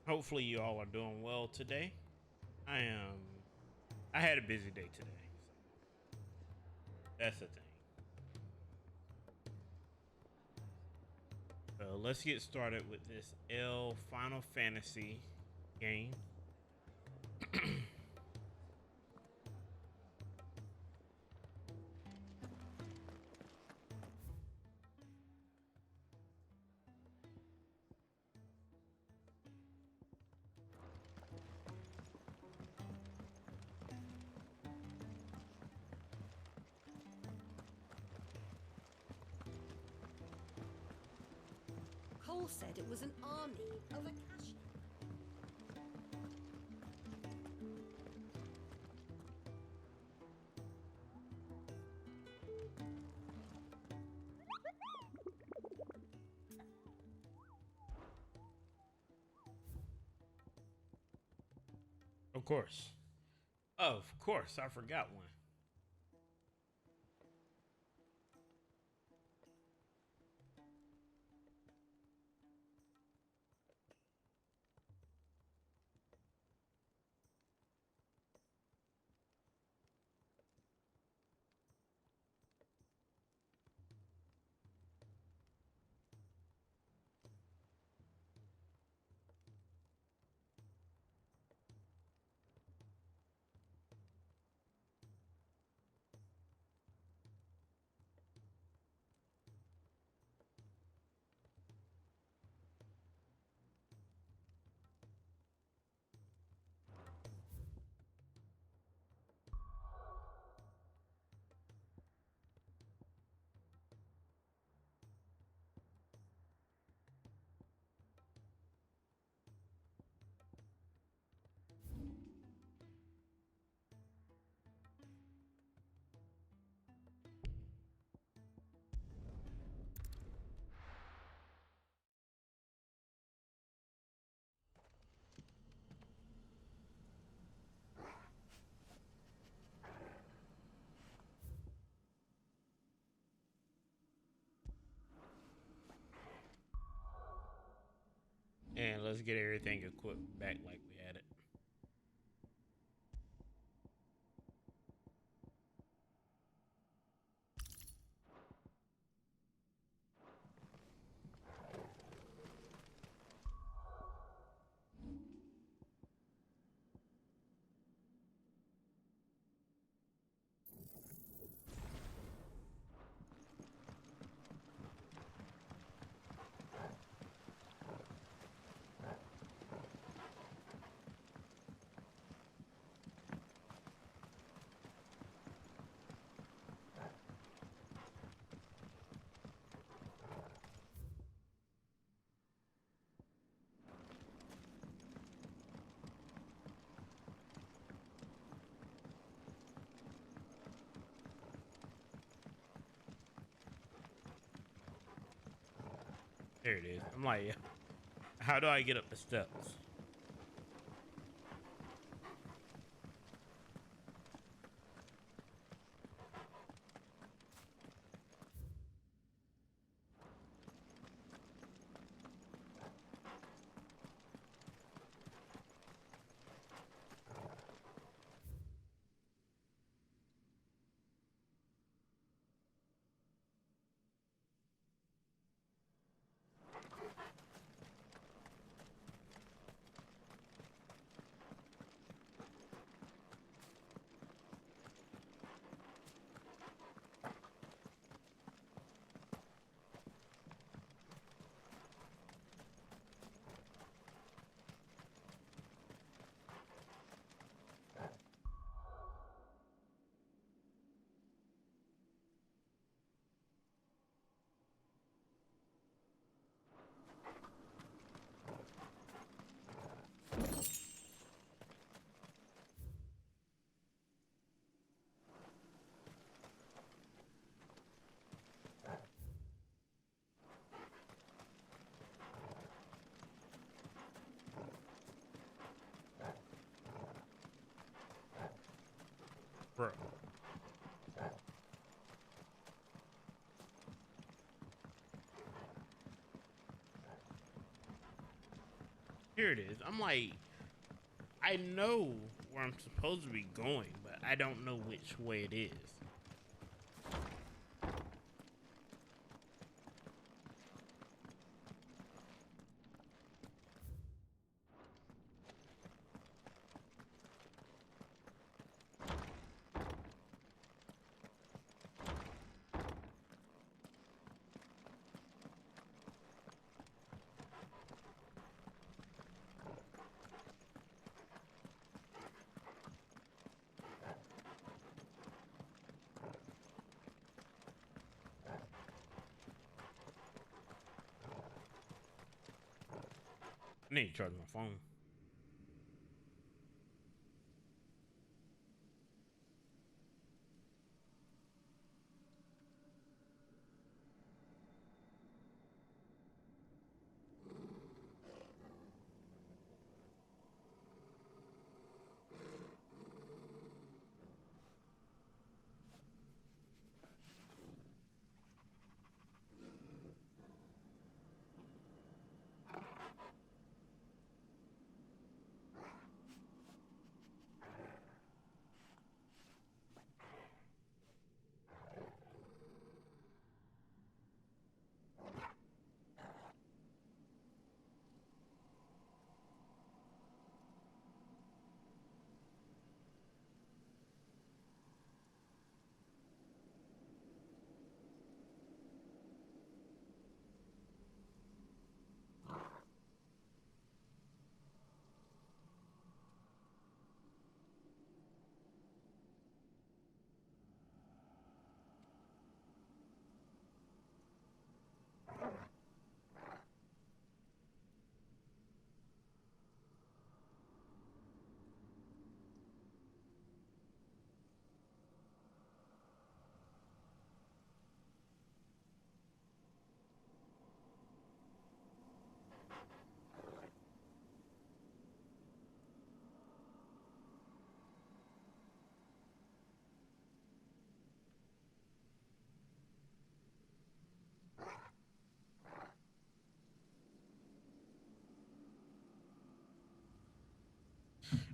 Hopefully you all are doing well today. I had a busy day today. So that's the thing. So let's get started with this L Final Fantasy game. Cole said it was an army of Akashi. Of course. Of course, I forgot one. And let's get everything equipped back like we had it. There it is. I'm like, how do I get up the steps? Here it is. I'm like, I know where I'm supposed to be going, but I don't know which way it is. I need to charge my phone.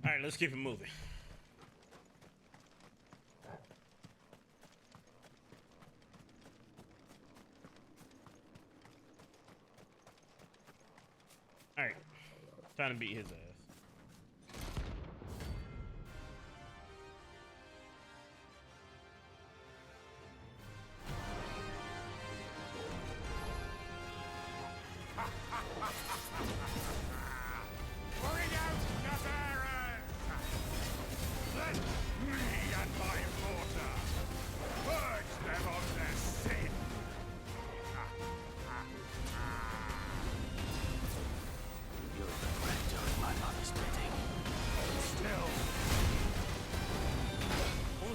All right, let's keep it moving. All right, time to beat his ass.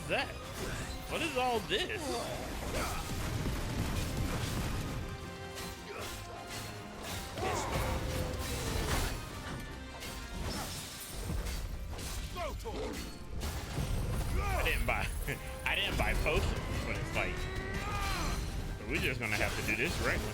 That? What is all this? I didn't buy potions, but it's like, so we're just gonna have to do this regular.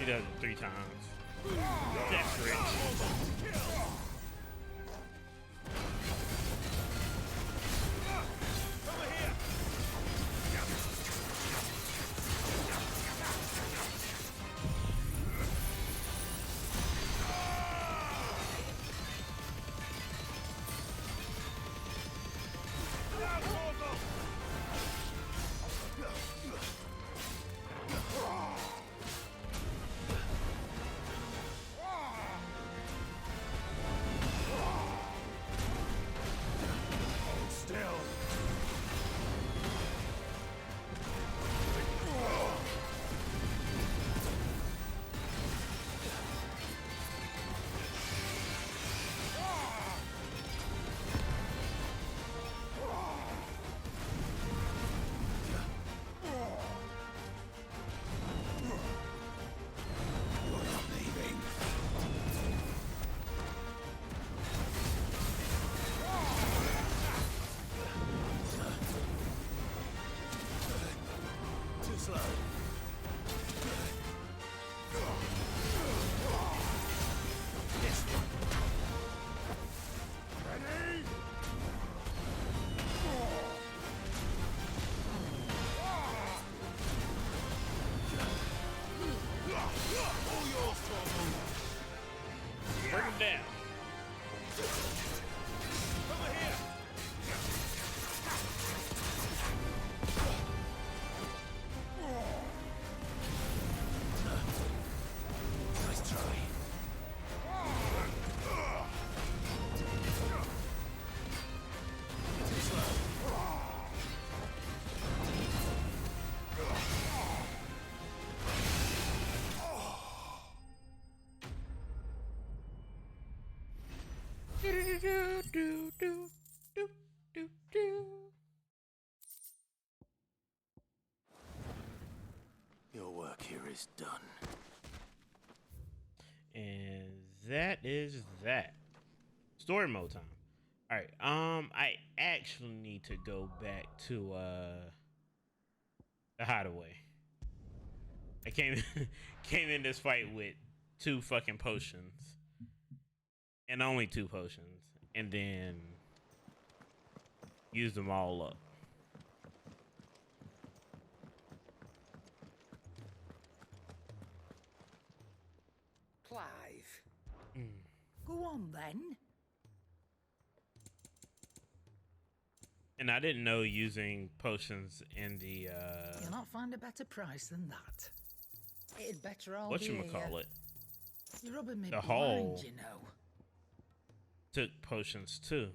does it 3 times. That's rich. Bring him down. Nice try. Your work here is done. And that is that. Story mode time. All right. I actually need to go back to the hideaway. I came came in this fight with 2 fucking potions. And only 2 potions. And then used them all up. Clive. Go on then. And I didn't know using potions in the You'll not find a better price than that. It'd better all be whatchamacallit. You're rubbing me The blind, hole. you know. Took potions too.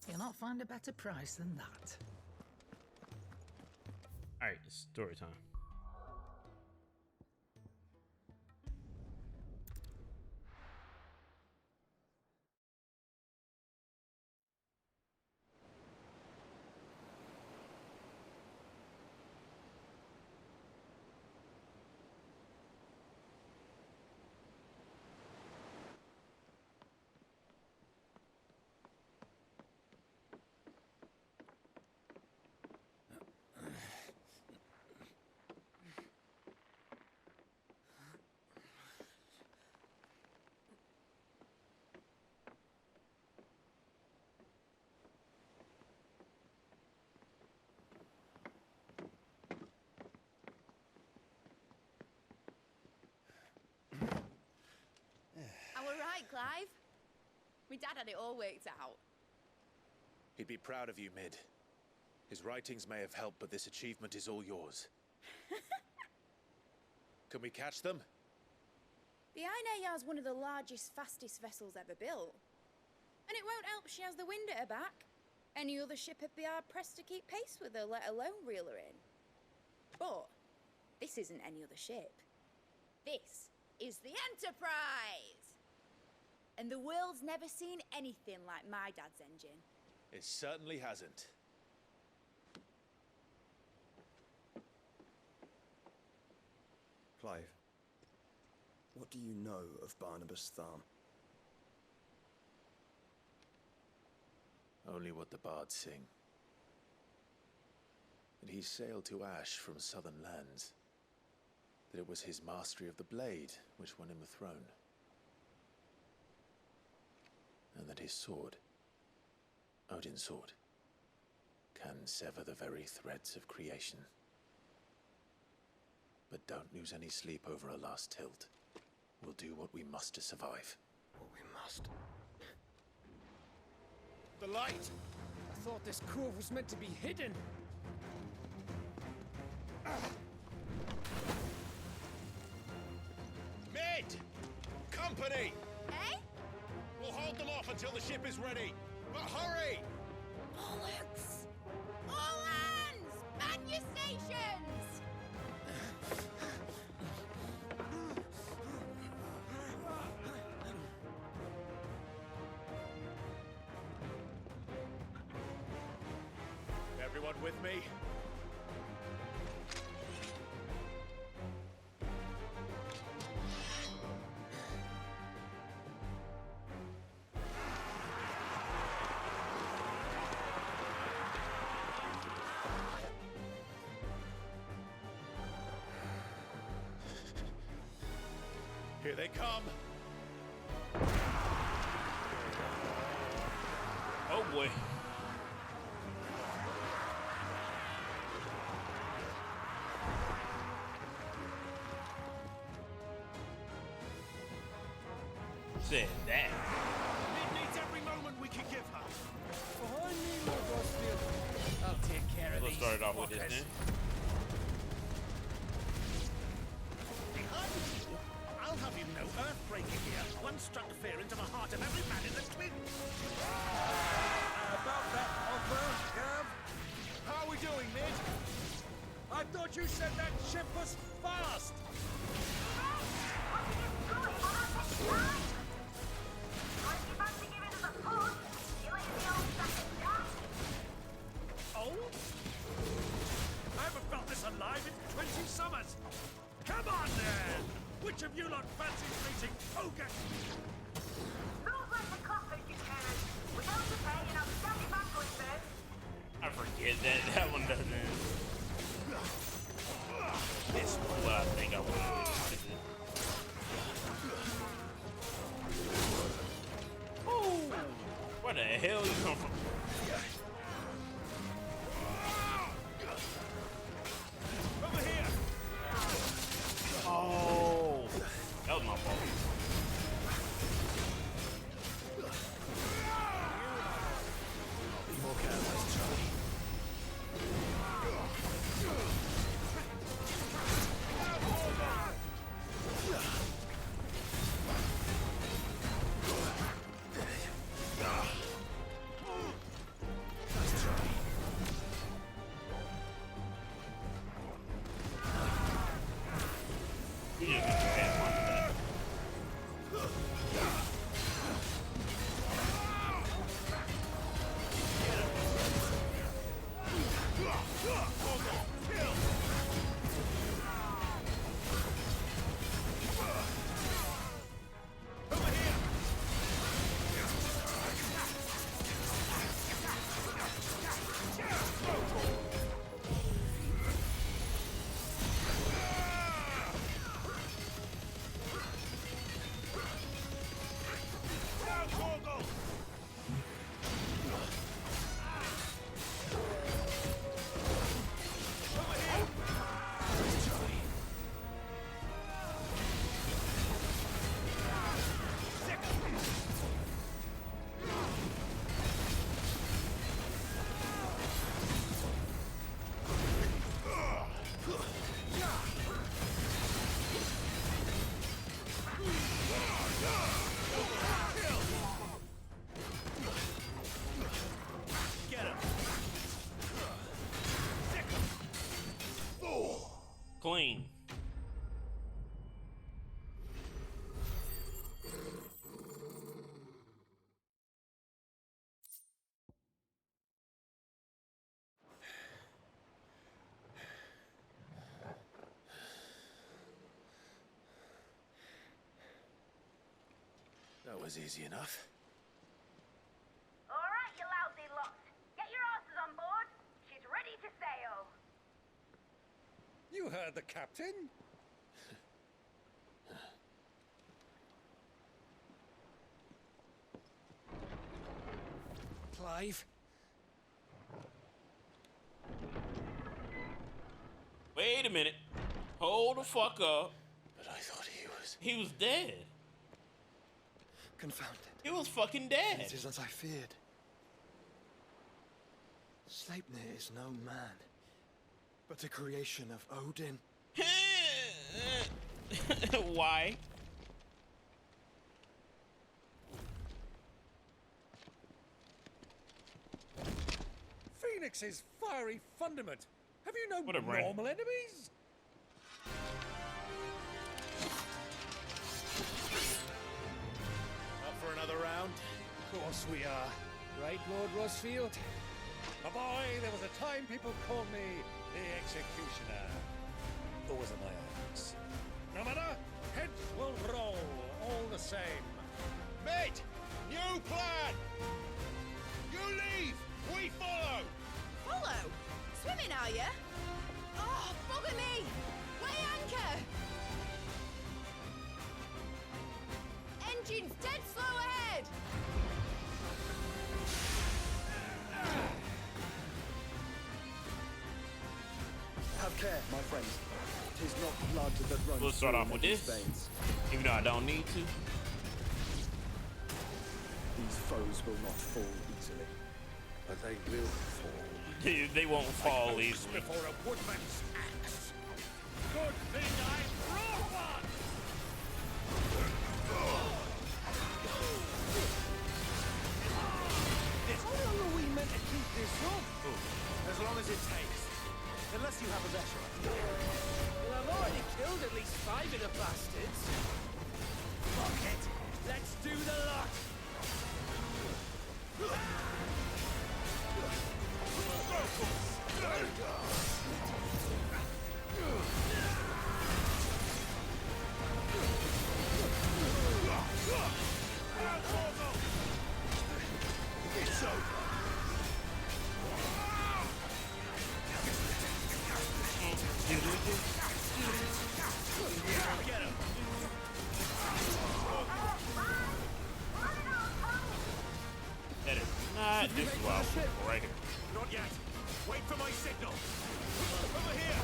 You'll not find a better price than that. Alright, story time. Clive. My dad had it all worked out. He'd be proud of you, Mid. His writings may have helped, but this achievement is all yours. Can we catch them? The Iron Yard's one of the largest, fastest vessels ever built. And it won't help she has the wind at her back. Any other ship would be hard-pressed to keep pace with her, let alone reel her in. But this isn't any other ship. This is the Enterprise! And the world's never seen anything like my dad's engine. It certainly hasn't. Clive, what do you know of Barnabas Tharm? Only what the bards sing. That he sailed to Ash from southern lands. That it was his mastery of the blade which won him the throne. And that his sword, Odin's sword, can sever the very threads of creation. But don't lose any sleep over a last tilt. We'll do what we must to survive. What we must. The light! I thought this cove was meant to be hidden. Mid! Company! Eh? We'll hold them off until the ship is ready. But hurry! Bollocks! All hands! Man your stations! Everyone with me? Here they come. Oh boy. Said that. It needs every moment we can give her. Behind me, Lord Rosfield. I'll take care of We'll these start it off with this fuckers. then. Behind you, I'll have you know, earthbreaking here once struck fear into the heart of every man in the twin. About that offer, Gav? How are we doing, Mid? I thought you said that ship was fast! Old? I haven't felt this alive in 20 summers. Come on, then! Which of you lot fancies meeting Hogan? I forget that one doesn't. This is what I think I want to do. Oh, where the hell you come from? Over here! Oh, that was my fault. Be more careless, Charlie. That's Charlie. You just got your ass on that. Clean. That was easy enough. Alright, you lousy lot You heard the captain. Clive. Wait a minute. Hold the fuck up. But I thought he was... He was dead. Confounded. He was fucking dead. It is as I feared. Sleipnir is no man, but a creation of Odin. Why? Phoenix's fiery fundament. Have you no What a brain. normal enemies? Up for another round? Of course we are. Right, Lord Rosfield? My boy, there was a time people called me the Executioner. Always in my eyes. No matter, heads will roll all the same. Mate, new plan! You leave, we follow! Follow? Swimming, are you? Oh, bugger me! Weigh anchor! Engine's dead slow ahead! Have care, my friends. 'Tis not blood that runs We'll start through off with these this. veins. Even though I don't need to. These foes will not fall easily. But they will fall. They won't fall easily. Before a woodman's axe. Good thing I brought one! How long are we meant to keep this up? As long as it takes. Unless you have a better idea. Well, I've already killed at least 5 of the bastards. Fuck it! Let's do the lot! It's over. Get him! That is not. This is why I was right here. Not yet. Wait for my signal. Over here.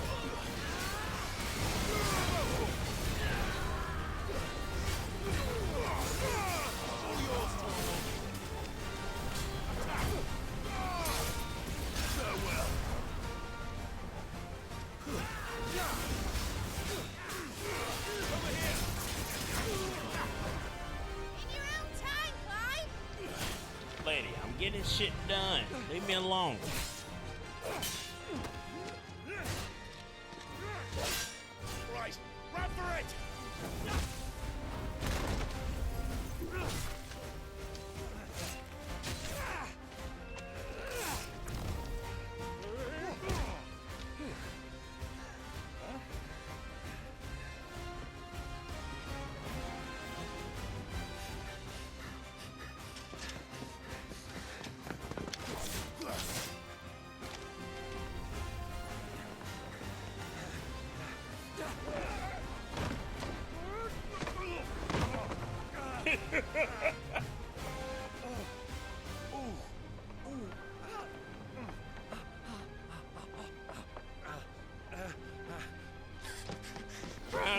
All yours, Torvald. Attack. Farewell. Over here. In your own time, Clive! Lady, I'm getting shit done. Leave me alone. Right. Run for it.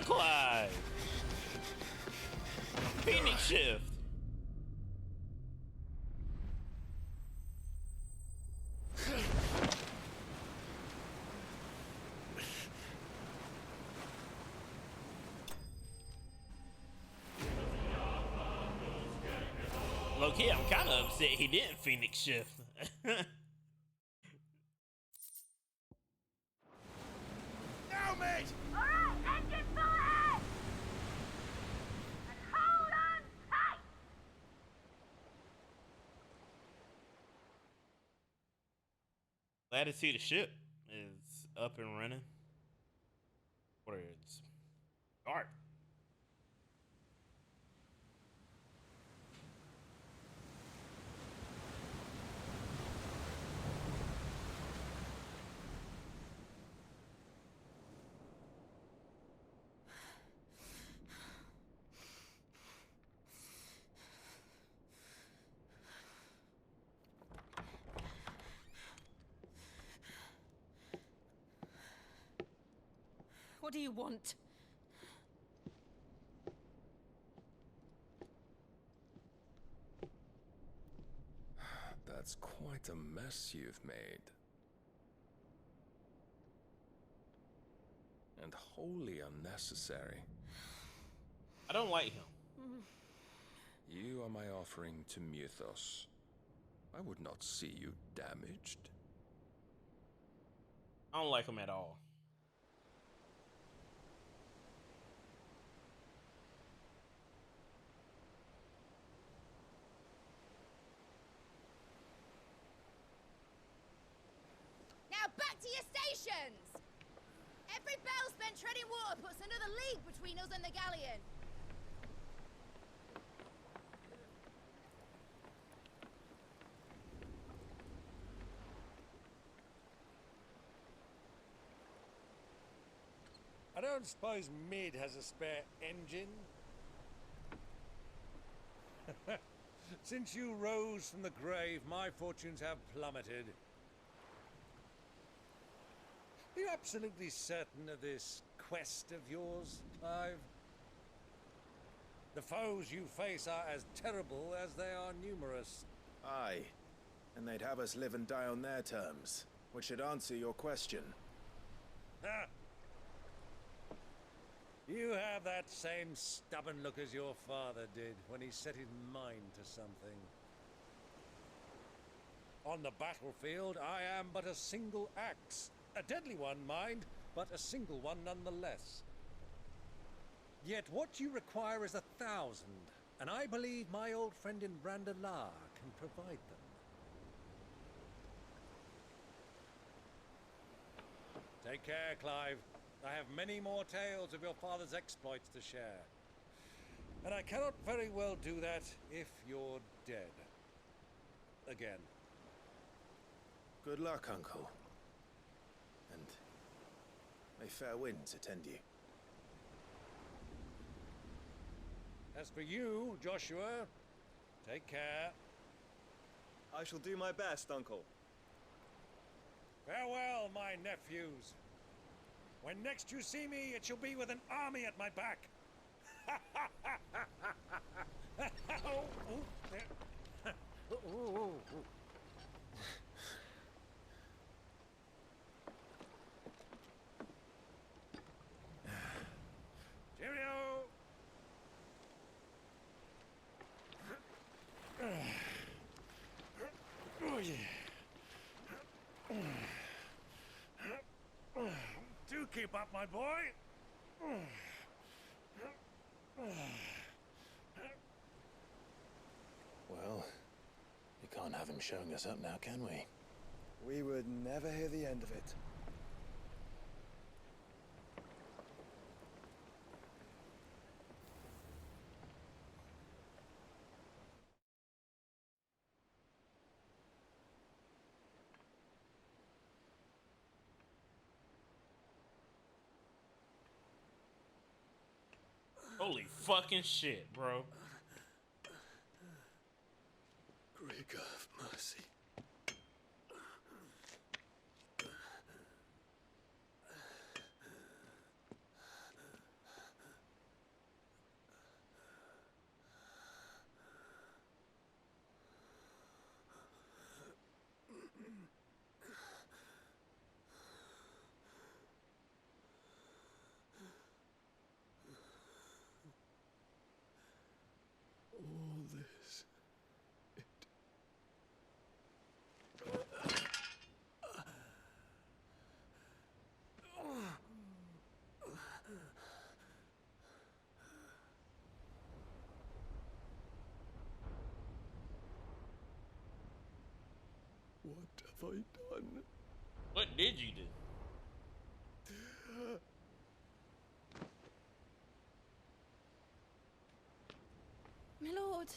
Clyde. Phoenix shift. Low-key, I'm kind of upset he didn't Phoenix shift. Now, mate. Alright, engine full ahead! And hold on tight! Glad to see the ship is up and running. Or it's dark. What do you want? That's quite a mess you've made. And wholly unnecessary. I don't like him. You are my offering to Mythos. I would not see you damaged. I don't like him at all. Now back to your stations! Every bell spent treading water puts another league between us and the galleon. I don't suppose Mid has a spare engine? Since you rose from the grave, my fortunes have plummeted. Are you absolutely certain of this quest of yours, Clive? The foes you face are as terrible as they are numerous. Aye. And they'd have us live and die on their terms, which should answer your question. Ha! You have that same stubborn look as your father did when he set his mind to something. On the battlefield, I am but a single axe. A deadly one, mind, but a single one nonetheless. Yet what you require is 1,000, and I believe my old friend in Brandalar can provide them. Take care, Clive. I have many more tales of your father's exploits to share. And I cannot very well do that if you're dead. Again. Good luck, Uncle. And may fair winds attend you. As for you, Joshua, take care. I shall do my best, Uncle. Farewell, my nephews. When next you see me, it shall be with an army at my back. Oh, there. Cheerio! Oh, yeah. Do keep up, my boy. Well, you can't have him showing us up now, can we? We would never hear the end of it. Holy fucking shit, bro. Great God of mercy. All this. What have I done? What did you do? My lord.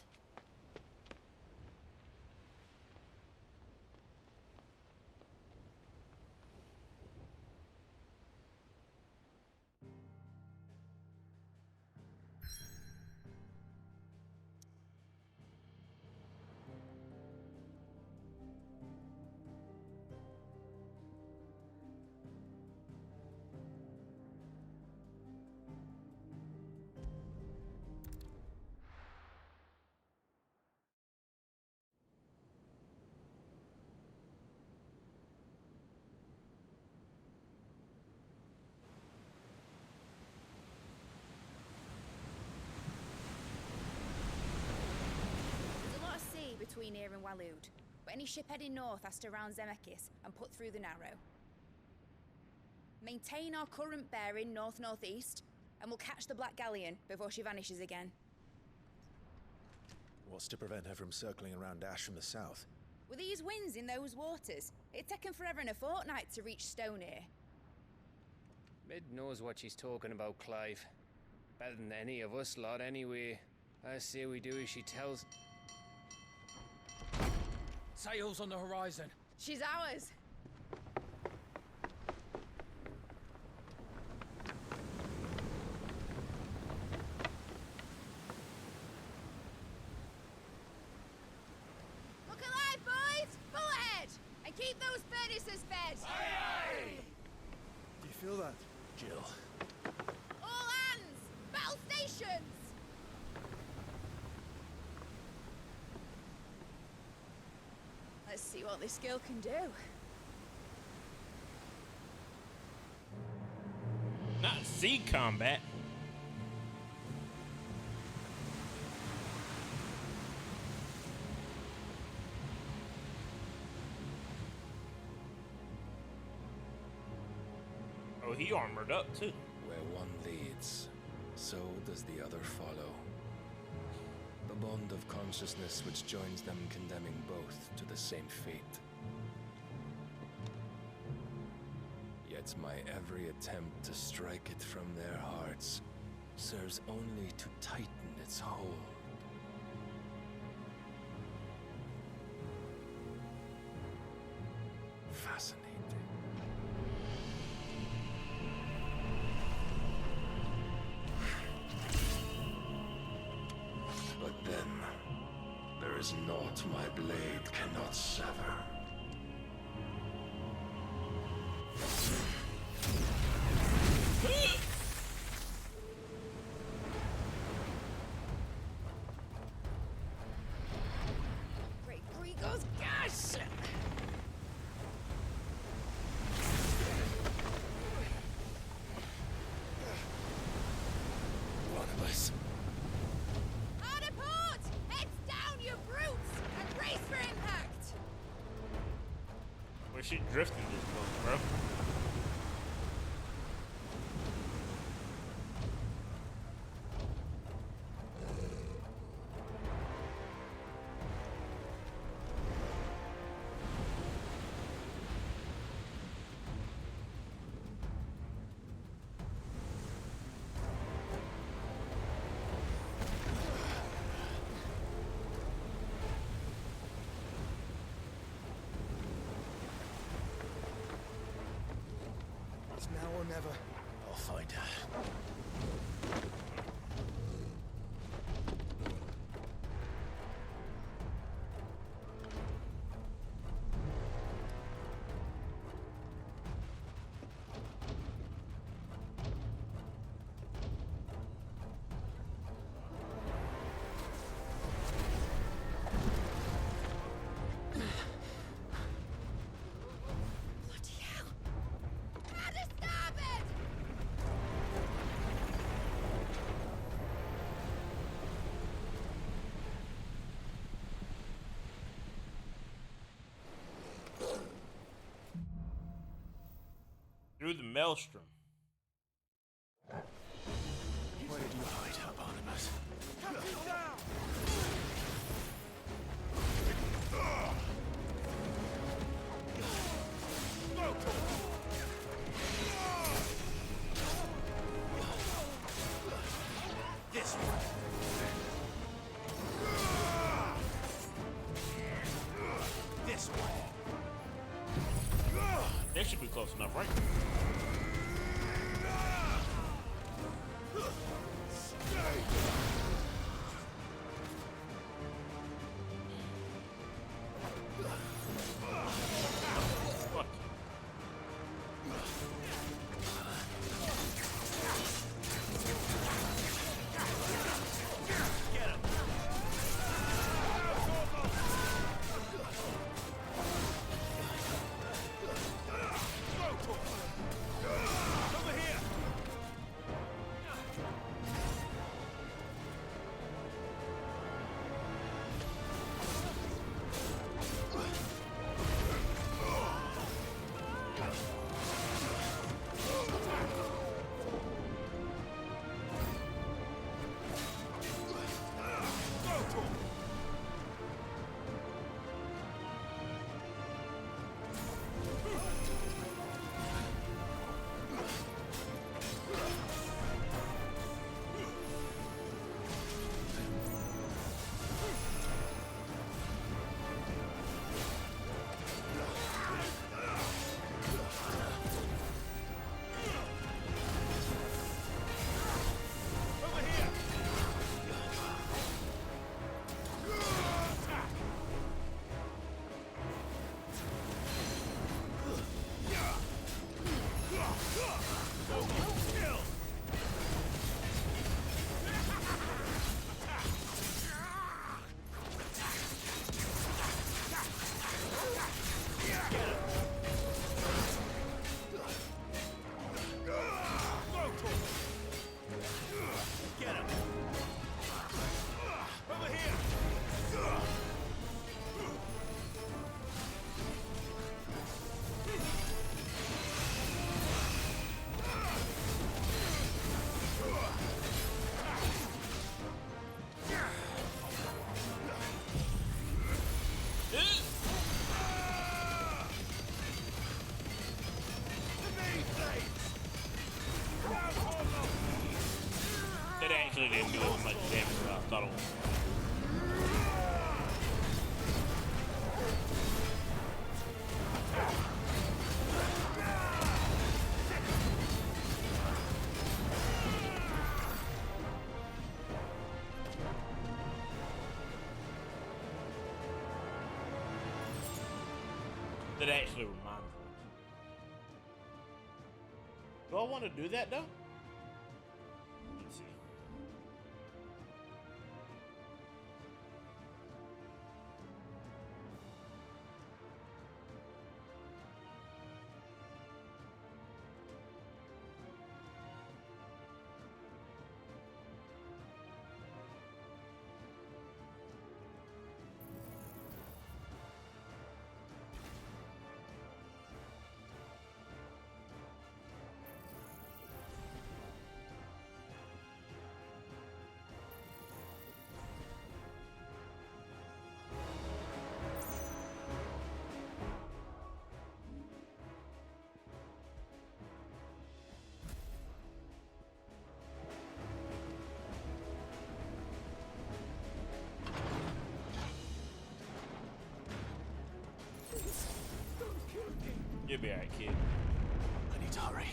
between here and Waloed, but any ship heading north has to round Zemeckis and put through the Narrow. Maintain our current bearing north-northeast, and we'll catch the Black Galleon before she vanishes again. What's to prevent her from circling around Ash from the south? With these winds in those waters, it'd taken forever and a fortnight to reach Stonehere. Mid knows what she's talking about, Clive. Better than any of us lot, anyway. I say we do as she tells. Sails on the horizon. She's ours. Look alive, boys! Pull ahead! And keep those furnaces fed! Do you feel that? Jill. All hands! Battle stations! Let's see what this girl can do. Not sea combat. Oh, he armored up too. Where one leads, so does the other follow. The bond of consciousness which joins them condemning both to the same fate. Yet my every attempt to strike it from their hearts serves only to tighten its hold. Fascinating. But then, there is naught my blade cannot sever. Great Gregor's gosh! One of us. Hard a port! Heads down, you brutes! And brace for impact! Where's she drifting this boat, bro? It's now or never. I'll find her. Bloody hell! Out of starboard! Through the maelstrom. Where did you hide her, Barnabas? This way. This way. They should be close enough, right? Fuck. Get him. Over here. didn't do as much damage as I thought it was. That actually reminds me. Do I want to do that though? Let's see. You'll be alright, kid. I need to hurry.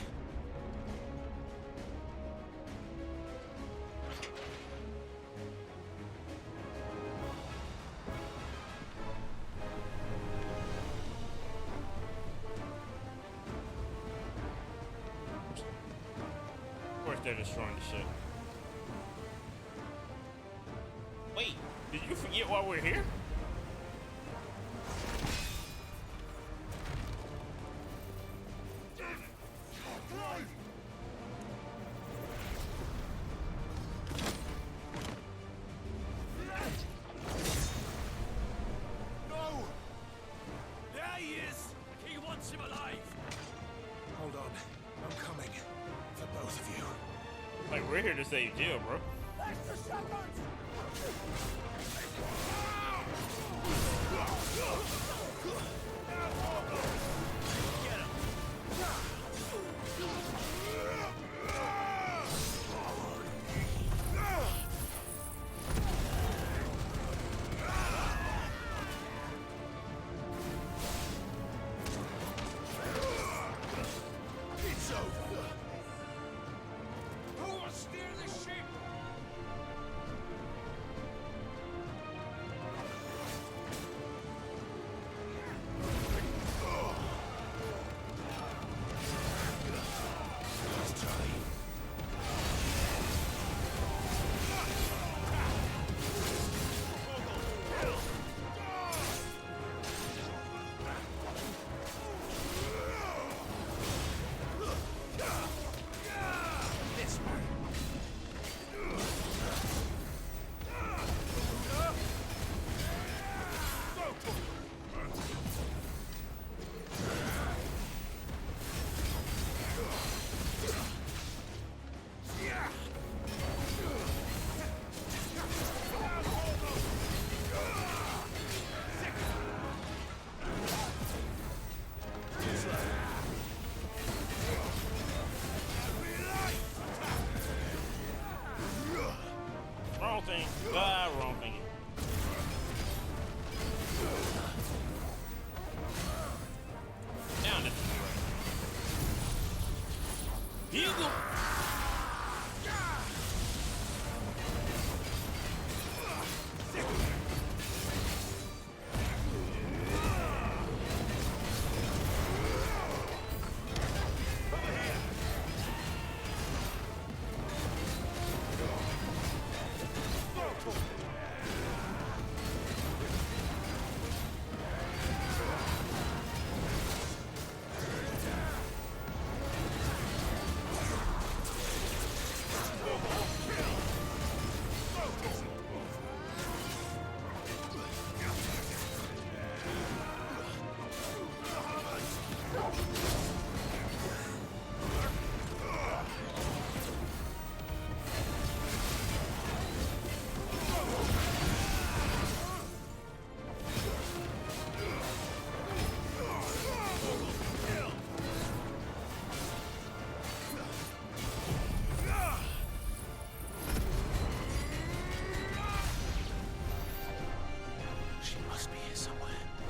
Of course they're destroying the ship. Wait, did you forget why we're here? We're here to save Jill, bro. Wrong thing. Wrong thing. Down this way. Here you go.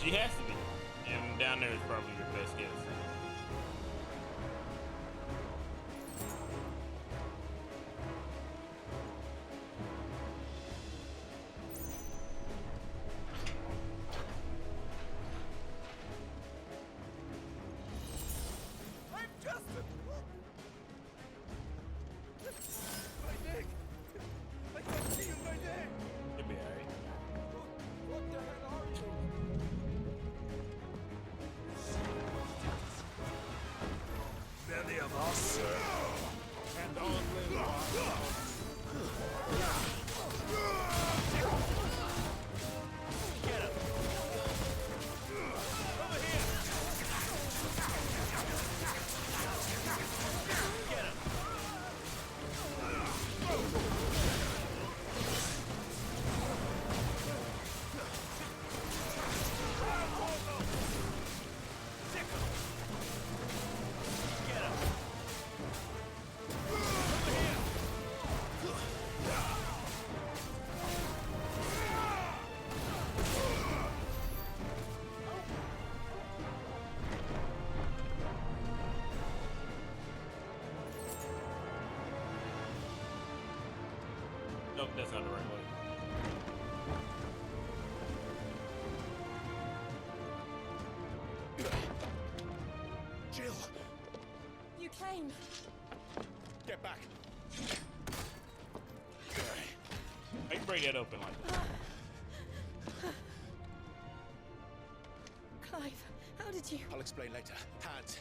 She has to be. And down there is probably your best guess. I'm Justin! My neck! I can't feel my neck! You'll be alright. What the hell are you? Many of us. And only one. Get him! Over here! Get him! Nope, that's not the right way. Jill! You came. Get back! I can break that open like that. Clive, how did you... I'll explain later. Hands.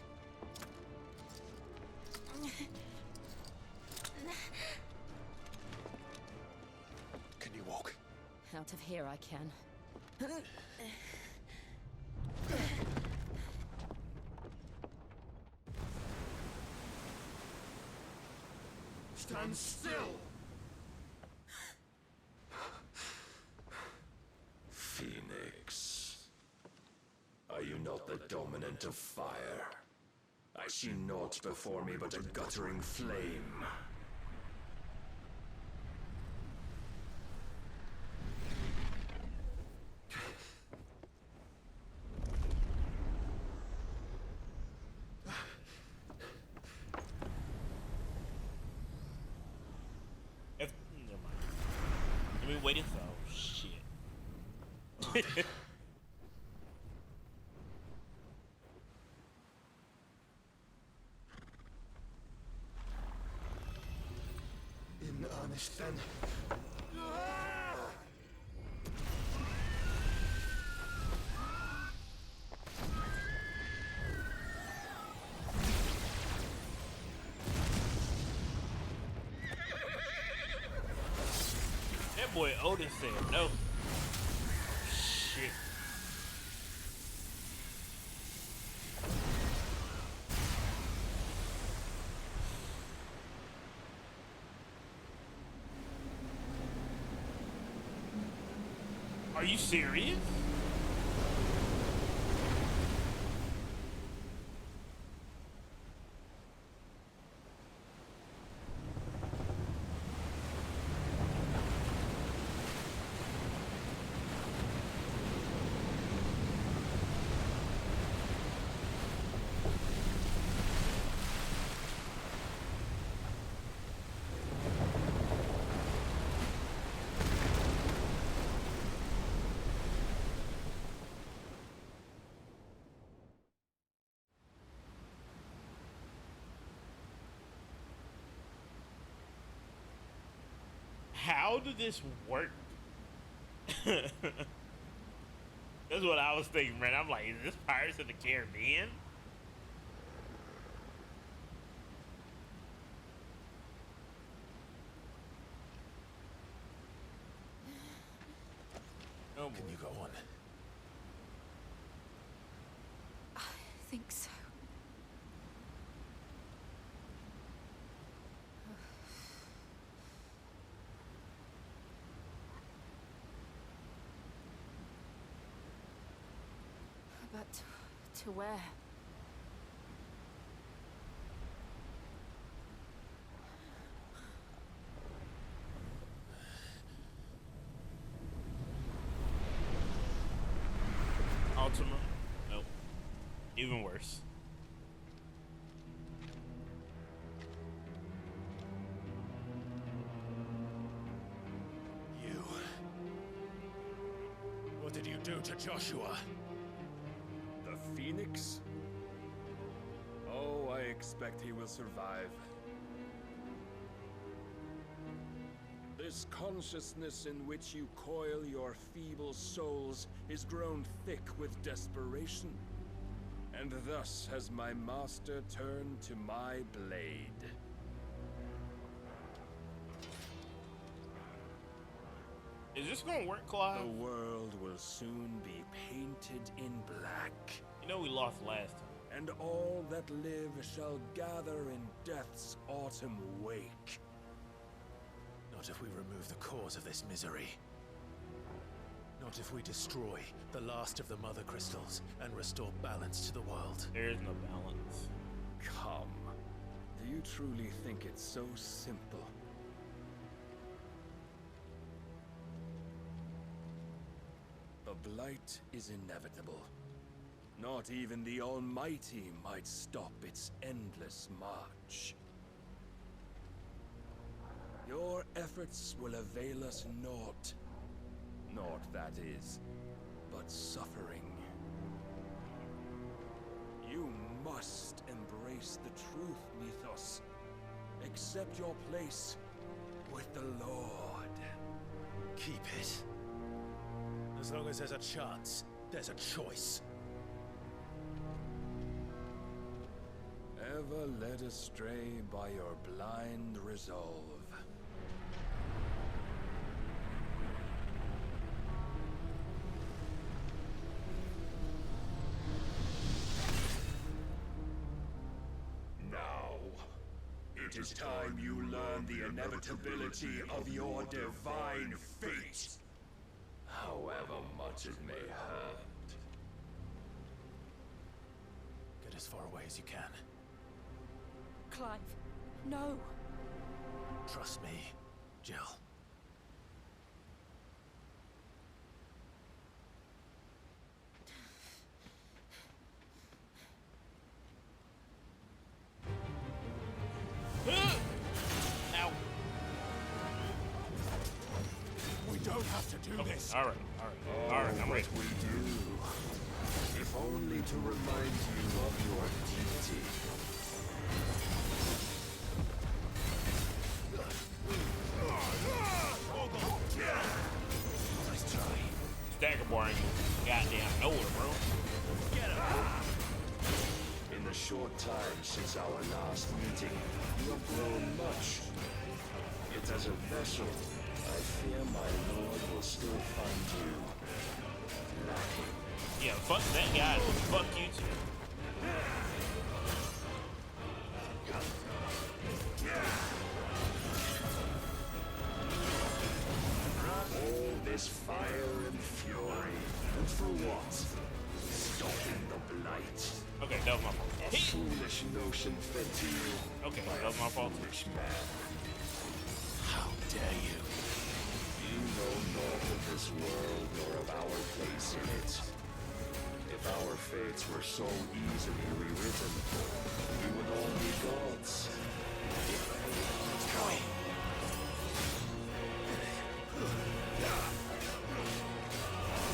Can you walk? Out of here I can. Stand still! Phoenix. Are you not the dominant of fire? I see naught before me but a guttering flame. Never mind. I've been waiting for. Oh shit. In earnest, then. That boy Otis said no. Shit. Are you serious? How did this work? That's what I was thinking, man. I'm like, is this Pirates of the Caribbean? Oh, Can you go on? I think so. But to where? All Ultima. Nope. Even worse. You. What did you do to Joshua? The Phoenix? Oh, I expect he will survive. This consciousness in which you coil your feeble souls is grown thick with desperation. And thus has my master turned to my blade. Is this gonna work, Clive? The world will soon be painted in black. You know we lost last time. And all that live shall gather in death's autumn wake. Not if we remove the cause of this misery. Not if we destroy the last of the Mother Crystals and restore balance to the world. There is no balance. Come. Do you truly think it's so simple? The Blight is inevitable. Not even the Almighty might stop its endless march. Your efforts will avail us naught. Naught, that is, but suffering. You must embrace the truth, Mythos. Accept your place with the Lord. Keep it. As long as there's a chance, there's a choice. Ever led astray by your blind resolve. Now, it is time you learn the inevitability of your divine fate. However much it may hurt. Get as far away as you can. Clive, no. Trust me, Jill. Ow. We don't have to do Okay, this. alright, I'm ready. We do. If only to remind you of your duty. Nice try. Stagger bar ain't goddamn nowhere, bro. Get him! In the short time since our last meeting, you have grown much. Yet as a vessel, I fear my lord will still find you lacking. Yeah, fuck that guy. Fuck you too. All this fire and fury, and for what? Stopping the blight. Okay, that was my fault. A foolish notion fed to you. Okay, by that was my fault. a foolish man. How dare you? You know naught of this world nor of our place in it. If our fates were so easily rewritten, we would all be gods. Going.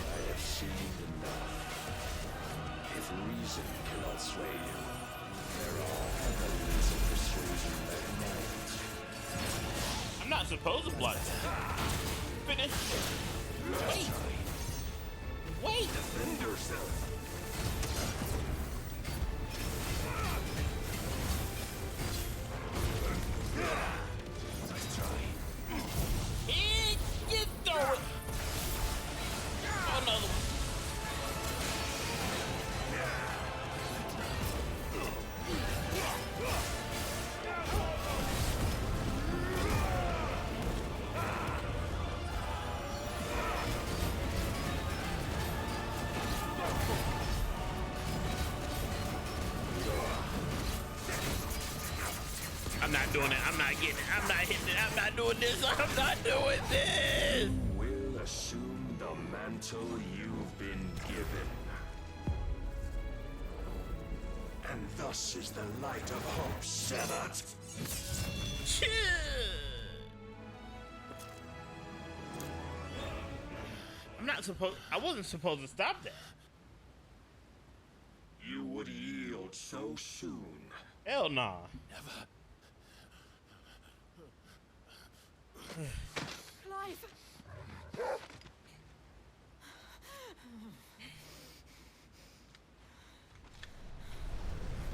I have seen enough. If reason cannot sway you, there are other means of persuasion that might. I'm not supposed to block that. Finish. Wait. Wait. Defend yourself. Nice try. You throw it. Another one. I'm not doing it. I'm not getting it. I'm not hitting it. I'm not doing this. I'm not doing this. You will assume the mantle you've been given. Thus is the light of hope severed. I wasn't supposed to stop that. You would yield so soon. Hell nah. Never. Clive!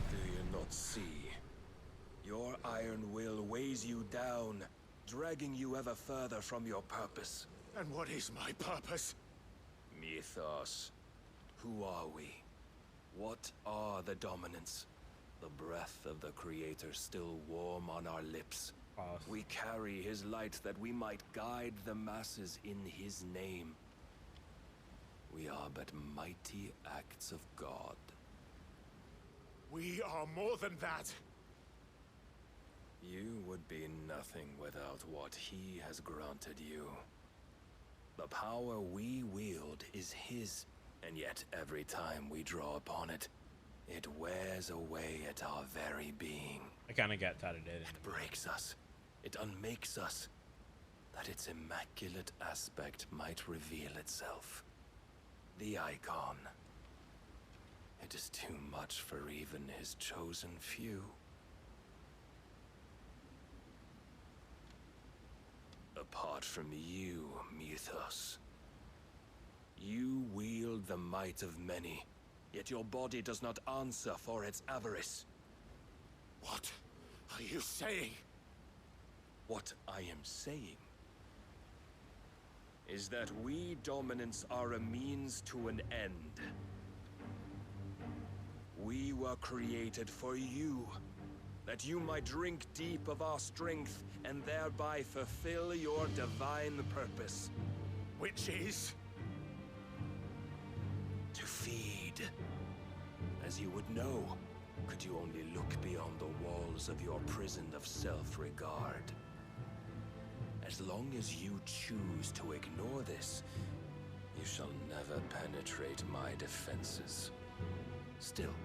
Do you not see? Your iron will weighs you down, dragging you ever further from your purpose. And what is my purpose? Mythos. Who are we? What are the dominants? The breath of the Creator still warm on our lips. Pause. We carry his light that we might guide the masses in his name. We are but mighty acts of God. We are more than that. You would be nothing without what he has granted you. The power we wield is his, and yet every time we draw upon it, it wears away at our very being. I kind of got tired of that. It breaks us. It unmakes us. That its immaculate aspect might reveal itself. The icon. It is too much for even his chosen few. Apart from you, Mythos. You wield the might of many, yet your body does not answer for its avarice. What are you saying? What I am saying is that we dominants are a means to an end. We were created for you, that you might drink deep of our strength and thereby fulfill your divine purpose. Which is? To feed. As you would know, could you only look beyond the walls of your prison of self-regard. As long as you choose to ignore this, you shall never penetrate my defenses. Still,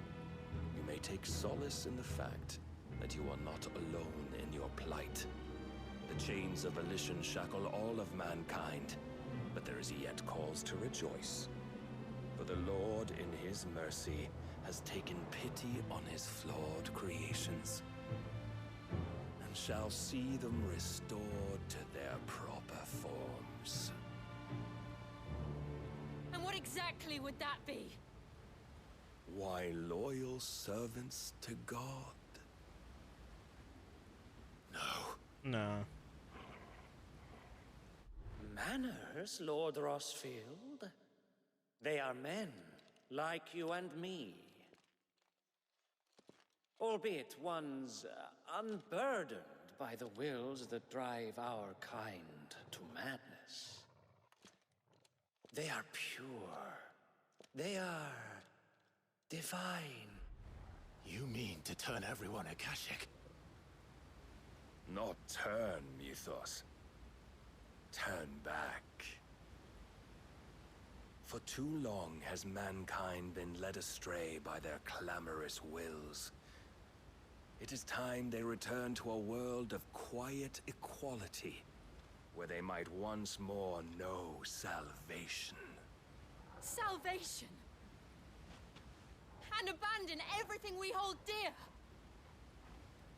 you may take solace in the fact that you are not alone in your plight. The chains of volition shackle all of mankind, but there is yet cause to rejoice. For the Lord, in his mercy, has taken pity on his flawed creations, and shall see them restored to their proper forms. And what exactly would that be? Why, loyal servants to God. No. Manners, Lord Rossfield? They are men, like you and me. Albeit ones unburdened by the wills that drive our kind to madness. They are pure. They are divine. You mean to turn everyone Akashic? Not turn, Mythos. Turn back. For too long has mankind been led astray by their clamorous wills. It is time they return to a world of quiet equality, where they might once more know salvation. Salvation! And abandon everything we hold dear!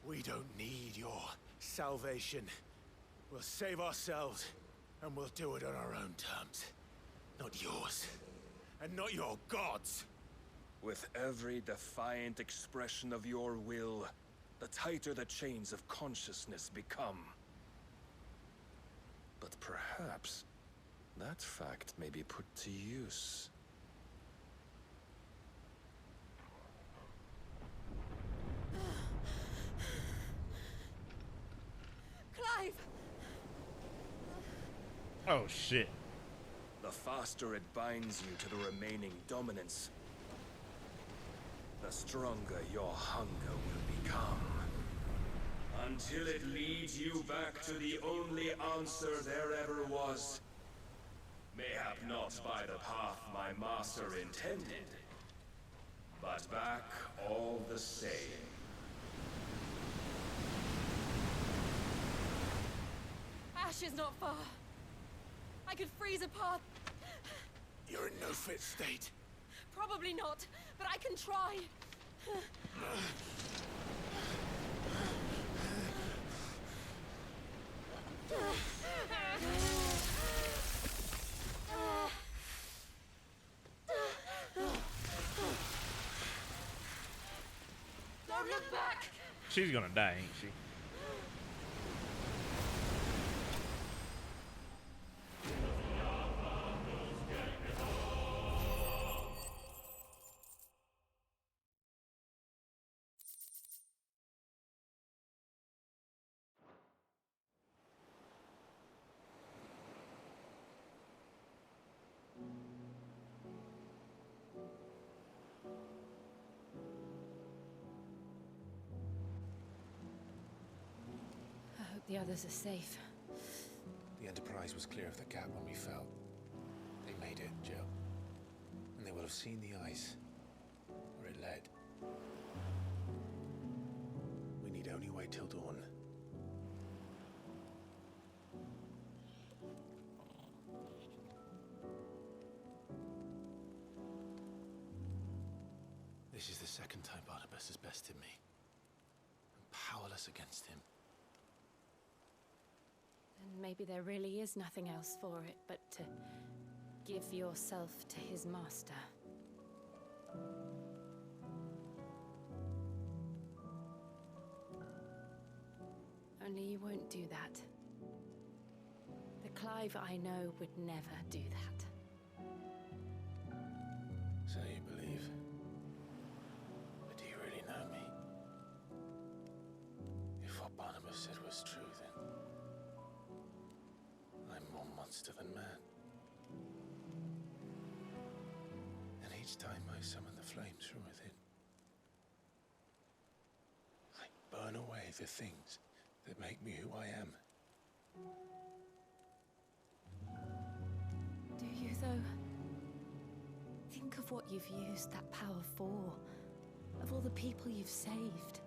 We don't need your salvation. We'll save ourselves, and we'll do it on our own terms. Not yours, and not your gods. With every defiant expression of your will, the tighter the chains of consciousness become. But perhaps that fact may be put to use. Clive! Oh shit. The faster it binds you to the remaining dominance, the stronger your hunger will become. Until it leads you back to the only answer there ever was. Mayhap not by the path my master intended, but back all the same. Ash is not far. I could freeze a path. You're in no fit state. Probably not, but I can try. Don't look back. She's gonna die, ain't she? I hope the others are safe. The Enterprise was clear of the gap when we fell. They made it, Jill. And they will have seen the ice where it led. We need only wait till dawn. This is the second time Barnabas has bested me. I'm powerless against him. And maybe there really is nothing else for it but to give yourself to his master. Only you won't do that. The Clive I know would never do that. So you believe? But do you really know me? If what Barnabas said was true, then I'm more monster than man. And each time I summon the flames from within, I burn away the things that make me who I am. Do you, though? Think of what you've used that power for. Of all the people you've saved.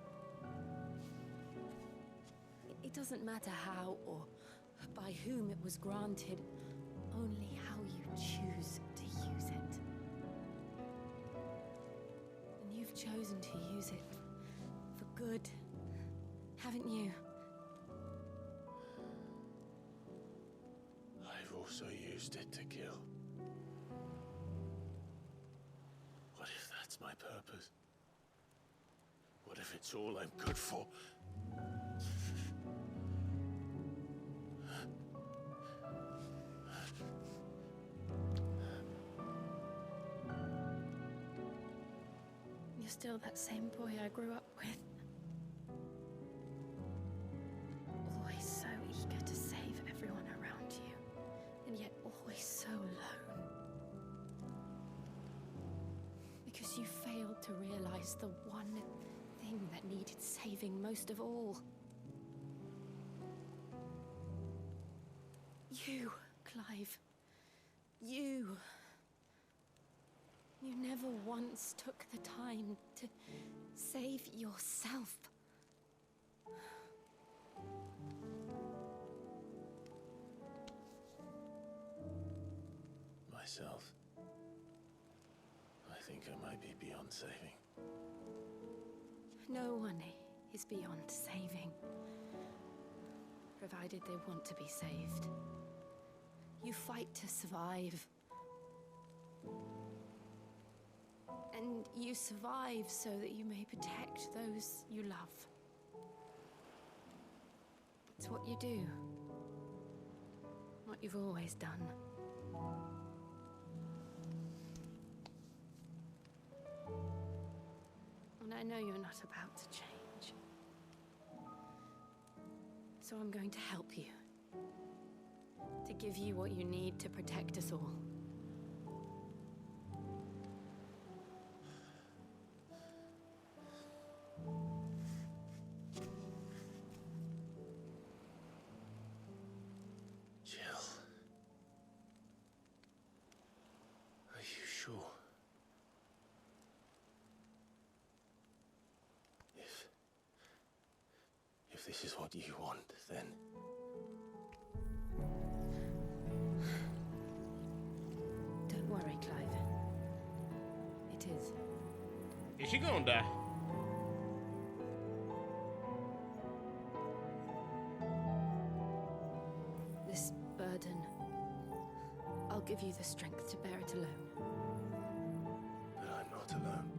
It doesn't matter how or by whom it was granted, only how you choose to use it. And you've chosen to use it for good, haven't you? I've also used it to kill. What if that's my purpose? What if it's all I'm good for? You're still that same boy I grew up with. Always so eager to save everyone around you, and yet always so alone. Because you failed to realize the one thing that needed saving most of all. You, Clive. You. You never once took the time to save yourself. Myself. I think I might be beyond saving. No one is beyond saving, provided they want to be saved. You fight to survive. And you survive so that you may protect those you love. It's what you do. What you've always done. And I know you're not about to change. So I'm going to help you. To give you what you need to protect us all. Are you sure? If this is what you want, then... Don't worry, Clive. It is. Is she gonna die? This burden, I'll give you the strength to bear it alone. But I'm not alone.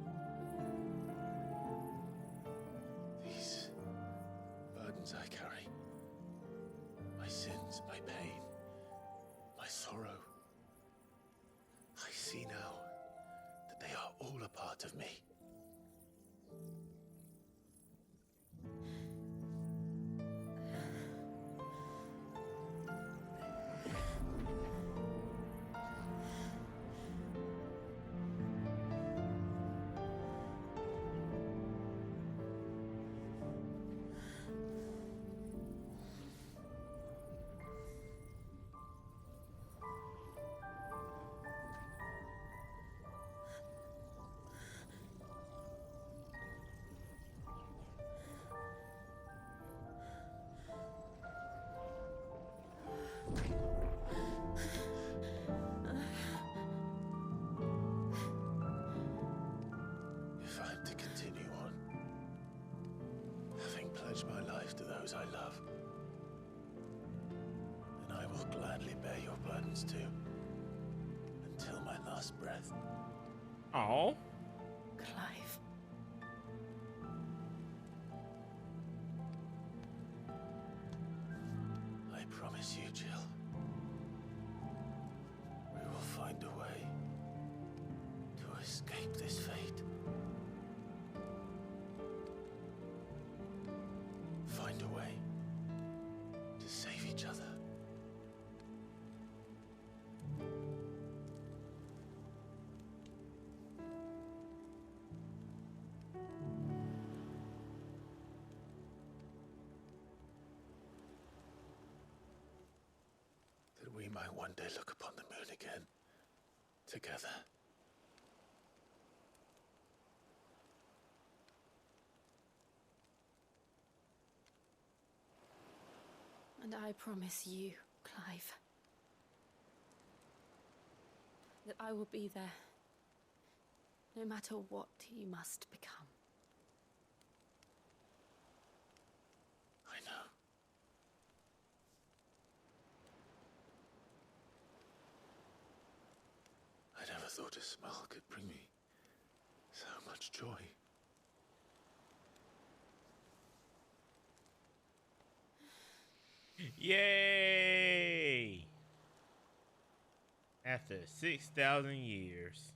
These burdens I carry, my sins, my pain, my sorrow, I see now that they are all a part of me. If I'm to continue on, having pledged my life to those I love, then I will gladly bear your burdens too, until my last breath. Oh. Clive. I promise you, Jill, we will find a way to escape this fate. Find a way to save each other. That we might one day look upon the moon again, together. And I promise you, Clive, that I will be there, no matter what you must become. I know. I never thought a smile could bring me so much joy. Yay! After 6,000 years.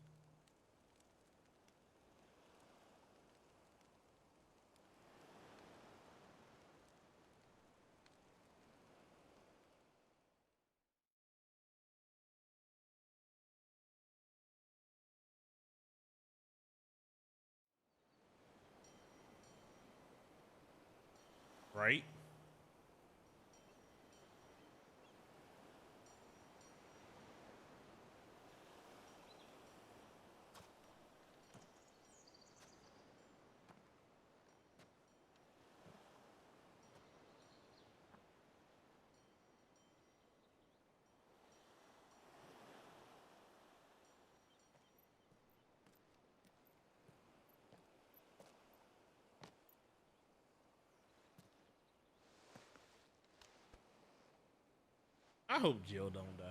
Right? I hope Jill don't die.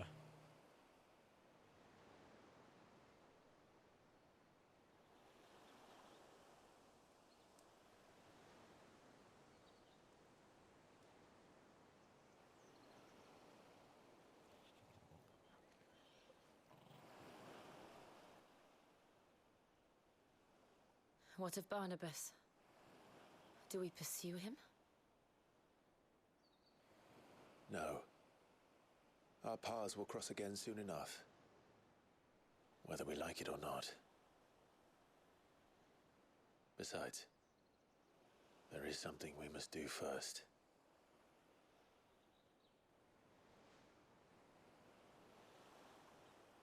What of Barnabas? Do we pursue him? No. Our paths will cross again soon enough, whether we like it or not. Besides, there is something we must do first.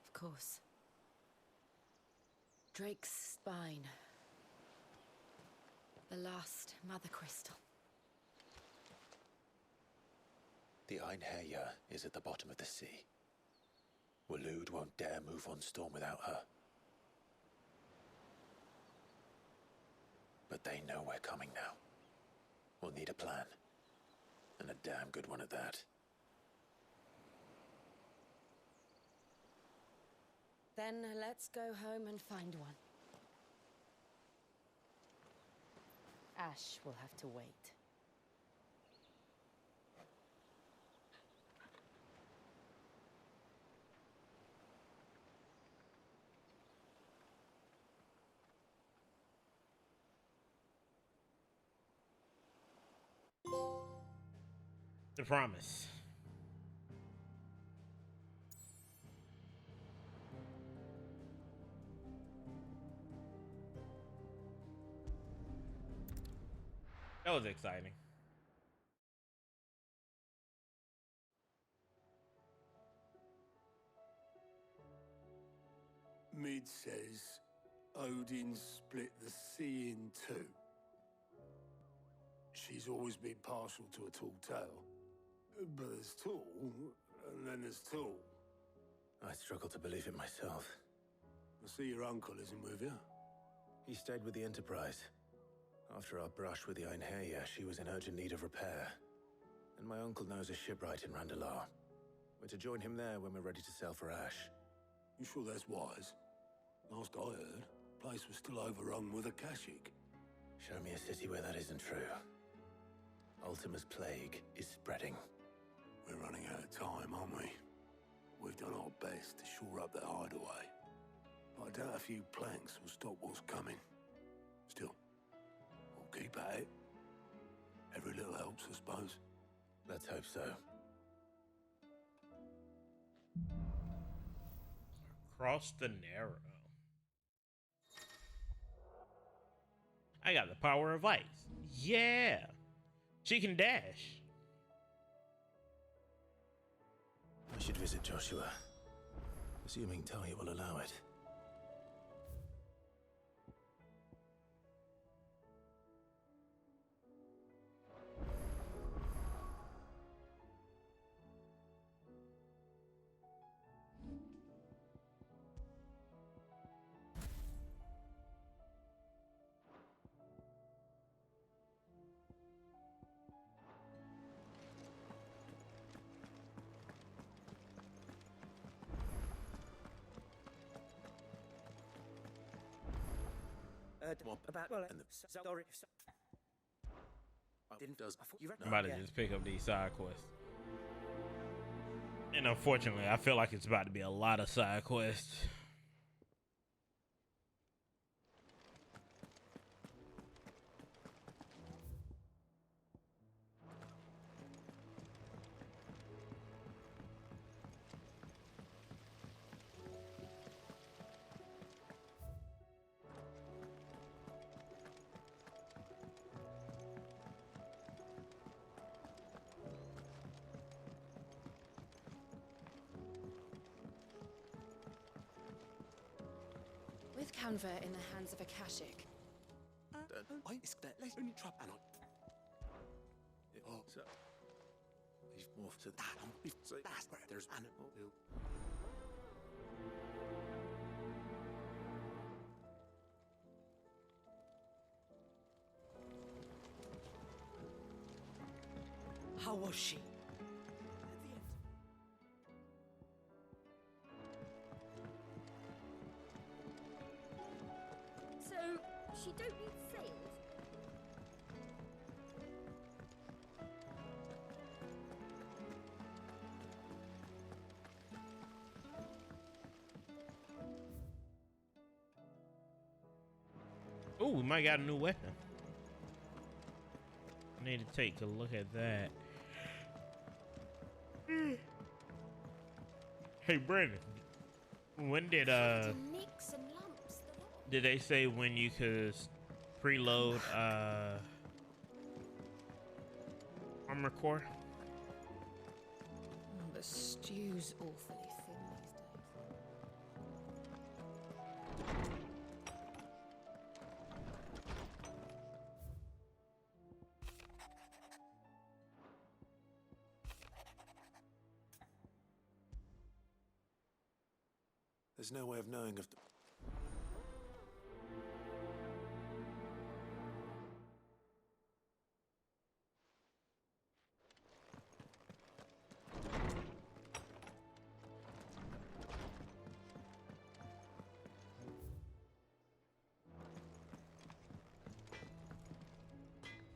Of course. Drake's spine. The last Mother Crystal. The Einherjar is at the bottom of the sea. Waloed won't dare move on Storm without her. But they know we're coming now. We'll need a plan. And a damn good one at that. Then let's go home and find one. Ash will have to wait. The promise. That was exciting. Mid says Odin split the sea in two. She's always been partial to a tall tale. But there's tall, and then there's tall. I struggle to believe it myself. I see your uncle isn't with you. He stayed with the Enterprise. After our brush with the Einherjar, she was in urgent need of repair. And my uncle knows a shipwright in Randalar. We're to join him there when we're ready to sail for Ash. You sure that's wise? Last I heard, the place was still overrun with Akashic. Show me a city where that isn't true. Ultima's plague is spreading. We're running out of time, aren't we? We've done our best to shore up that hideaway. But I doubt a few planks will stop what's coming. Still, we'll keep at it. Every little helps, I suppose. Let's hope so. Across the Narrow. I got the power of ice. Yeah. She can dash. I should visit Joshua. Assuming Talia will allow it. I'm about to just pick up these side quests. And unfortunately, I feel like it's about to be a lot of side quests. With Canva in the hands of Akashic. How was she? So, she don't need sails? Oh, we might got a new weapon. I need to take a look at that. Hey, Brandon. When did did they say when you could preload armor core? The stew's awfully thin these days. There's no way of knowing if...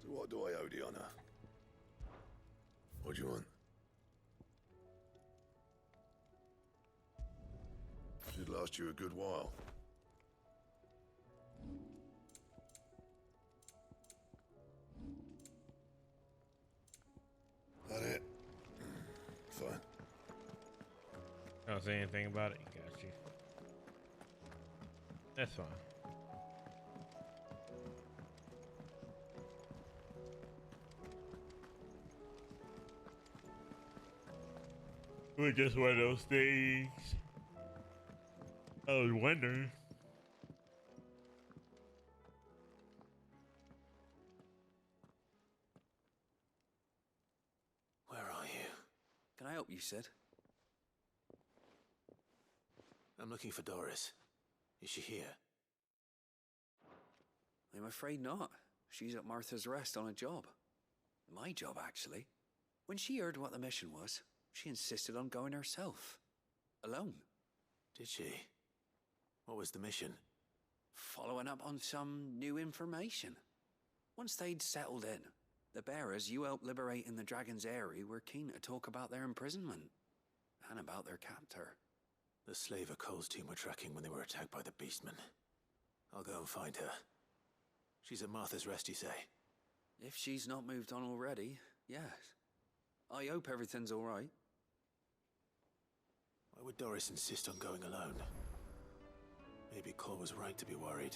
So what do I owe the honor? What do you want? Should last you a good while. That it? Fine. I don't say anything about it. Got you. That's fine. It was just one of those things. I was wondering. Where are you? Can I help you, Sid? I'm looking for Doris. Is she here? I'm afraid not. She's at Martha's Rest on a job. My job, actually. When she heard what the mission was, she insisted on going herself. Alone. Did she? What was the mission? Following up on some new information. Once they'd settled in, the bearers you helped liberate in the Dragon's Eyrie were keen to talk about their imprisonment. And about their captor. The slaver Cole's team were tracking when they were attacked by the Beastmen. I'll go and find her. She's at Martha's Rest, you say? If she's not moved on already, yes. I hope everything's all right. Why would Doris insist on going alone? Maybe Cole was right to be worried.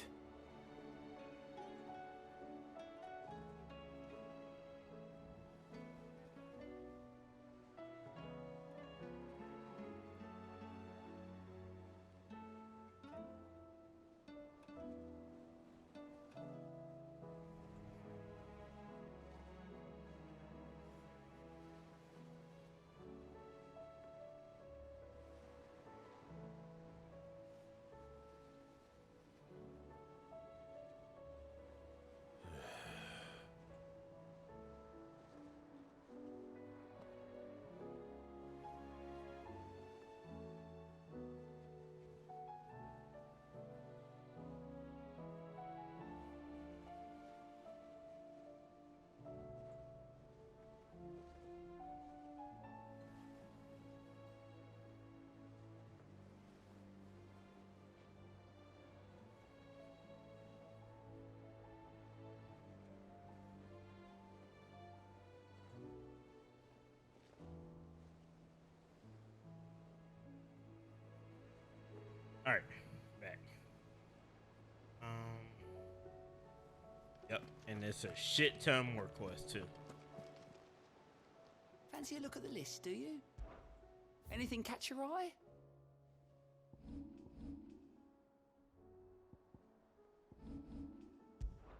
All right, back. Yep, and it's a shit ton more quests too. Fancy a look at the list, do you? Anything catch your eye?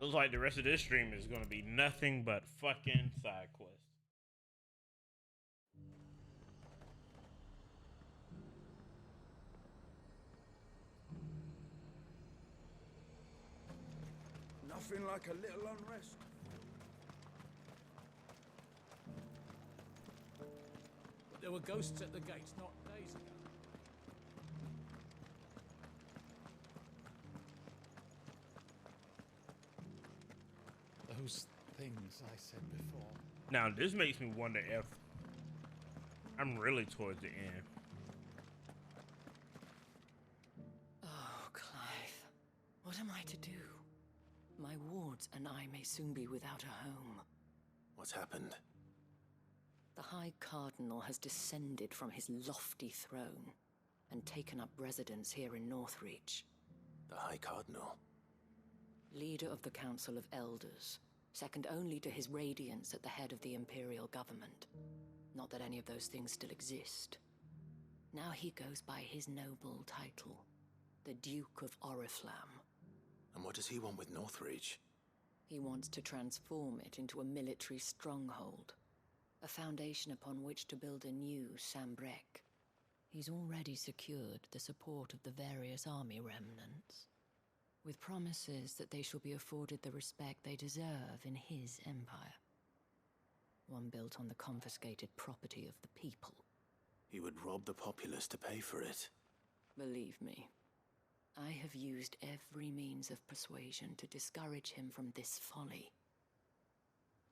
Looks like the rest of this stream is gonna be nothing but fucking side quests. Nothing like a little unrest. But there were ghosts at the gates not days ago. Those things I said before. Now this makes me wonder if I'm really towards the end. Oh, Clive. What am I to do? My wards and I may soon be without a home. What's happened? The High Cardinal has descended from his lofty throne and taken up residence here in Northreach. The High Cardinal? Leader of the Council of Elders, second only to his Radiance at the head of the Imperial government. Not that any of those things still exist. Now he goes by his noble title, the Duke of Oriflamme. And what does he want with Northreach? He wants to transform it into a military stronghold, a foundation upon which to build a new Sambrek. He's already secured the support of the various army remnants, with promises that they shall be afforded the respect they deserve in his empire. One built on the confiscated property of the people. He would rob the populace to pay for it. Believe me, I have used every means of persuasion to discourage him from this folly.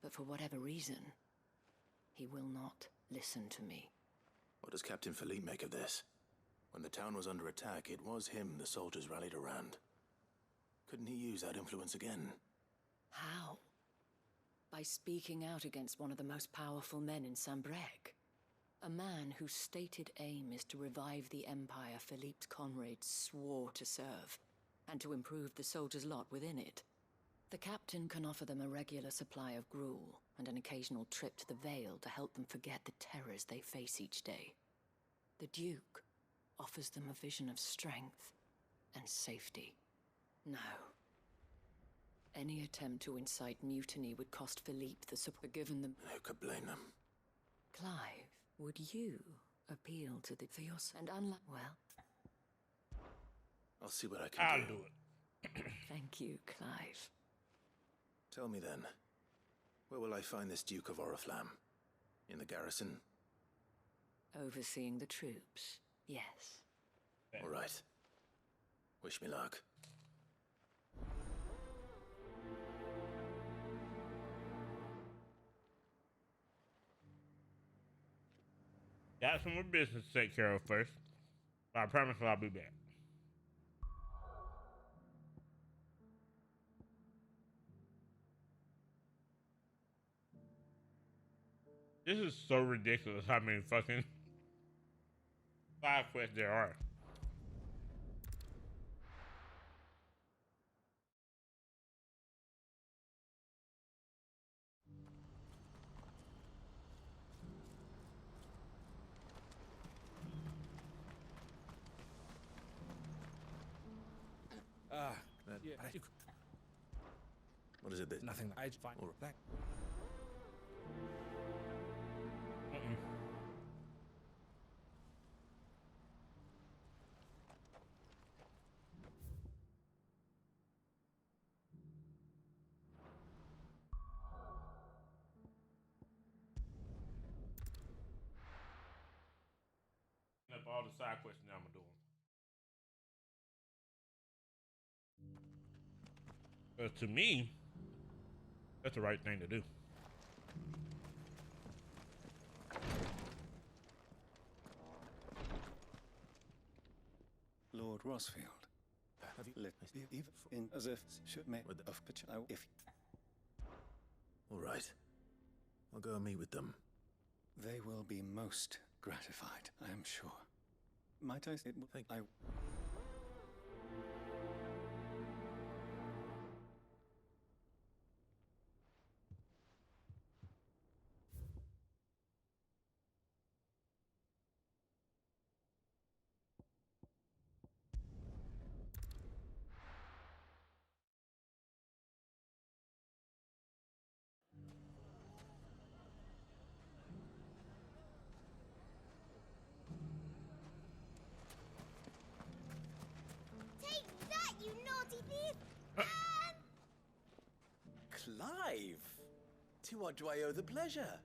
But for whatever reason, he will not listen to me. What does Captain Philippe make of this? When the town was under attack, it was him the soldiers rallied around. Couldn't he use that influence again? How? By speaking out against one of the most powerful men in Sambrec. A man whose stated aim is to revive the empire Philippe's comrades swore to serve, and to improve the soldiers' lot within it. The captain can offer them a regular supply of gruel, and an occasional trip to the Vale to help them forget the terrors they face each day. The Duke offers them a vision of strength and safety. No. Any attempt to incite mutiny would cost Philippe the support given them. Who could blame them? Clive, would you appeal to the Theos and unlike well? I'll see what I can do. I'll do it. Thank you, Clive. Tell me then, where will I find this Duke of Oriflamme? In the garrison? Overseeing the troops, yes. All right. Wish me luck. Got some more business to take care of first. But I promise I'll be back. This is so ridiculous how many fucking side quests there are. Yeah. What is it that... Nothing. I find or that. Up all the side quests now I'm doing. Because to me, that's the right thing to do. Lord Rosfield, Have you... let me be in as if should make With the- of pitch if All right. I'll go and meet with them. they will be most gratified, I am sure. Might I say Thank I Take that, you naughty thief! Clive! To what do I owe the pleasure?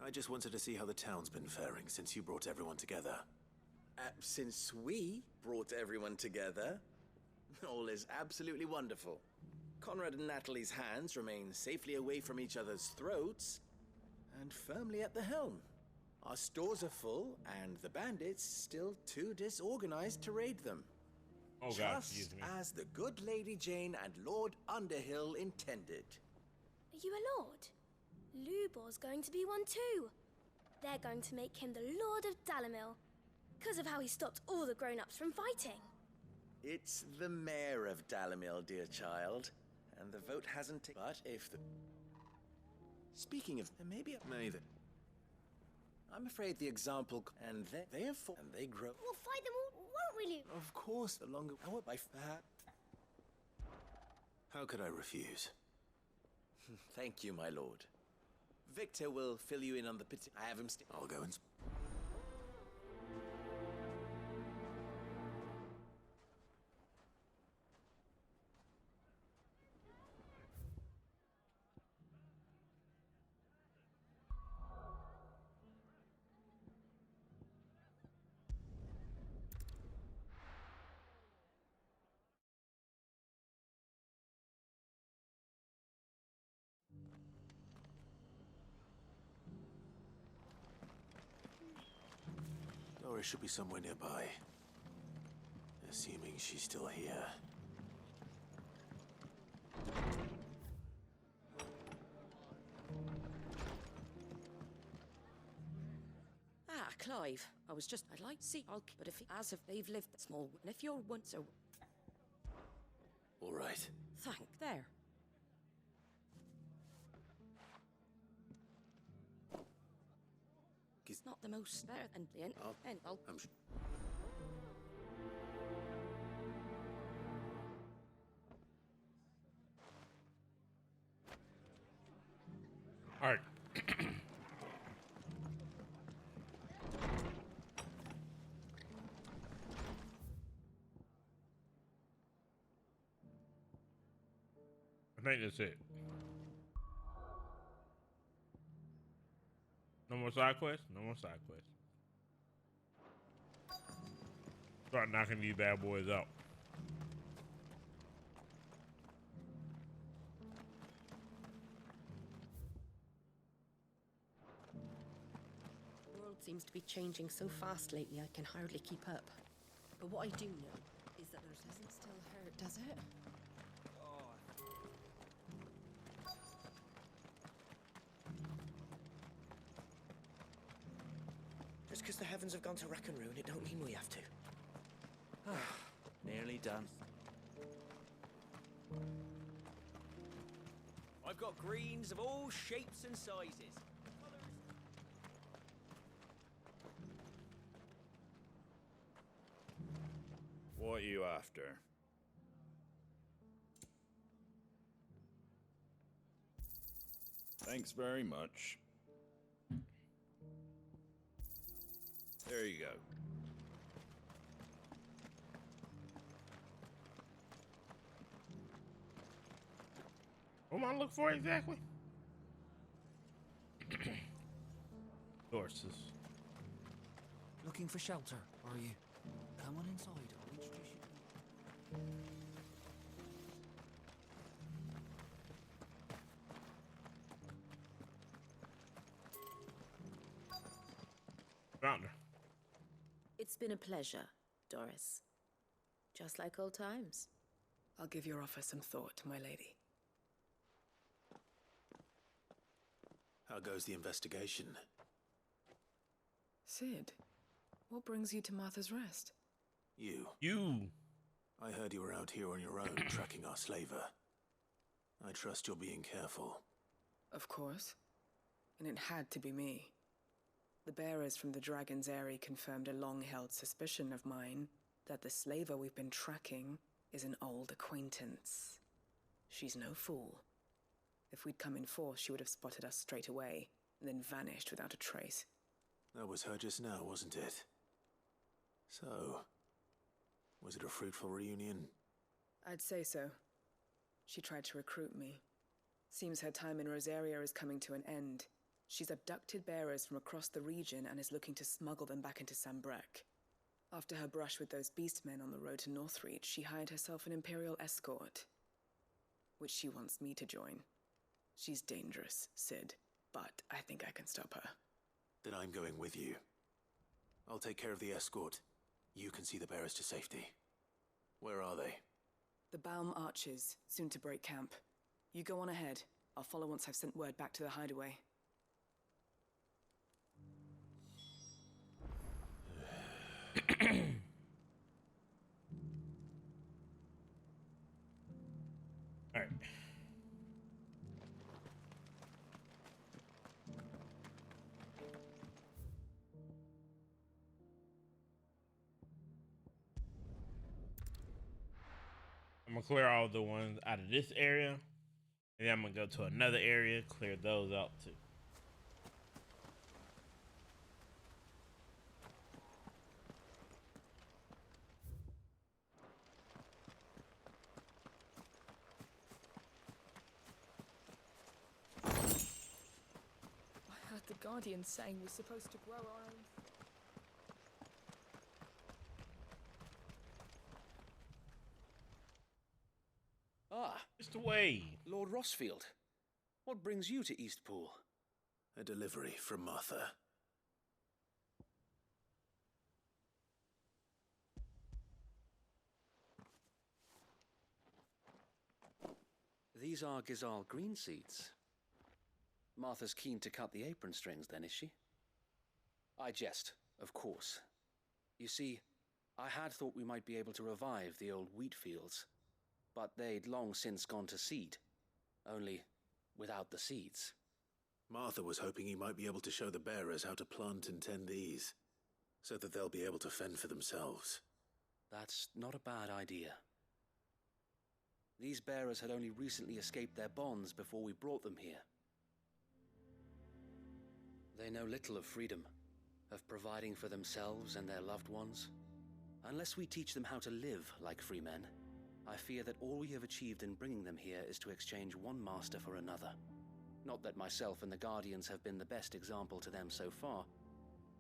I just wanted to see how the town's been faring since you brought everyone together. Since we brought everyone together, all is absolutely wonderful. Conrad and Natalie's hands remain safely away from each other's throats and firmly at the helm. Our stores are full, and the bandits still too disorganized to raid them. Oh God, Just excuse me. as the good Lady Jane and Lord Underhill intended. Are you a lord? Lubor's going to be one too. They're going to make him the Lord of Dalimil, because of how he stopped all the grown-ups from fighting. It's the mayor of Dalimil, dear child, and the vote hasn't taken. But if the... Speaking of, maybe... May I'm afraid the example... And they have fought, and they grow... We'll fight them all, won't we, Luke? Of course, the longer... How could I refuse? Thank you, my lord. Victor will fill you in on the... I have him... I'll go and... Or it should be somewhere nearby. Assuming she's still here. Ah, Clive. I'd like to see Hulk, but as if they've lived small, and if you're one, so. All right. There. It's not the most there, and I'll. All right. I think that's it. No more side quests? No more side quests. Start knocking these bad boys out. The world seems to be changing so fast lately, I can hardly keep up. But what I do know is that there doesn't still hurt, does it? Just because the heavens have gone to rack and ruin, it don't mean we have to. Nearly done. I've got greens of all shapes and sizes. What are you after? Thanks very much. There you go. What am I looking for exactly? Horses. Looking for shelter, are you? Come on inside, I'll introduce you to... Found her. It's been a pleasure, Doris. Just like old times. I'll give your offer some thought, my lady. How goes the investigation? Sid, what brings you to Martha's Rest? You. You. I heard you were out here on your own, tracking our slaver. I trust you're being careful. Of course. And it had to be me. The bearers from the Dragon's Eyrie confirmed a long-held suspicion of mine that the slaver we've been tracking is an old acquaintance. She's no fool. If we'd come in force, she would have spotted us straight away, and then vanished without a trace. That was her just now, wasn't it? So, was it a fruitful reunion? I'd say so. She tried to recruit me. Seems her time in Rosaria is coming to an end. She's abducted bearers from across the region and is looking to smuggle them back into Sambrek. After her brush with those beastmen on the road to Northreach, she hired herself an Imperial escort, which she wants me to join. She's dangerous, Sid, but I think I can stop her. Then I'm going with you. I'll take care of the escort. You can see the bearers to safety. Where are they? The Baum Archers, soon to break camp. You go on ahead. I'll follow once I've sent word back to the hideaway. All right. I'm gonna clear all the ones out of this area, and then I'm gonna go to another area, clear those out too. I heard the Guardian saying we're supposed to grow our own. Ah, Mr. Way. Lord Rossfield. What brings you to Eastpool? A delivery from Martha. These are Gizal green seeds. Martha's keen to cut the apron strings, then, is she? I jest, of course. You see, I had thought we might be able to revive the old wheat fields, but they'd long since gone to seed, only without the seeds. Martha was hoping he might be able to show the bearers how to plant and tend these, so that they'll be able to fend for themselves. That's not a bad idea. These bearers had only recently escaped their bonds before we brought them here. They know little of freedom, of providing for themselves and their loved ones. Unless we teach them how to live like free men, I fear that all we have achieved in bringing them here is to exchange one master for another. Not that myself and the Guardians have been the best example to them so far,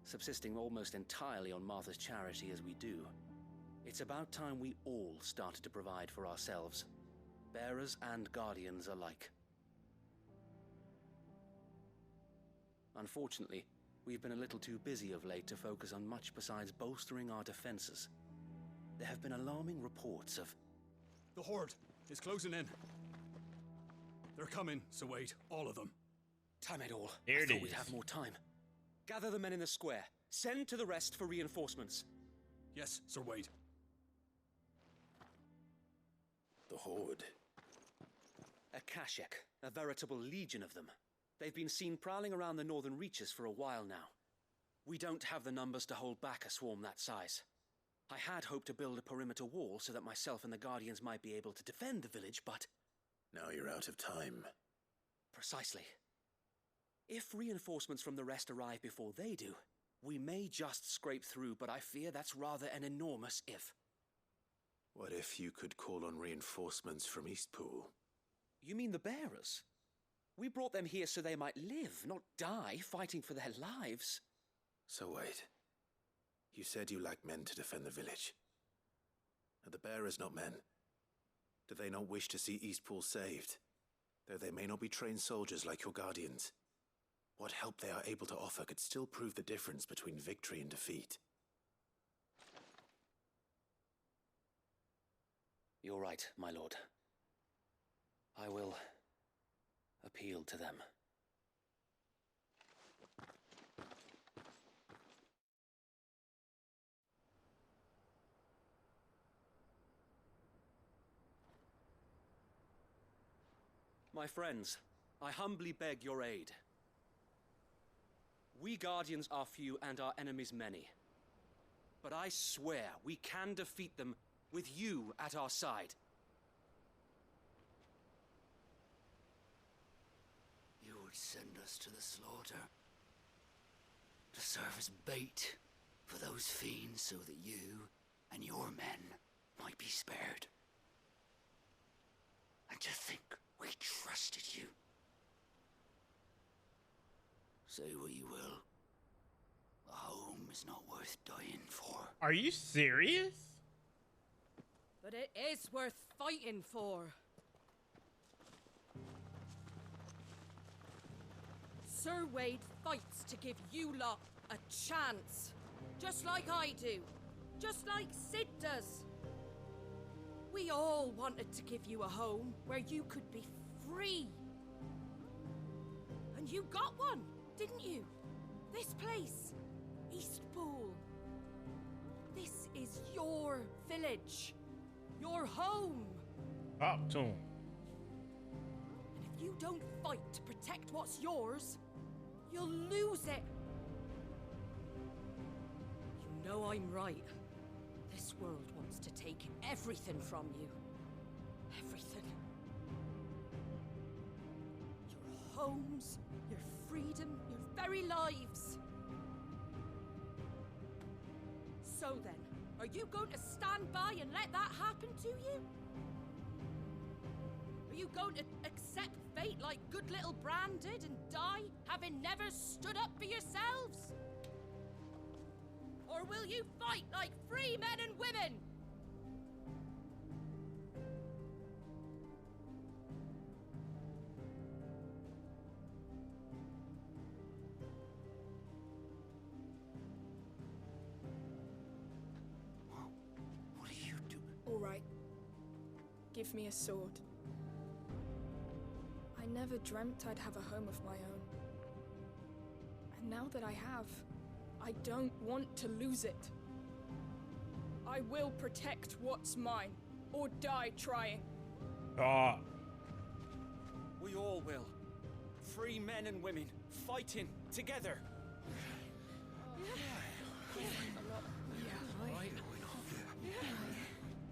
subsisting almost entirely on Martha's charity as we do. It's about time we all started to provide for ourselves, bearers and Guardians alike. Unfortunately, we've been a little too busy of late to focus on much besides bolstering our defenses. There have been alarming reports of... The Horde is closing in. They're coming, so wait, all of them. Damn it all. There I thought it we'd is. have more time. Gather the men in the square. Send to the rest for reinforcements. Yes, Sir Wade. The Horde. A Kashek, a veritable legion of them. They've been seen prowling around the northern reaches for a while now. We don't have the numbers to hold back a swarm that size. I had hoped to build a perimeter wall so that myself and the Guardians might be able to defend the village, but... Now you're out of time. Precisely. If reinforcements from the rest arrive before they do, we may just scrape through, but I fear that's rather an enormous if. What if you could call on reinforcements from Eastpool? You mean the bearers? We brought them here so they might live, not die, fighting for their lives. So wait. You said you lack men to defend the village. Are the bearers not men? Do they not wish to see Eastpool saved? Though they may not be trained soldiers like your Guardians. What help they are able to offer could still prove the difference between victory and defeat. You're right, my lord. I will appeal to them. My friends, I humbly beg your aid. We Guardians are few and our enemies many. But I swear we can defeat them with you at our side. You would send us to the slaughter, to serve as bait for those fiends so that you and your men might be spared. And to think we trusted you. Say what you will. A home is not worth dying for. Are you serious? But it is worth fighting for. Sir Wade fights to give you lot a chance. Just like I do. Just like Sid does. We all wanted to give you a home where you could be free. And you got one, didn't you? This place, Eastpool. This is your village. Your home. Talk to him. And if you don't fight to protect what's yours, you'll lose it. You know I'm right. This world wants to take everything from you. Everything. Your homes, your freedom, your very lives. So then, are you going to stand by and let that happen to you? Are you going to accept fate like good little Bran did and die, having never stood up for yourselves? Or will you fight like free men and women? All right. Give me a sword. never dreamt I'd have a home of my own. And now that I have, I don't want to lose it. I will protect what's mine, or die trying. Ah. We all will. Free men and women, fighting together.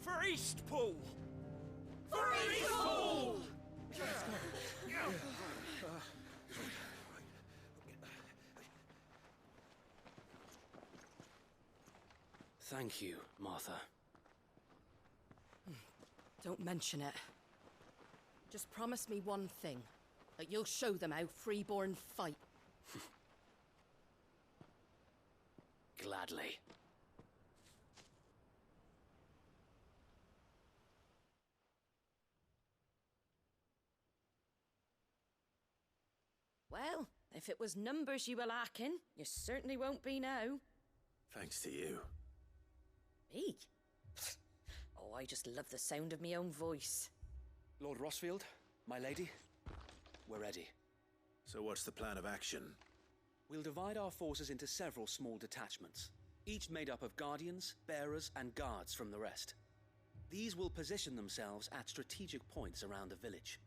For Eastpool! For Eastpool! Thank you, Martha. Don't mention it. Just promise me one thing. That you'll show them how freeborn fight. Gladly. Well, if it was numbers you were lacking, you certainly won't be now. Thanks to you. Me? Oh, I just love the sound of my own voice. Lord Rossfield, my lady, we're ready. So what's the plan of action? We'll divide our forces into several small detachments, each made up of guardians, bearers, and guards from the rest. These will position themselves at strategic points around the village.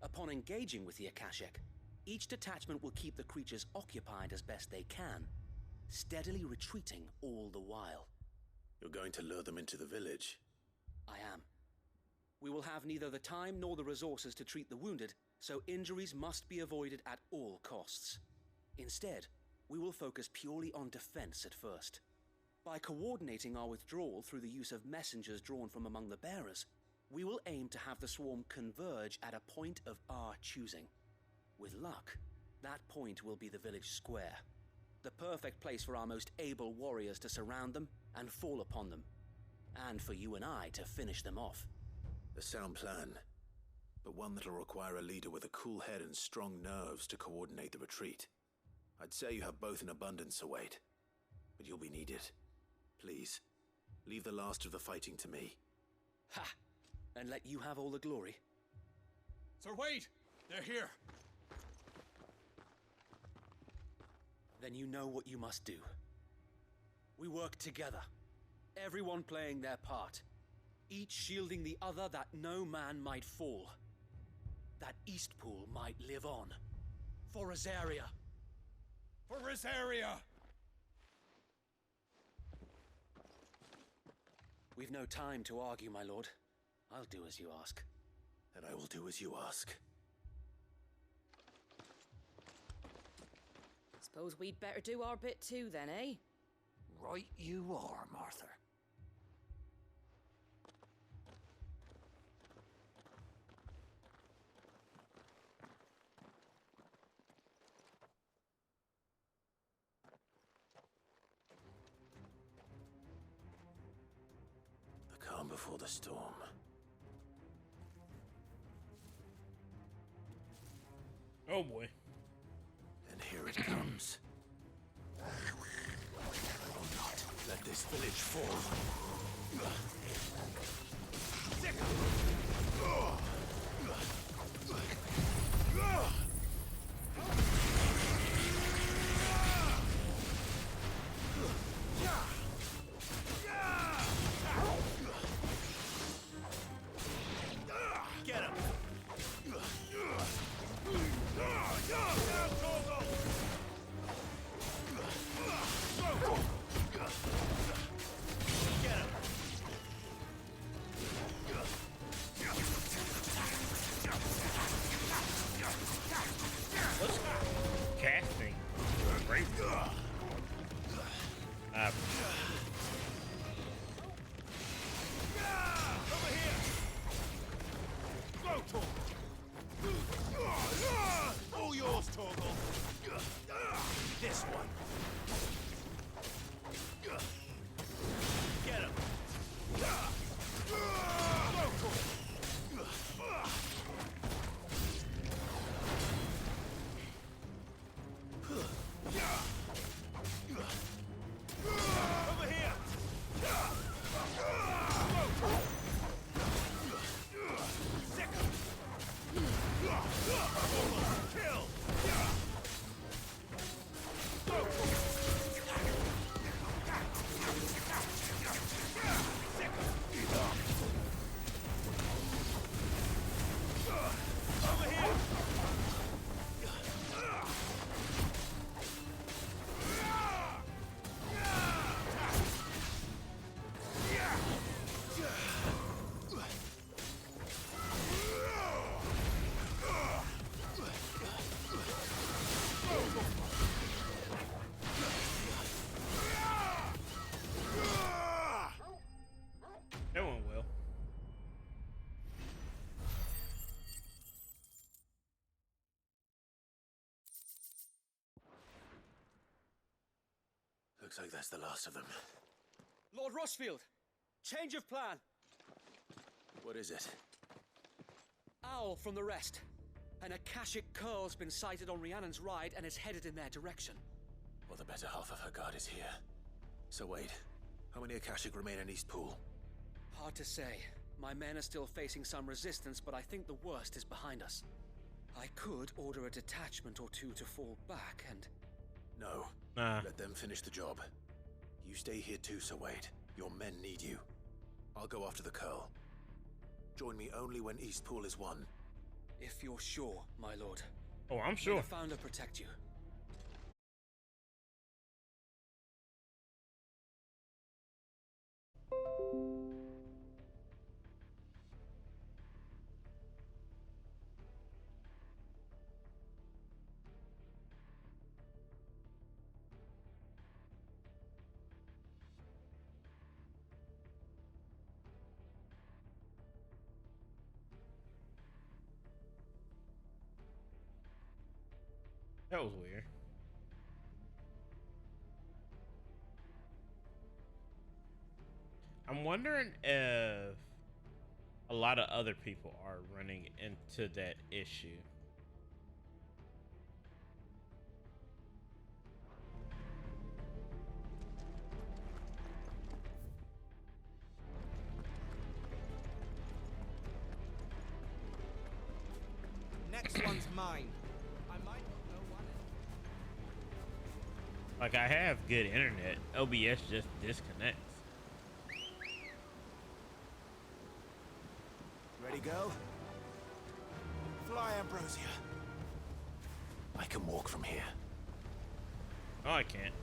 Upon engaging with the Akashic, each detachment will keep the creatures occupied as best they can, steadily retreating all the while. You're going to lure them into the village? I am. We will have neither the time nor the resources to treat the wounded, so injuries must be avoided at all costs. Instead, we will focus purely on defense at first. By coordinating our withdrawal through the use of messengers drawn from among the bearers, we will aim to have the swarm converge at a point of our choosing. With luck, that point will be the village square, the perfect place for our most able warriors to surround them and fall upon them, and for you and I to finish them off. A sound plan, but one that'll require a leader with a cool head and strong nerves to coordinate the retreat. I'd say you have both in abundance, Wade, but you'll be needed. Please, leave the last of the fighting to me. Ha! And let you have all the glory. Sir Wade, they're here. Then you know what you must do. We work together, everyone playing their part, each shielding the other that no man might fall, that Eastpool might live on. For Rosaria! For Rosaria! We've no time to argue, my lord. I'll do as you ask. And I will do as you ask. Suppose we'd better do our bit too then, eh? Right you are, Martha. The calm before the storm. Oh boy. And here it comes. I will not let this village fall. Get him! What's casting? Great. Over here! Go, Torgal! All yours, Torgal! This one! Get him! Go, Torgal! Over here! Sick 'em! Looks like that's the last of them. Lord Rosfield! Change of plan! What is it? Owl from the rest. An Akashic Curl's been sighted on Rhiannon's ride and is headed in their direction. Well, the better half of her guard is here. So wait, how many Akashic remain in East Pool? Hard to say. My men are still facing some resistance, but I think the worst is behind us. I could order a detachment or two to fall back and... No. Let them finish the job. You stay here too, Sir Wade. Your men need you. I'll go after the Curl. Join me only when East Pool is won. If you're sure, my lord. Oh, I'm sure. May the Founder protect you. That was weird. I'm wondering if a lot of other people are running into that issue. Next one's mine. I might not know one. Like, I have good internet. OBS just disconnects. Ready, go? Fly, Ambrosia. I can walk from here. Oh, I can't.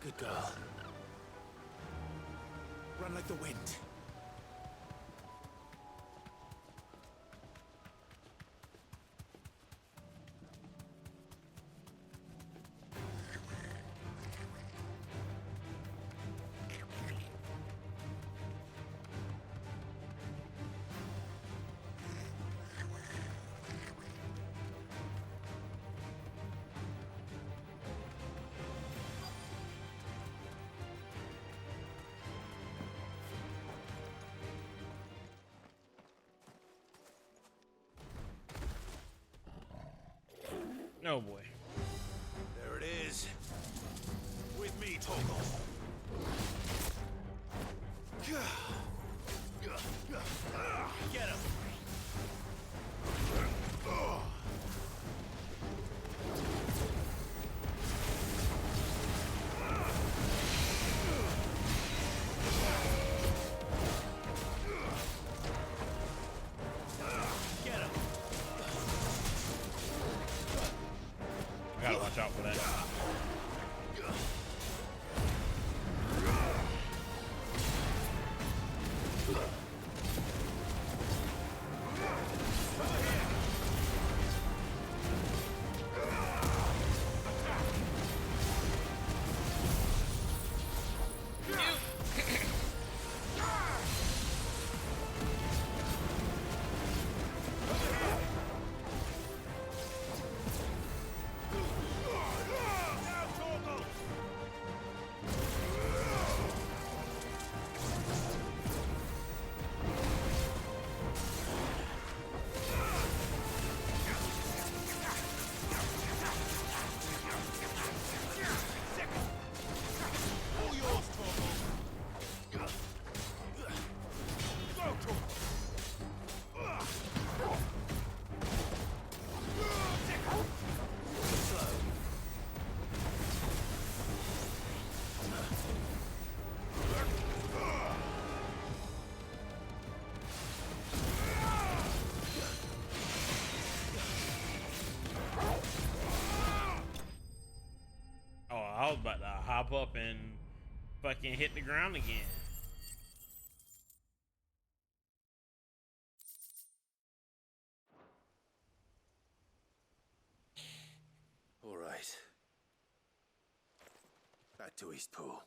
Good girl. Run like the wind. Oh boy. There it is. With me, Torgal. Get him. I gotta watch out for that. I was about to hop up and fucking hit the ground again. All right. Back to East Pool.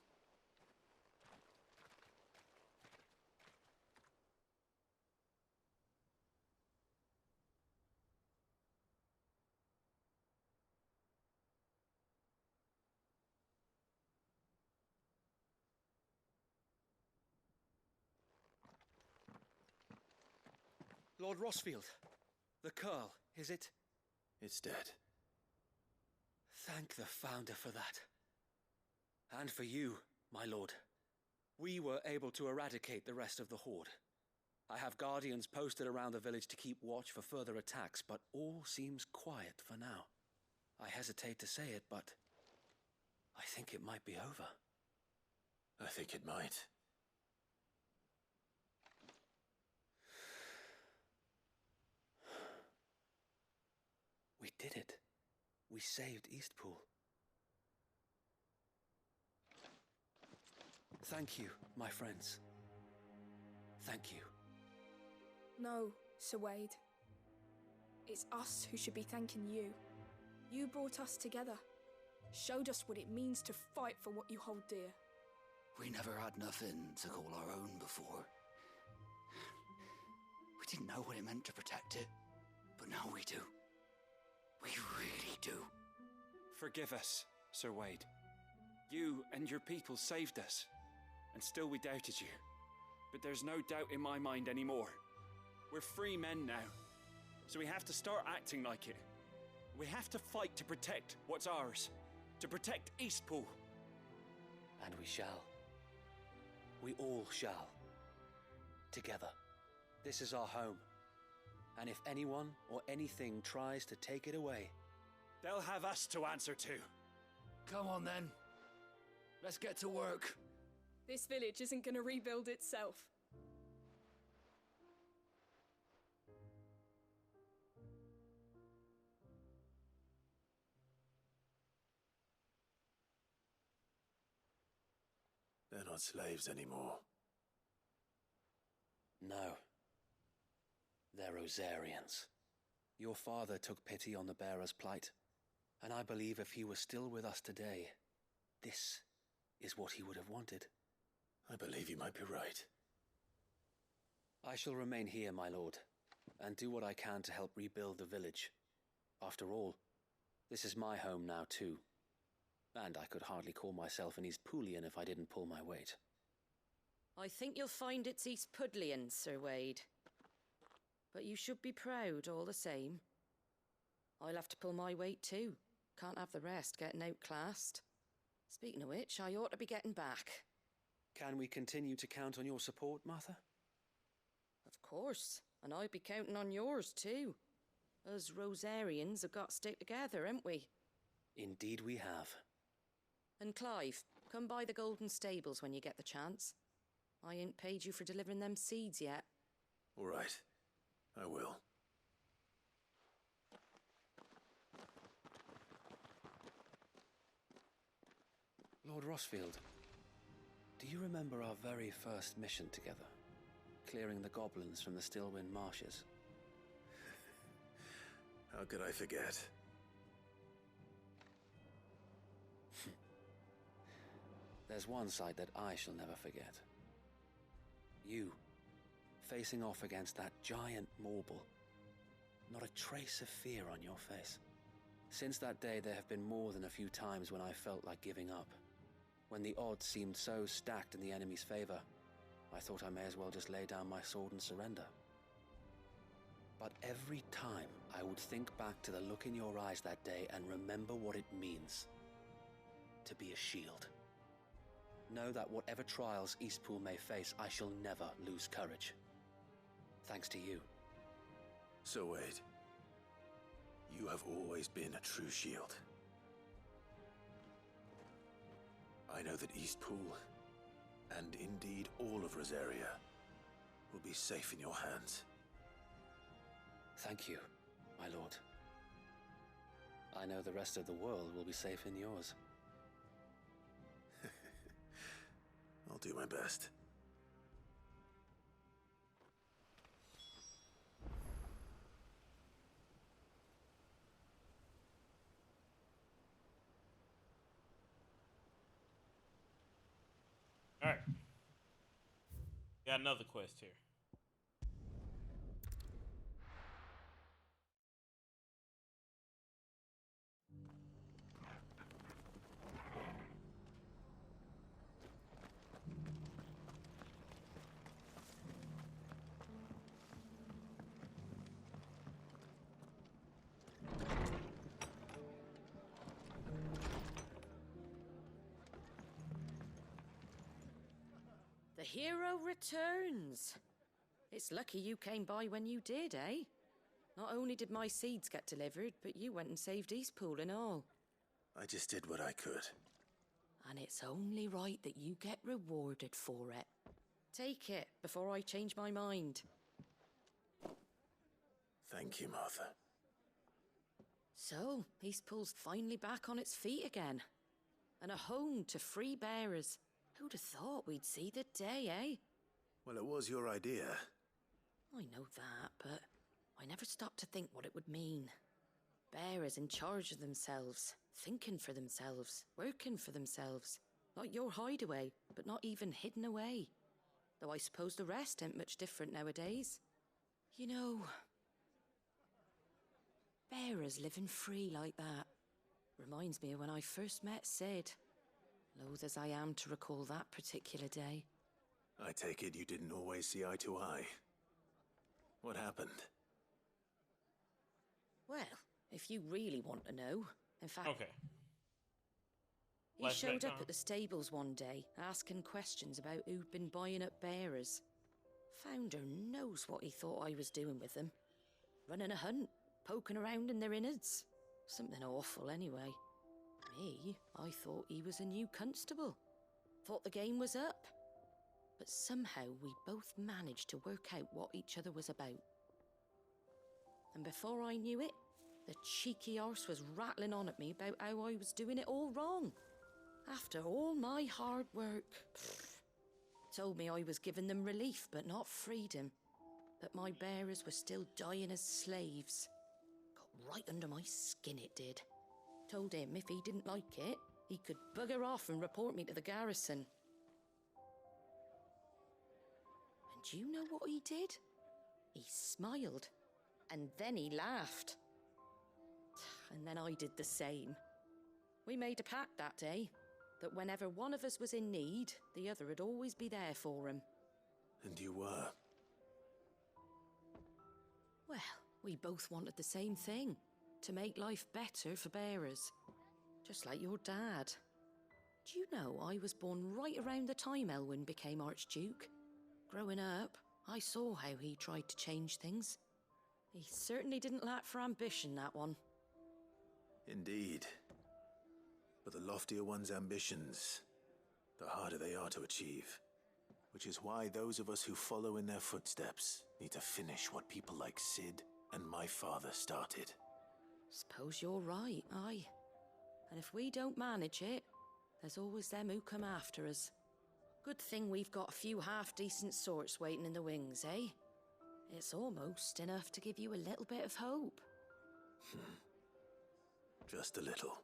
Lord Rossfield. The Curl, is it? It's dead. Thank the Founder for that. And for you, my lord. We were able to eradicate the rest of the Horde. I have guardians posted around the village to keep watch for further attacks, but all seems quiet for now. I hesitate to say it, but I think it might be over. I think it might. We did it. We saved Eastpool. Thank you, my friends. Thank you. No, Sir Wade. It's us who should be thanking you. You brought us together. Showed us what it means to fight for what you hold dear. We never had nothing to call our own before. We didn't know what it meant to protect it, but now we do. We really do. Forgive us, Sir Wade. You and your people saved us, and still we doubted you. But there's no doubt in my mind anymore. We're free men now, so we have to start acting like it. We have to fight to protect what's ours, to protect Eastpool. And we shall. We all shall. Together. This is our home. And if anyone or anything tries to take it away, they'll have us to answer to. Come on then. Let's get to work. This village isn't going to rebuild itself. They're not slaves anymore. no. They're Rosarians. Your father took pity on the bearer's plight, and I believe if he was still with us today, this is what he would have wanted. I believe you might be right. I shall remain here, my lord, and do what I can to help rebuild the village. After all, this is my home now too, and I could hardly call myself an Eastpoolian if I didn't pull my weight. I think you'll find it's East Pudlian, Sir Wade. But you should be proud all the same. I'll have to pull my weight too. Can't have the rest getting outclassed. Speaking of which, I ought to be getting back. Can we continue to count on your support, Martha? Of course, and I'd be counting on yours too. Us Rosarians have got to stick together, haven't we? Indeed we have. And Clive, come by the Golden Stables when you get the chance. I ain't paid you for delivering them seeds yet. All right. I will. Lord Rossfield, do you remember our very first mission together? Clearing the goblins from the Stillwind Marshes? How could I forget? There's one side that I shall never forget. You, facing off against that giant Morble. Not a trace of fear on your face. Since that day, there have been more than a few times when I felt like giving up. When the odds seemed so stacked in the enemy's favor, I thought I may as well just lay down my sword and surrender. But every time, I would think back to the look in your eyes that day and remember what it means to be a shield. Know that whatever trials Eastpool may face, I shall never lose courage. Thanks to you. So Wade, you have always been a true shield. I know that Eastpool, and indeed all of Rosaria, will be safe in your hands. Thank you, my lord. I know the rest of the world will be safe in yours. I'll do my best. All right. Got another quest here. The hero returns. It's lucky you came by when you did, eh? Not only did my seeds get delivered, but you went and saved Eastpool and all. I just did what I could. And it's only right that you get rewarded for it. Take it before I change my mind. Thank you, Martha. So, Eastpool's finally back on its feet again. And a home to free bearers. Who'd have thought we'd see the day, eh? Well, it was your idea. I know that, but I never stopped to think what it would mean. Bearers in charge of themselves, thinking for themselves, working for themselves. Like your hideaway, but not even hidden away. Though I suppose the rest ain't much different nowadays. You know, bearers living free like that reminds me of when I first met Sid. Loath as I am to recall that particular day. I take it you didn't always see eye to eye. What happened? Well, if you really want to know. In fact... Okay. He showed up at the stables one day, asking questions about who'd been buying up bearers. Founder knows what he thought I was doing with them. Running a hunt, poking around in their innards. Something awful, anyway. Me, I thought he was a new constable. Thought the game was up. But somehow we both managed to work out what each other was about. And before I knew it, the cheeky arse was rattling on at me about how I was doing it all wrong. After all my hard work. Told me I was giving them relief, but not freedom. That my bearers were still dying as slaves. Got right under my skin, it did. Told him if he didn't like it, he could bugger off and report me to the garrison. And do you know what he did? He smiled. And then he laughed. And then I did the same. We made a pact that day. That whenever one of us was in need, the other would always be there for him. And you were? Well, we both wanted the same thing. To make life better for bearers. Just like your dad. Do you know I was born right around the time Elwyn became Archduke? Growing up, I saw how he tried to change things. He certainly didn't lack for ambition, that one. Indeed. But the loftier one's ambitions, the harder they are to achieve. Which is why those of us who follow in their footsteps need to finish what people like Sid and my father started. Suppose you're right, aye. And if we don't manage it, there's always them who come after us. Good thing we've got a few half-decent sorts waiting in the wings, eh? It's almost enough to give you a little bit of hope. Just a little.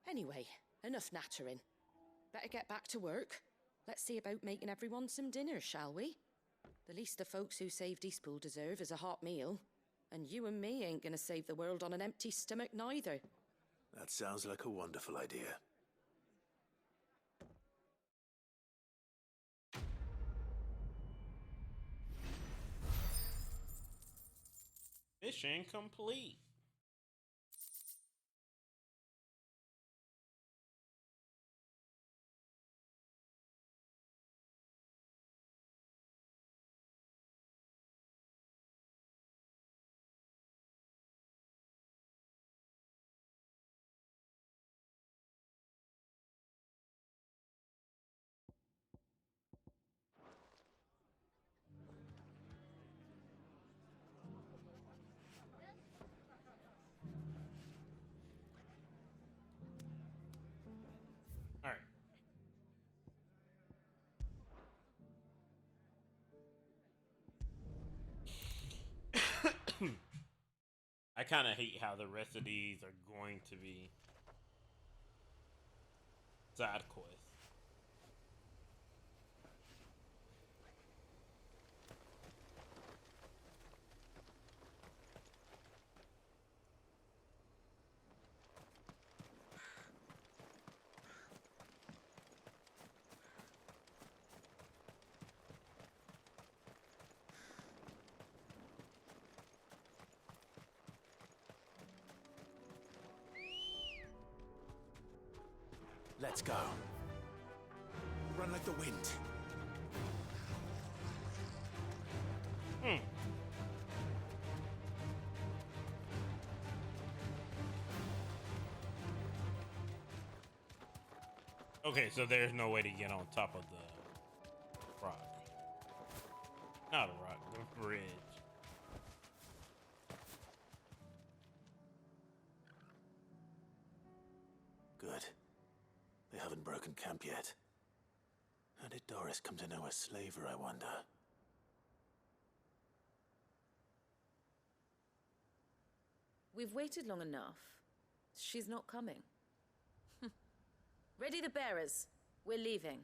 Anyway, enough nattering. Better get back to work. Let's see about making everyone some dinner, shall we? The least the folks who saved Eastpool deserve is a hot meal. And you and me ain't gonna save the world on an empty stomach neither. That sounds like a wonderful idea. Mission complete. All right. I kind of hate how the rest of these are going to be side quests. Let's go. run like the wind. Okay, so there's no way to get on top of the rock. Not a rock, the bridge. Good. They haven't broken camp yet. How did Doris come to know a slaver, I wonder? We've waited long enough. She's not coming. Ready the bearers. We're leaving.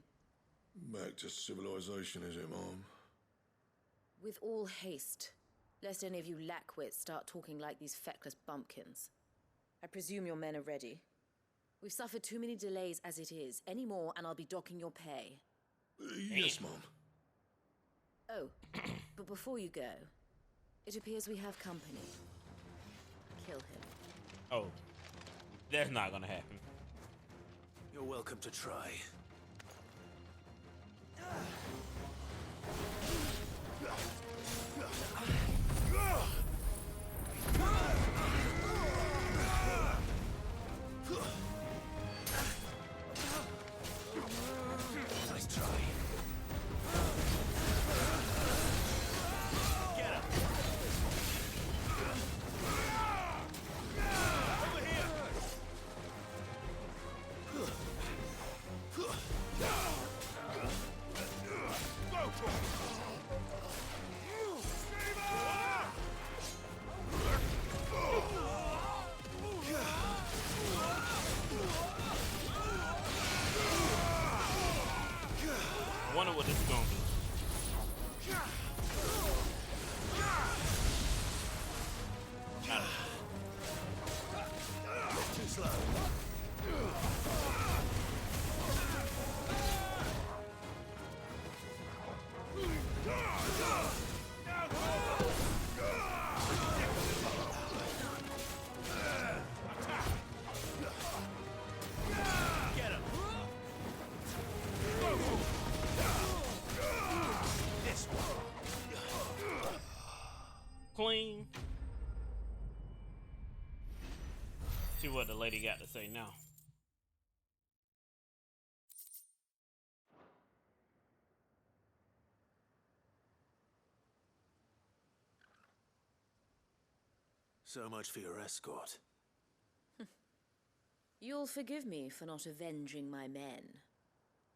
Back to civilization, is it, Mom? With all haste, lest any of you lackwits start talking like these feckless bumpkins. I presume your men are ready. We've suffered too many delays as it is. Any more, and I'll be docking your pay. Yes, Mom. Oh, but before you go, it appears we have company. Kill him. Oh, that's not gonna happen. You're welcome to try. Nice try. Get him. Over here. I wonder what this is gonna do. Too slow. Get him. This one. Clean. See what the lady got to say now. So much for your escort. You'll forgive me for not avenging my men.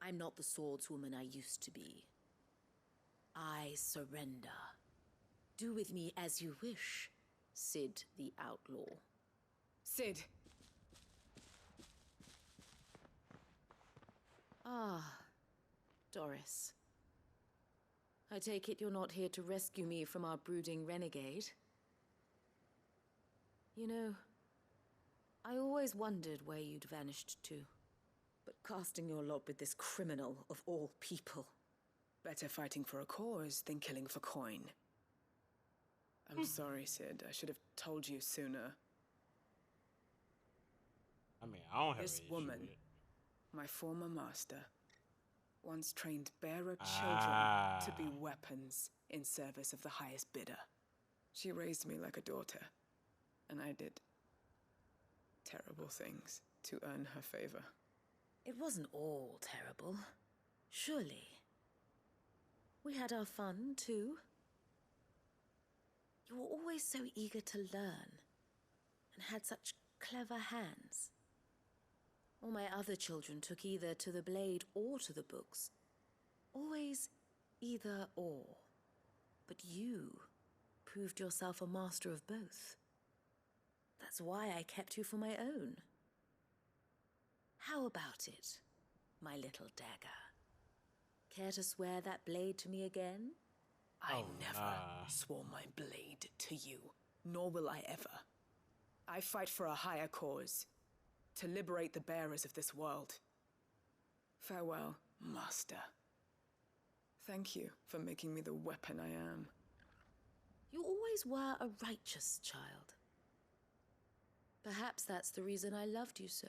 I'm not the swordswoman I used to be. I surrender. Do with me as you wish, Sid the Outlaw. Sid! Ah, Doris. I take it you're not here to rescue me from our brooding renegade? You know, I always wondered where you'd vanished to. But casting your lot with this criminal of all people. Better fighting for a cause than killing for coin. I'm sorry, Sid. I should have told you sooner. I mean, I don't have This an issue woman, with it. my former master, once trained bearer children to be weapons in service of the highest bidder. She raised me like a daughter, and I did terrible things to earn her favor. It wasn't all terrible, surely. We had our fun, too. You were always so eager to learn, and had such clever hands. All my other children took either to the blade or to the books. Always either or. But you proved yourself a master of both. That's why I kept you for my own. How about it, my little dagger? Care to swear that blade to me again? I never swore my blade to you, nor will I ever. I fight for a higher cause, to liberate the bearers of this world. Farewell, Master. Thank you for making me the weapon I am. You always were a righteous child. Perhaps that's the reason I loved you so.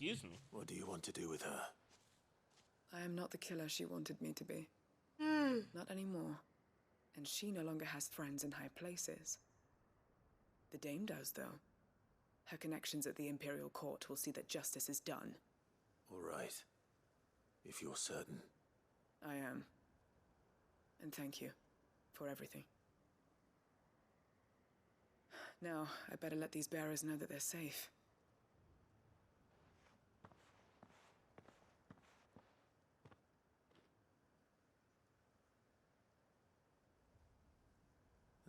Excuse me. What do you want to do with her? I am not the killer she wanted me to be. Not anymore. And she no longer has friends in high places. The Dame does, though. Her connections at the Imperial Court will see that justice is done. All right. If you're certain. I am. And thank you for everything. Now, I better let these bearers know that they're safe.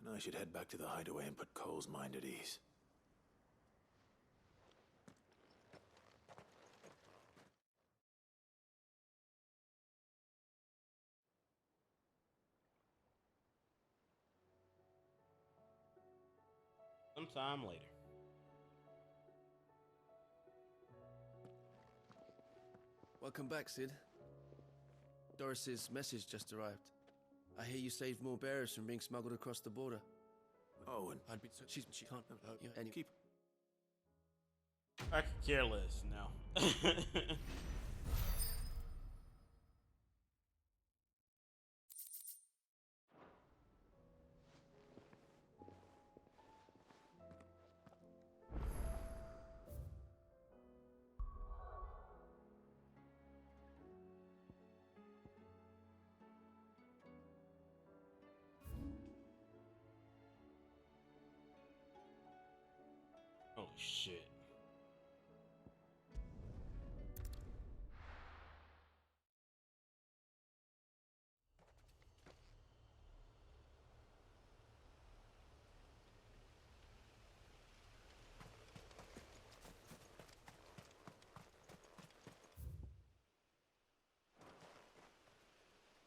And I should head back to the hideaway and put Cole's mind at ease. Sometime later. Welcome back, Sid. Doris's message just arrived. I hear you saved more bearers from being smuggled across the border. Oh, and she can't. Anyway. Keep. I could care less now. Holy shit.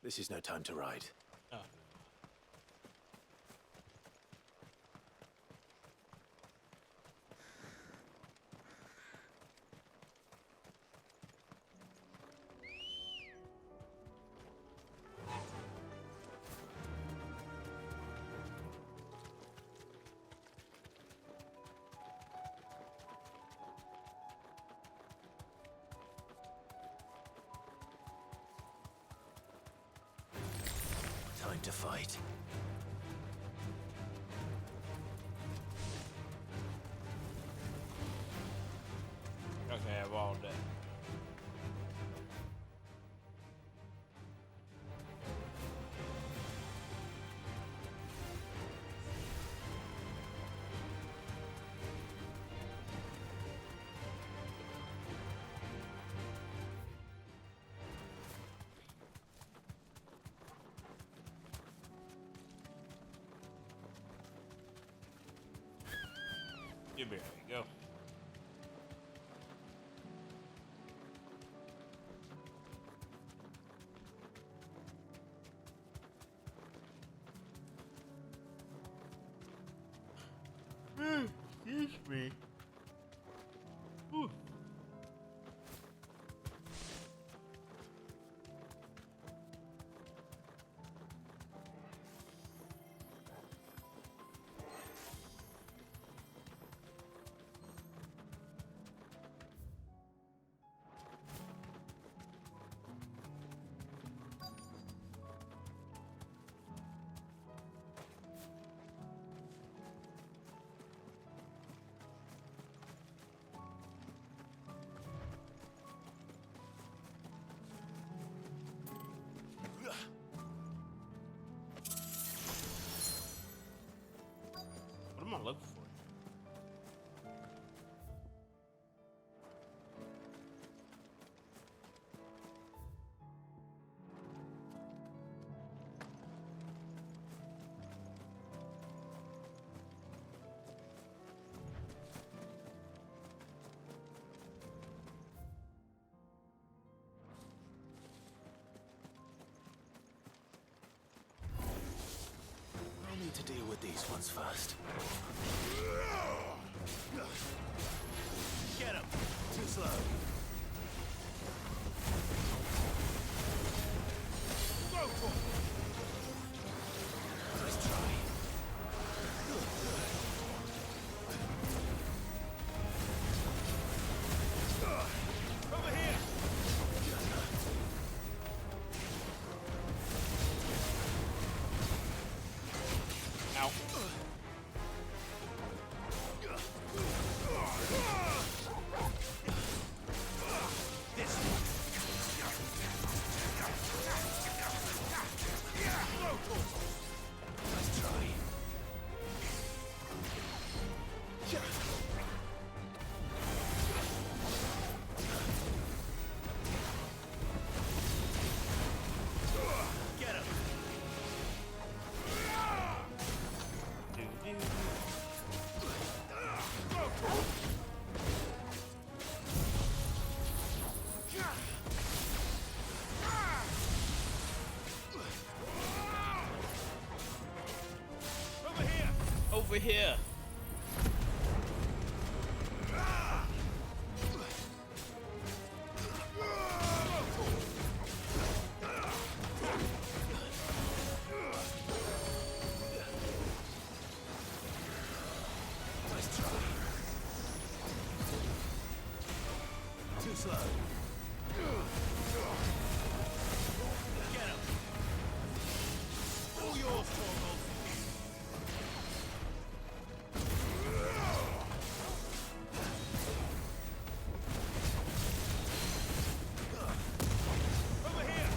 This is no time to ride. Oh. Time to fight. I can have all day. You better go. Excuse me. Ooh. What am I looking for? I'll need to deal with these ones first. Get him! Too slow. Go for it! Let's try. over here. Nice try. Too slow. Get him. All yours, Torgal. Over here.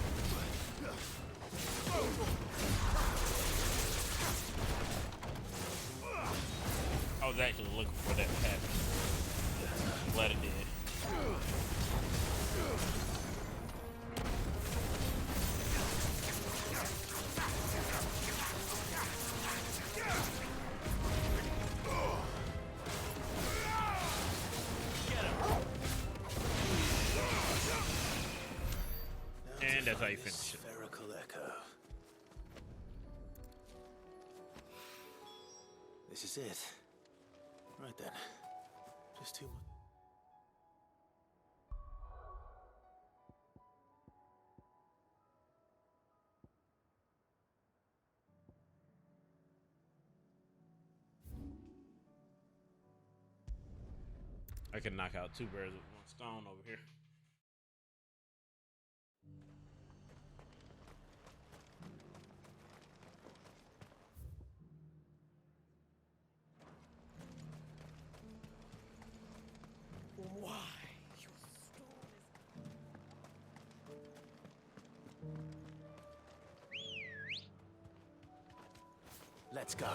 I was actually looking for that to happen. Glad it did. And that's how you finish it. Spherical echo. This is it. Right then. Just two more. I can knock out 2 birds with 1 stone over here. Why? Let's go.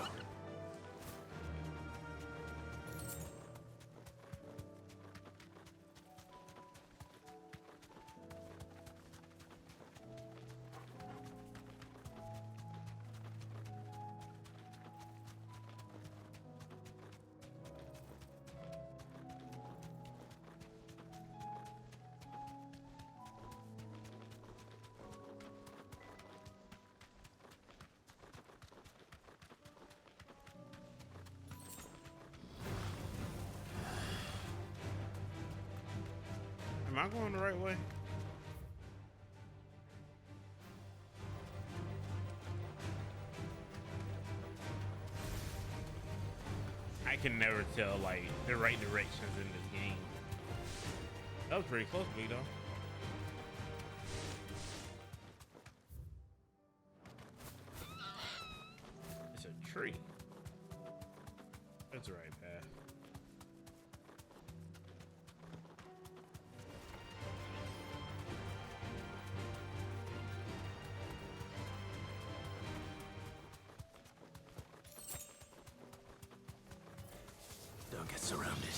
Am I going the right way? I can never tell like the right directions in this game. That was pretty close to me though. It's a tree. That's the right path. Don't get surrounded.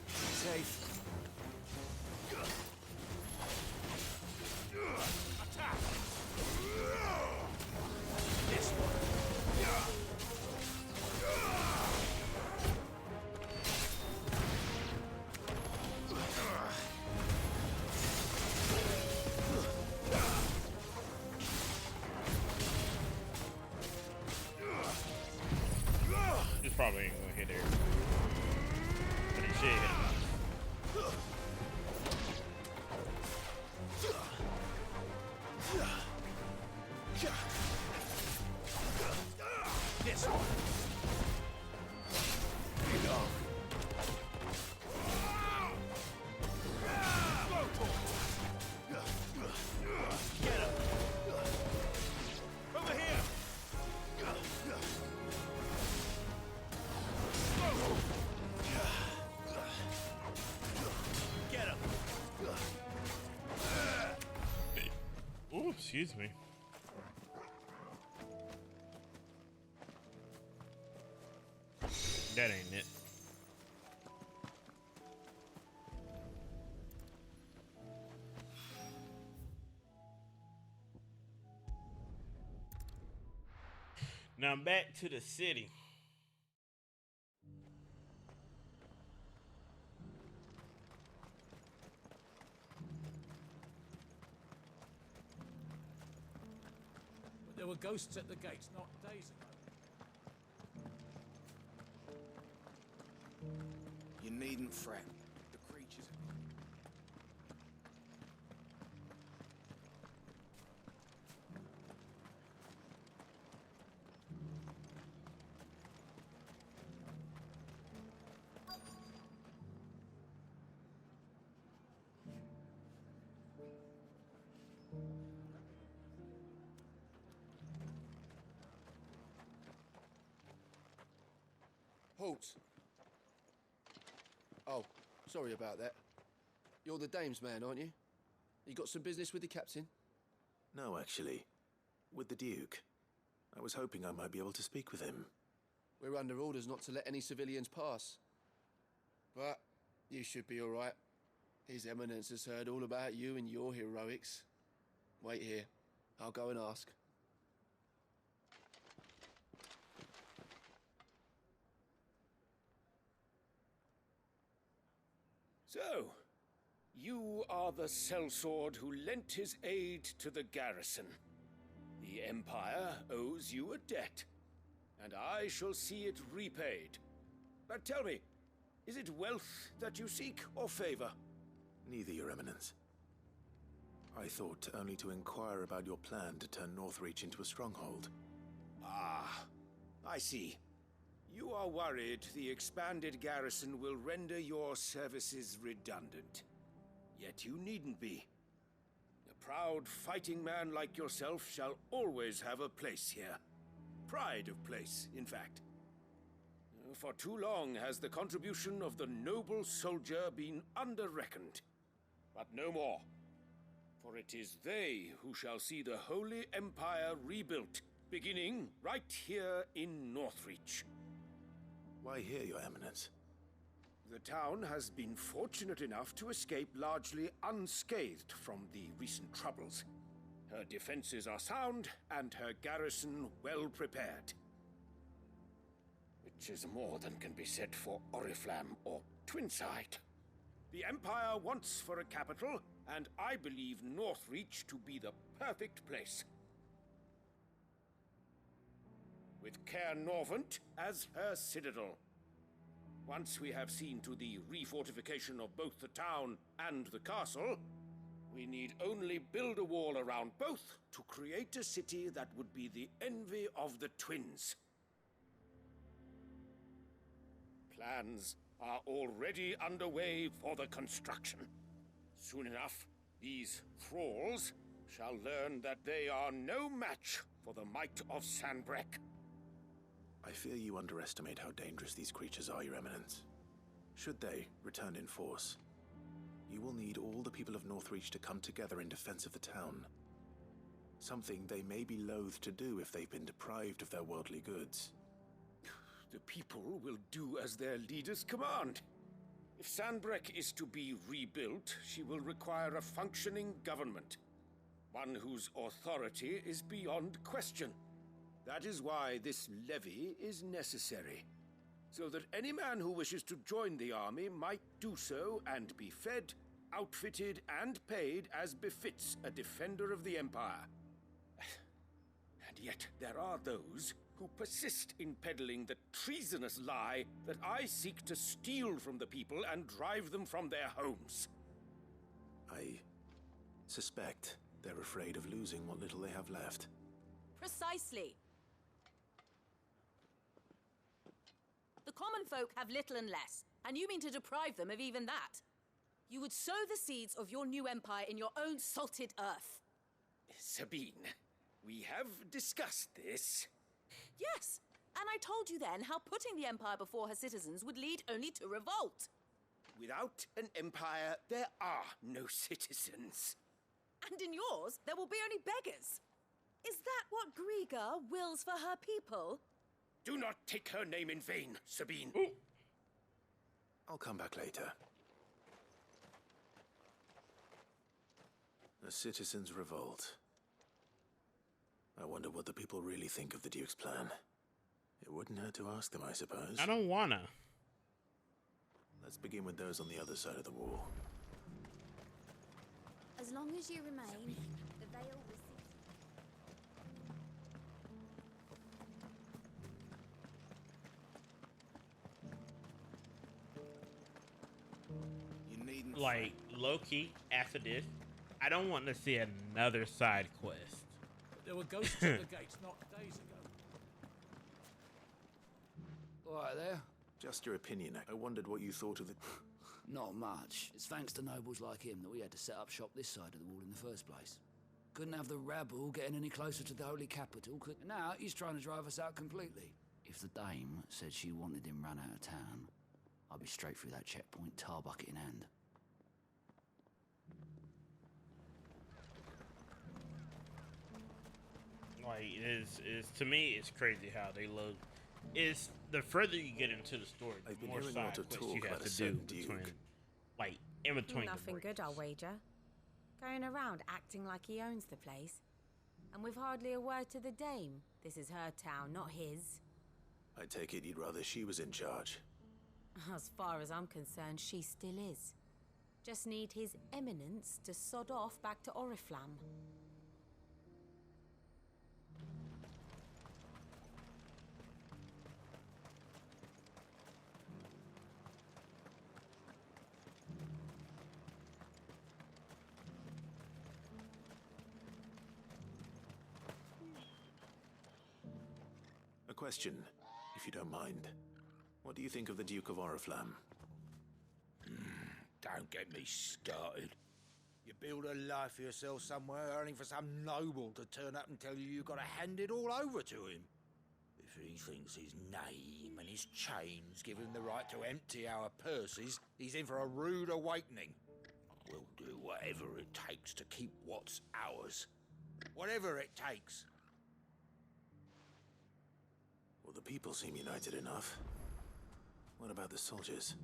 Safe. Attack! This one. This probably ain't gonna hit there. But it should hit him. This one. Be gone. Get him. Over here! Get him. Ooh, excuse me. That ain't it. Now I'm back to the city. But there were ghosts at the gates not days ago. needn't fret. The creatures... Halt! Oh, sorry about that. You're the dame's man, aren't you? You got some business with the captain? No, actually. With the Duke. I was hoping I might be able to speak with him. We're under orders not to let any civilians pass. But you should be all right. His Eminence has heard all about you and your heroics. Wait here. I'll go and ask. So, you are the sellsword who lent his aid to the garrison. The Empire owes you a debt, and I shall see it repaid. But tell me, is it wealth that you seek, or favor? Neither, Your Eminence. I thought only to inquire about your plan to turn Northreach into a stronghold. Ah, I see. You are worried the expanded garrison will render your services redundant. Yet you needn't be. A proud fighting man like yourself shall always have a place here. Pride of place, in fact. For too long has the contribution of the noble soldier been under-reckoned. But no more. For it is they who shall see the Holy Empire rebuilt, beginning right here in Northreach. Why here, Your Eminence? The town has been fortunate enough to escape largely unscathed from the recent troubles. Her defenses are sound, and her garrison well prepared. Which is more than can be said for Oriflamme or Twinside. The Empire wants for a capital, and I believe Northreach to be the perfect place. With Caer Norvent as her citadel. Once we have seen to the refortification of both the town and the castle, we need only build a wall around both to create a city that would be the envy of the twins. Plans are already underway for the construction. Soon enough, these thralls shall learn that they are no match for the might of Sanbreque. I fear you underestimate how dangerous these creatures are, Your Eminence. Should they return in force, you will need all the people of Northreach to come together in defense of the town. Something they may be loath to do if they've been deprived of their worldly goods. The people will do as their leaders command. If Sanbreque is to be rebuilt, she will require a functioning government. One whose authority is beyond question. That is why this levy is necessary. So that any man who wishes to join the army might do so and be fed, outfitted, and paid as befits a defender of the Empire. And yet there are those who persist in peddling the treasonous lie that I seek to steal from the people and drive them from their homes. I suspect they're afraid of losing what little they have left. Precisely. The common folk have little and less, and you mean to deprive them of even that. You would sow the seeds of your new empire in your own salted earth. Sabine, we have discussed this. Yes, and I told you then how putting the empire before her citizens would lead only to revolt. Without an empire, there are no citizens. And in yours, there will be only beggars. Is that what Griga wills for her people? Do not take her name in vain, Sabine. I'll come back later. A citizens' revolt. I wonder what the people really think of the Duke's plan. It wouldn't hurt to ask them, I suppose. I don't wanna. Let's begin with those on the other side of the wall. As long as you remain, the veil will see. like low key after this, I don't want to see another side quest. There were ghosts at the gates not days ago. Right there. Just your opinion. I wondered what you thought of the... Not much. It's thanks to nobles like him that we had to set up shop this side of the wall in the first place. Couldn't have the rabble getting any closer to the holy capital, could... Now he's trying to drive us out completely. If the dame said she wanted him run out of town, I'd be straight through that checkpoint, tar bucket in hand. Like, is to me, it's crazy how they load. Is the further you get into the story, the more side quests you have to do between, like, in between. Nothing good, I'll wager. Going around acting like he owns the place, and with hardly a word to the dame. This is her town, not his. I take it you'd rather she was in charge. As far as I'm concerned, she still is. Just need His Eminence to sod off back to Oriflamme. A question, if you don't mind. What do you think of the Duke of Oriflamme? Don't get me started. You build a life for yourself somewhere, earning for some noble to turn up and tell you you've got to hand it all over to him. If he thinks his name and his chains give him the right to empty our purses, he's in for a rude awakening. We'll do whatever it takes to keep what's ours. Whatever it takes. Well, the people seem united enough. What about the soldiers?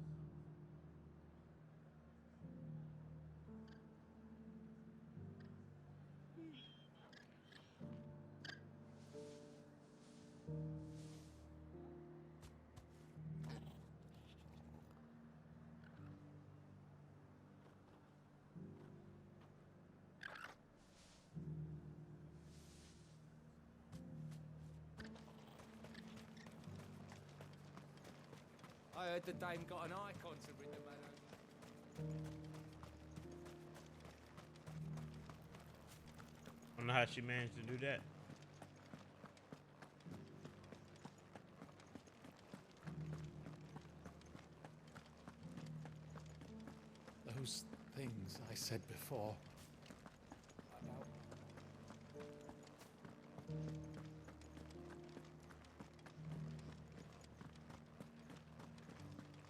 I heard the dame got an icon to bring the man over. I don't know how she managed to do that. Those things I said before.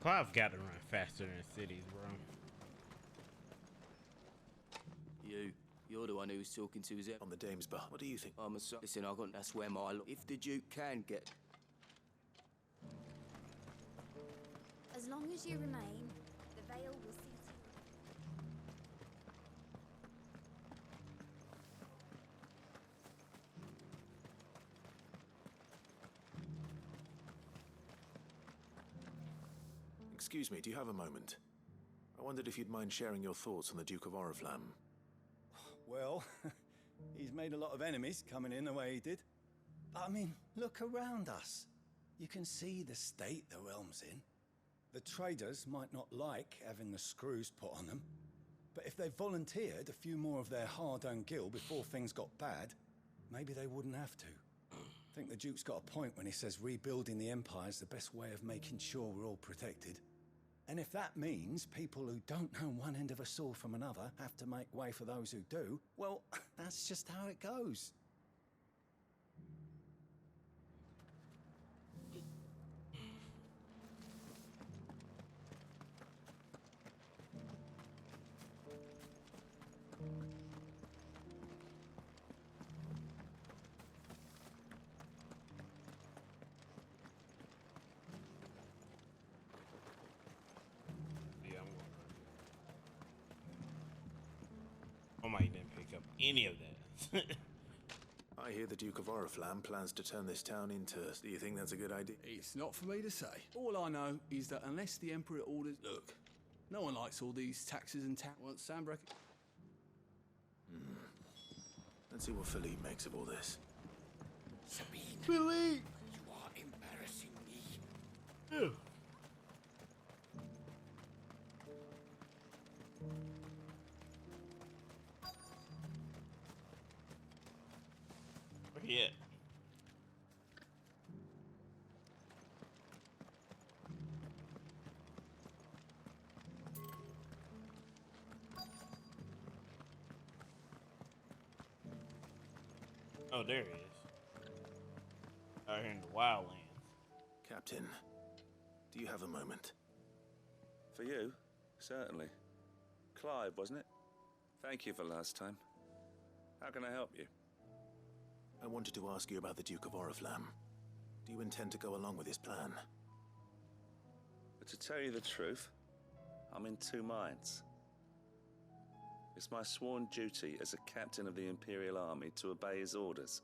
Cloud's got to run faster than cities, bro. You're the one who was talking to his... On the dame's bar. What do you think? I'm a son. Listen, I got... That's where my... If the Duke can get... As long as you remain, the veil will see to Excuse me, do you have a moment? I wondered if you'd mind sharing your thoughts on the Duke of Oriflamme. Well, he's made a lot of enemies coming in the way he did. But I mean, look around us. You can see the state the realm's in. The traders might not like having the screws put on them, but if they volunteered a few more of their hard-earned gil before things got bad, maybe they wouldn't have to. I think the Duke's got a point when he says rebuilding the Empire is the best way of making sure we're all protected. And if that means people who don't know one end of a sword from another have to make way for those who do, well, that's just how it goes. I might didn't pick up any of that. I hear the Duke of Oriflamme plans to turn this town into... Do you think that's a good idea? It's not for me to say. All I know is that unless the Emperor orders... Look, no one likes all these taxes and once Sandbreak... Let's see what Philippe makes of all this. Sabine. Philippe! You are embarrassing me. Ew. yet. Oh, there he is. Out here in the wildlands. Captain, do you have a moment? For you? Certainly. Clive, wasn't it? Thank you for last time. How can I help you? I wanted to ask you about the Duke of Oriflamme. Do you intend to go along with his plan? But to tell you the truth, I'm in two minds. It's my sworn duty as a captain of the Imperial Army to obey his orders.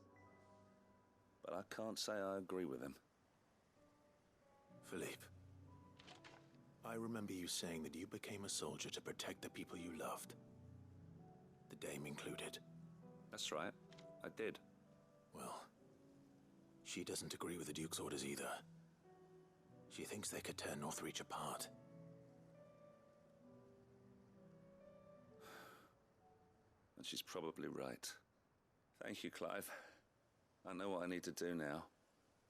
But I can't say I agree with him. Philippe, I remember you saying that you became a soldier to protect the people you loved. The Dame included. That's right, I did. Well, she doesn't agree with the Duke's orders either. She thinks they could tear Northreach apart. And she's probably right. Thank you, Clive. I know what I need to do now.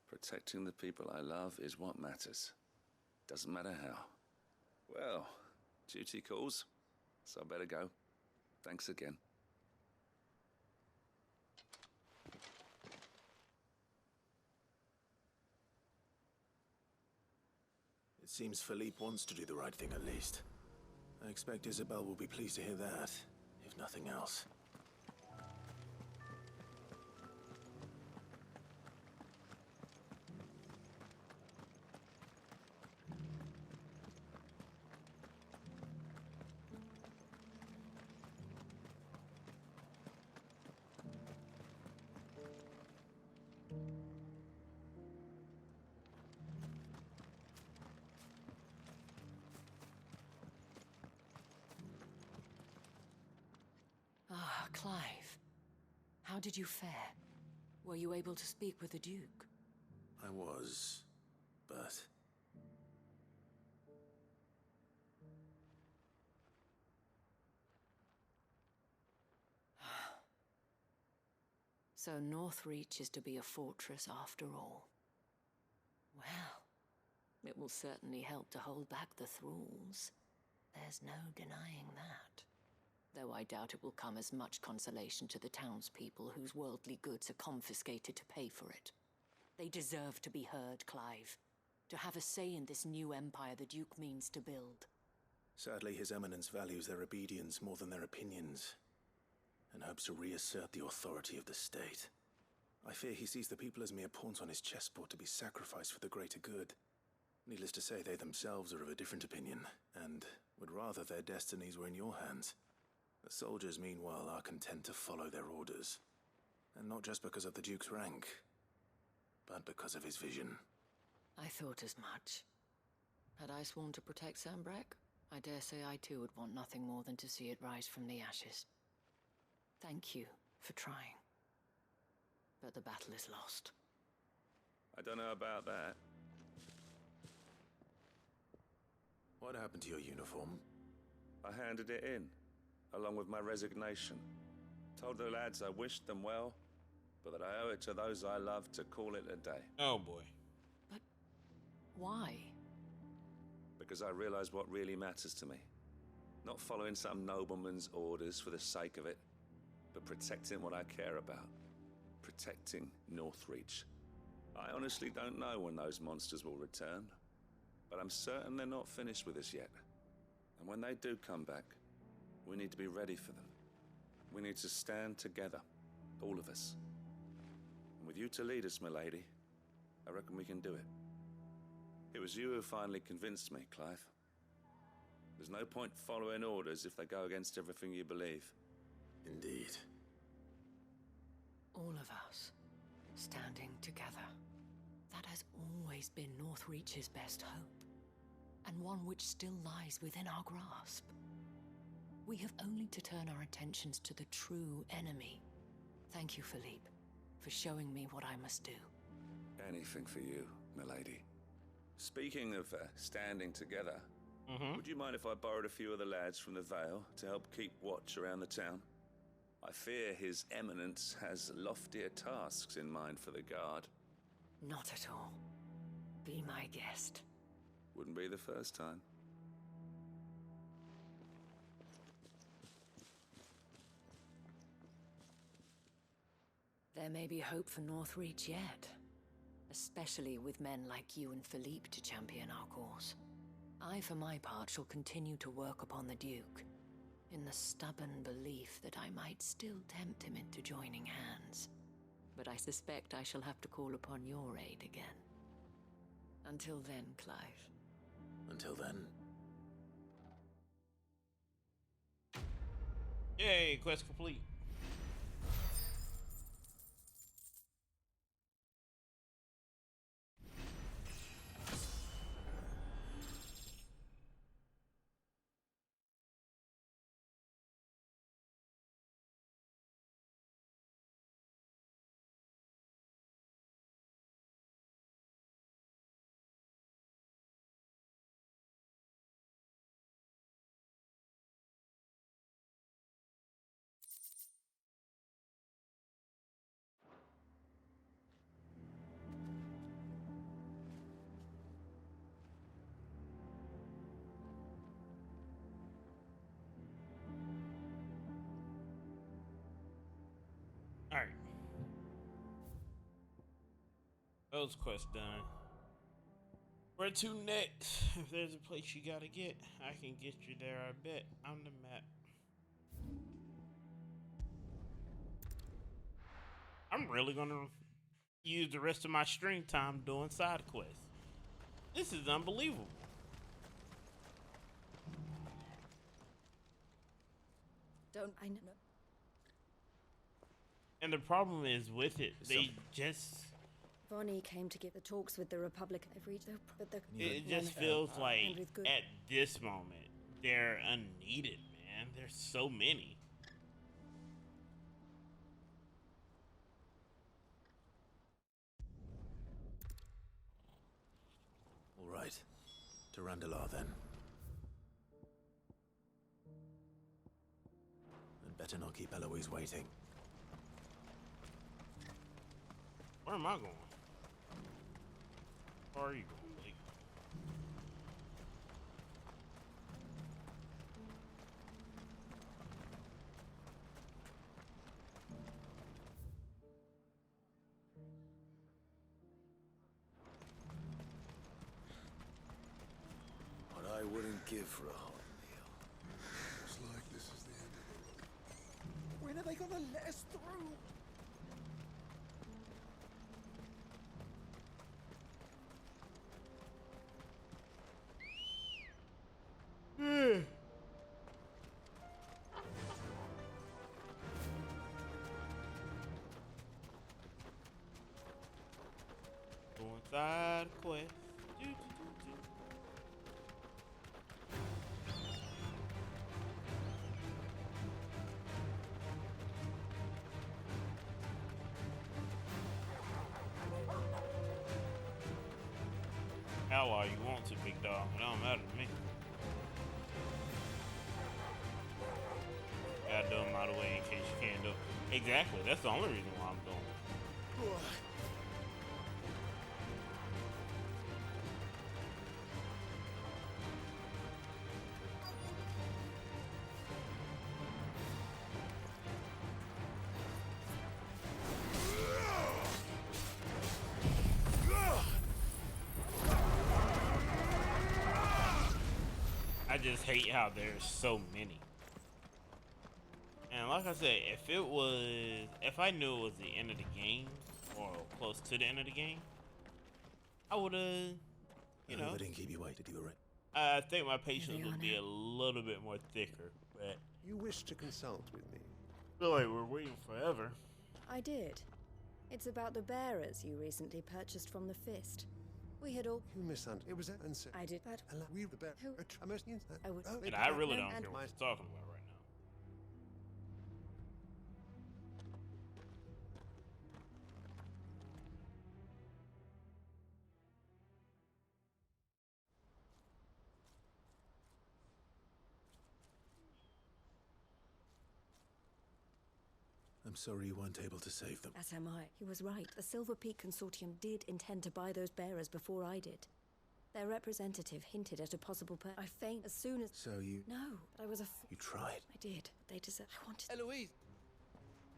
Protecting the people I love is what matters. Doesn't matter how. Well, duty calls, so I better go. Thanks again. It seems Philippe wants to do the right thing at least. I expect Isabel will be pleased to hear that, if nothing else. Ah, Clive. How did you fare? Were you able to speak with the Duke? I was, but... So Northreach is to be a fortress after all. Well, it will certainly help to hold back the thralls. There's no denying that. Though I doubt it will come as much consolation to the townspeople whose worldly goods are confiscated to pay for it. They deserve to be heard, Clive. To have a say in this new empire the Duke means to build. Sadly, His Eminence values their obedience more than their opinions, and hopes to reassert the authority of the state. I fear he sees the people as mere pawns on his chessboard to be sacrificed for the greater good. Needless to say, they themselves are of a different opinion, and would rather their destinies were in your hands. The soldiers, meanwhile, are content to follow their orders. And not just because of the Duke's rank, but because of his vision. I thought as much. Had I sworn to protect Sambrack, I dare say I too would want nothing more than to see it rise from the ashes. Thank you for trying. But the battle is lost. I don't know about that. What happened to your uniform? I handed it in, along with my resignation. Told the lads I wished them well, but that I owe it to those I love to call it a day. Oh boy. But why? Because I realized what really matters to me. Not following some nobleman's orders for the sake of it, but protecting what I care about. Protecting Northreach. I honestly don't know when those monsters will return, but I'm certain they're not finished with us yet. And when they do come back, we need to be ready for them. We need to stand together, all of us. And with you to lead us, milady, I reckon we can do it. It was you who finally convinced me, Clive. There's no point following orders if they go against everything you believe. Indeed. All of us, standing together. That has always been Northreach's best hope, and one which still lies within our grasp. We have only to turn our attentions to the true enemy. Thank you, Philippe, for showing me what I must do. Anything for you, milady. Speaking of standing together, would you mind if I borrowed a few of the lads from the Vale to help keep watch around the town? I fear His Eminence has loftier tasks in mind for the Guard. Not at all. Be my guest. Wouldn't be the first time. There may be hope for Northreach yet. Especially with men like you and Philippe to champion our cause. I, for my part, shall continue to work upon the Duke, in the stubborn belief that I might still tempt him into joining hands. But I suspect I shall have to call upon your aid again. Until then, Clive. Until then. Yay, quest complete. Alright. Those quests done. Where to next? If there's a place you gotta get, I can get you there, I bet. On the map. I'm really gonna use the rest of my stream time doing side quests. This is unbelievable. Don't I know? And the problem is with it, they just... Vonnie came to give the talks with the Republic. I've reached the... But the It just feels like, at this moment, they're unneeded, man. There's so many. All right. To Randalar, then. And better not keep Eloise waiting. Where am I going? Where are you going, Blake? What I wouldn't give for a hot meal. Looks like this is the end of the road. When are they gonna let us through? Going side quest. Ally you want to, big dog. It don't matter to me. Gotta do them out of the way in case you can't do it. Exactly. That's the only reason why I'm doing it. I just hate how there's so many. And like I said, if I knew it was the end of the game, or close to the end of the game, I would've, you know. I didn't keep you waiting, you were right. I think my patience would be a little bit more thicker, but... You wish to consult with me? I feel like we're waiting forever. I did. It's about the bearers you recently purchased from the Fist. We had all... You misunderstood. It was an answer. I did, but... We the bear. Who? I must use that. I would... And I really don't care what you're talking about right now. I'm sorry you weren't able to save them. As am I. He was right. The Silver Peak Consortium did intend to buy those bearers before I did. Their representative hinted at a possible I faint as soon as... So you... No, but I was You tried. I did. They deserve... I wanted... Eloise!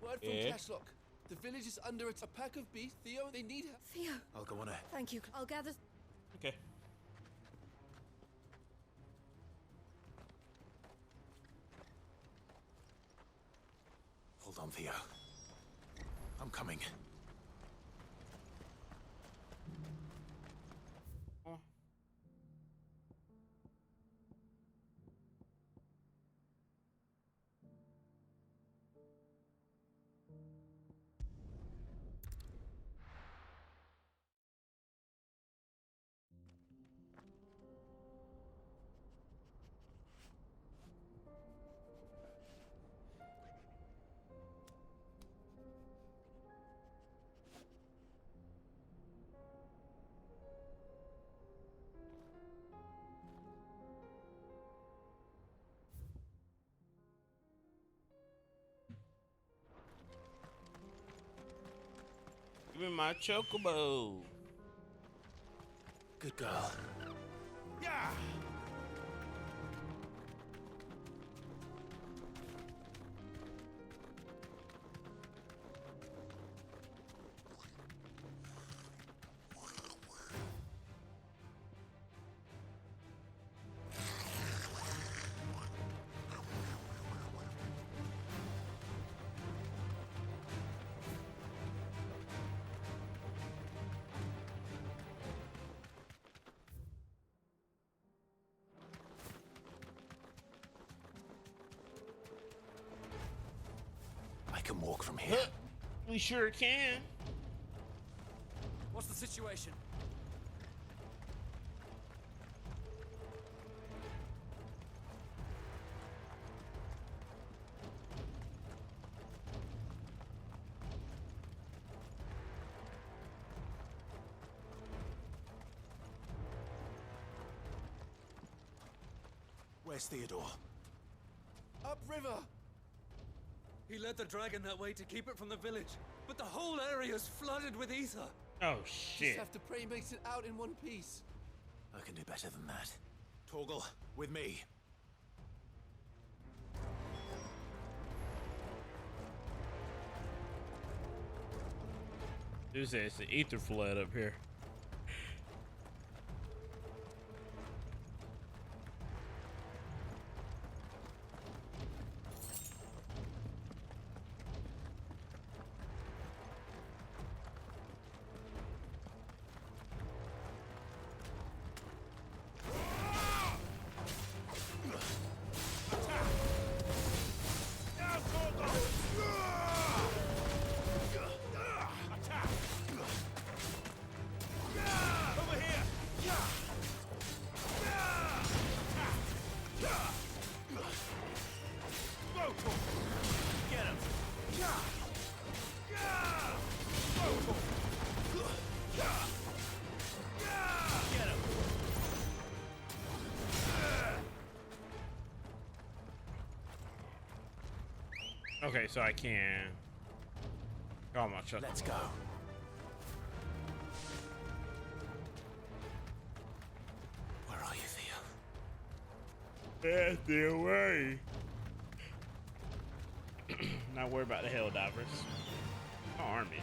Word from Cashlock. The village is under a pack of beasts. Theo, they need her. Theo! I'll go on ahead. Thank you. I'll gather... Okay. Hold on, Theo. I'm coming. Give me my chocobo. Good girl. Yeah. I can walk from here. We sure can. What's the situation? Where's Theodore? Upriver! He led the dragon that way to keep it from the village, but the whole area's flooded with ether. Oh, Just shit. have to pray he makes it out in one piece. I can do better than that. Torgal, with me. Dude said it's an ether flood up here. Okay, so I can call my chuck. Let's go. Where are you, Theo? That's the way. Not worry about the hell divers. Armage.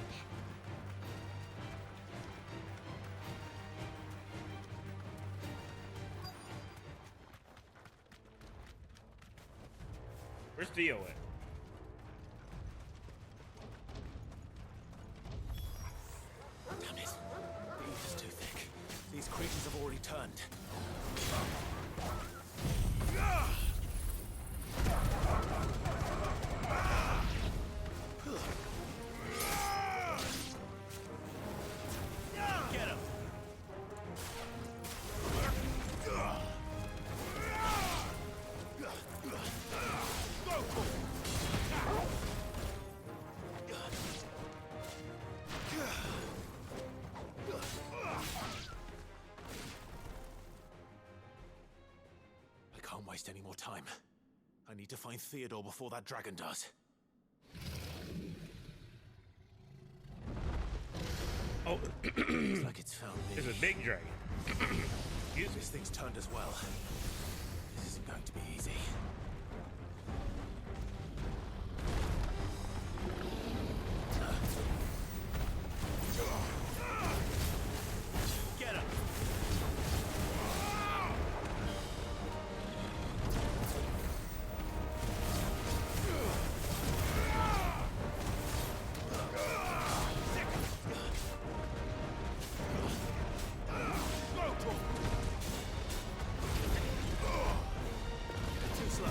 Where's Theo at? Damn it. The ether's too thick. These creatures have already turned. Get him! I can't waste any more time. I need to find Theodore before that dragon does. Oh, Looks like it's found me. it's a big dragon. Excuse me. This thing's turned as well. This isn't going to be easy. Get him! Too slow.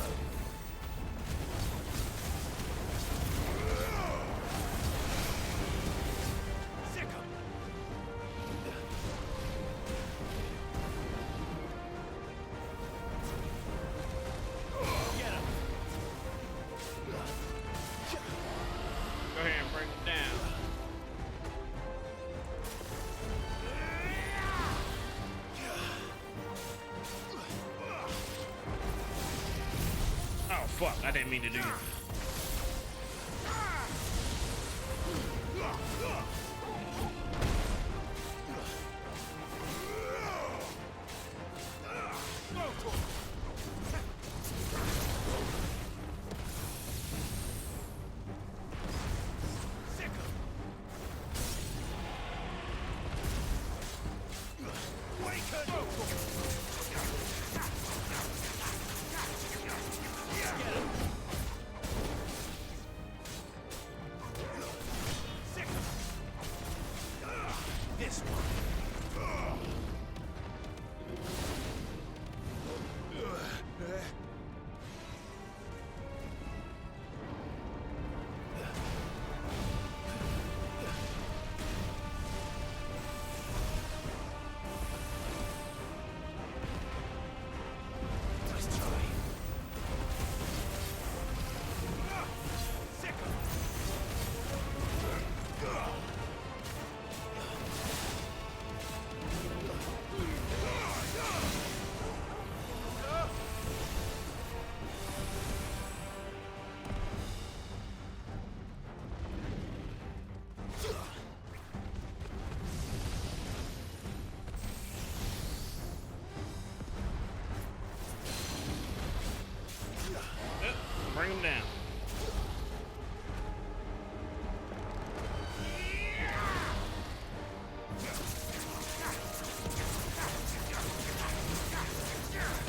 Sick 'em. Get him. Go ahead and bring him down. Oh fuck! I didn't mean to do that. This one. Nice try. Sick 'em. Bring him down.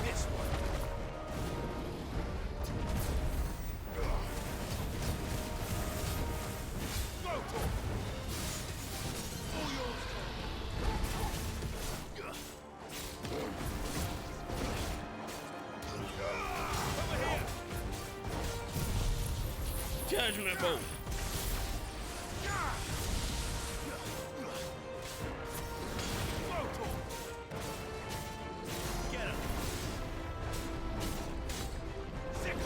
This one. Go for it. All yours, over here. Judgment bolt. Get him. Sick 'em.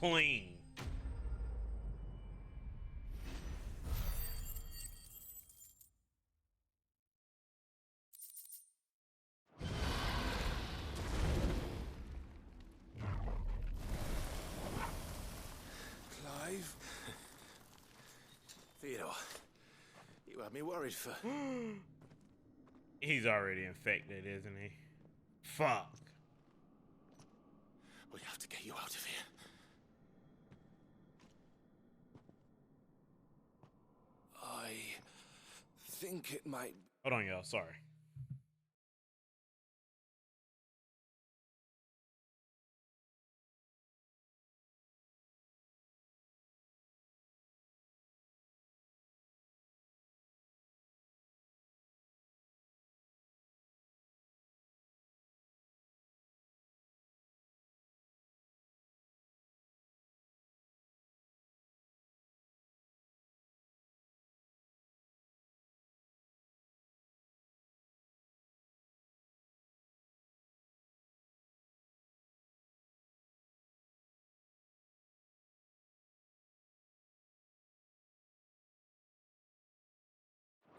clean. Clive? Theodore, you had me worried for... He's already infected, isn't he? Fuck. We have to get you out of here. I think it might... Hold on, y'all. Sorry.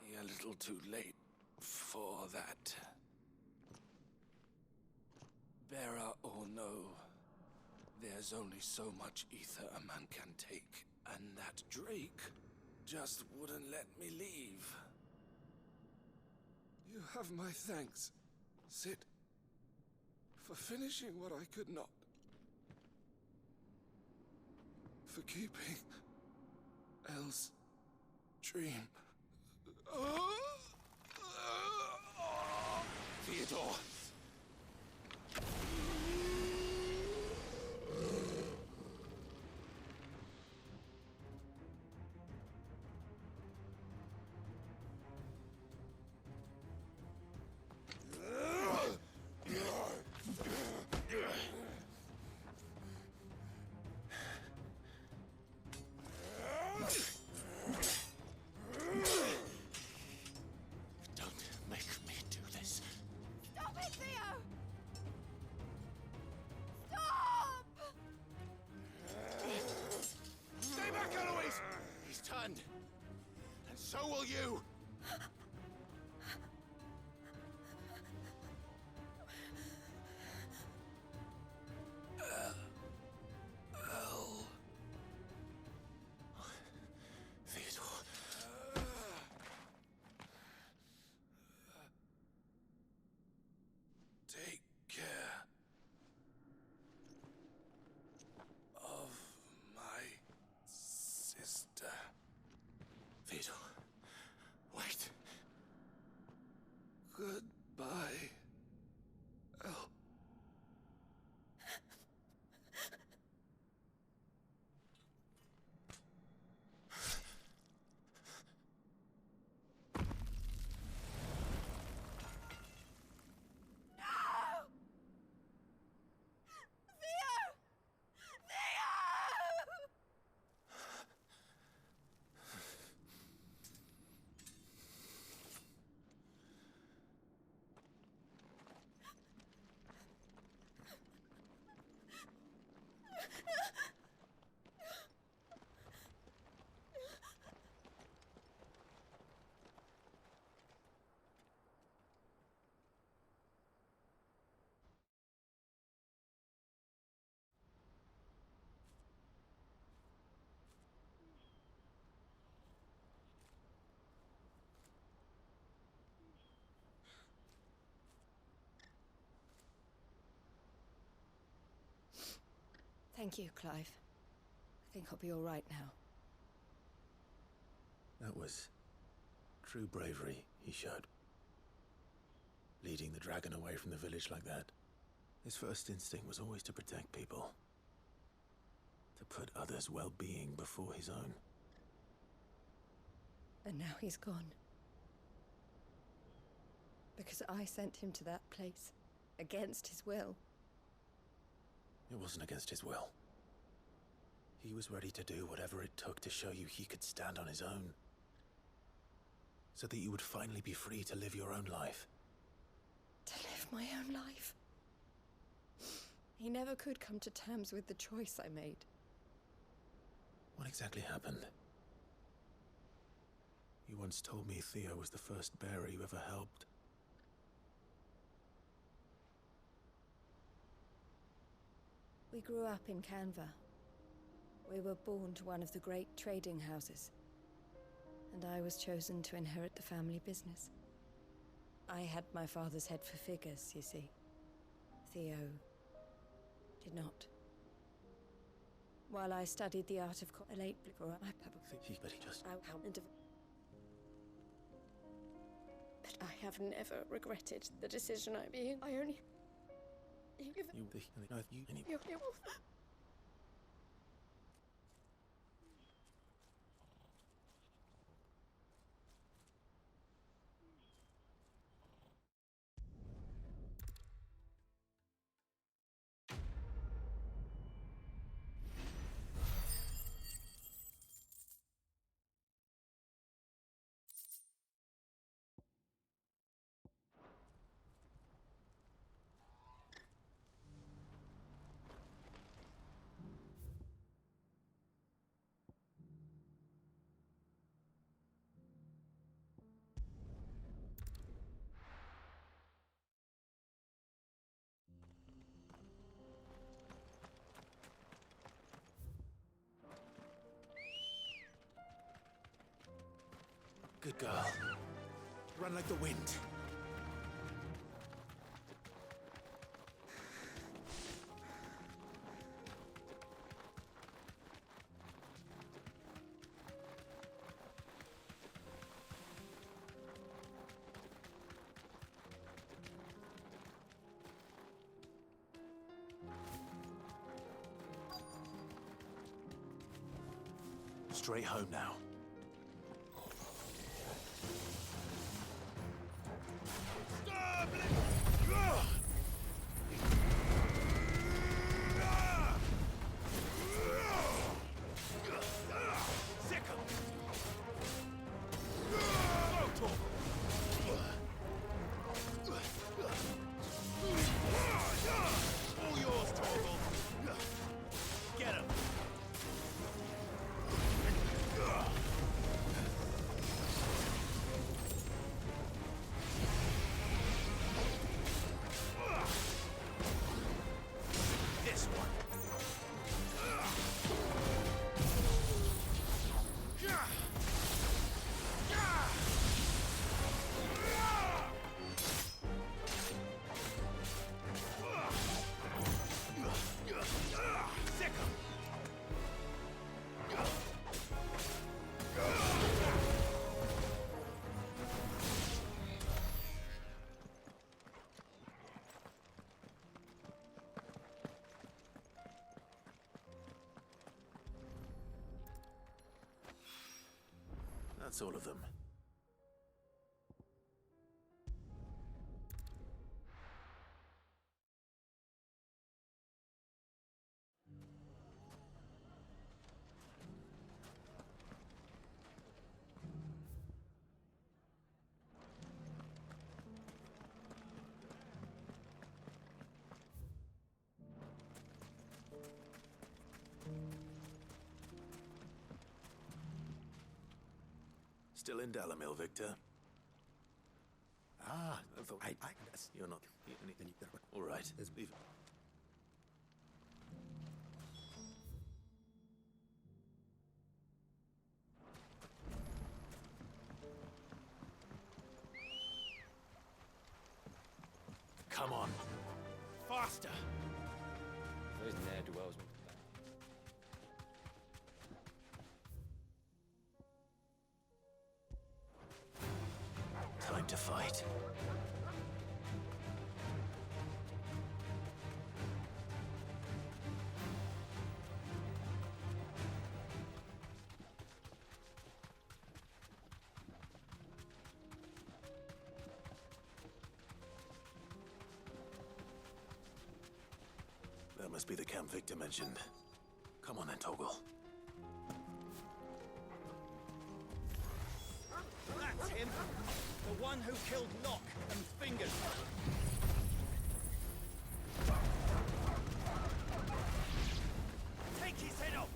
You're a little too late for that. Bearer or no, there's only so much ether a man can take, and that Drake just wouldn't let me leave. You have my thanks, Sid, for finishing what I could not. For keeping Elle's dream. Theodore! And so will you! Theodore. Take care of my sister. Theodore, wait. Goodbye, Elle. Thank you, Clive. I think I'll be all right now. That was true bravery he showed. Leading the dragon away from the village like that. His first instinct was always to protect people. To put others' well-being before his own. And now he's gone. Because I sent him to that place, against his will. It wasn't against his will. He was ready to do whatever it took to show you he could stand on his own. So that you would finally be free to live your own life. To live my own life. He never could come to terms with the choice I made. What exactly happened? You once told me Theo was the first bearer you ever helped. We grew up in Canva. We were born to one of the great trading houses, and I was chosen to inherit the family business. I had my father's head for figures, you see. Theo did not. While I studied the art of a late for my But he just... But I have never regretted the decision I made. I only... You... Good girl. Run like the wind. Straight home now. That's all of them. Still in Dalamil, Victor? Ah, I thought you're not. All right, let's leave it. Come on, faster! Those ne'er-do-wells want to Time to fight. That must be the camp Victor mentioned. Come on then, Toggle. That's him! The one who killed Locke and Fingers. Take his head off!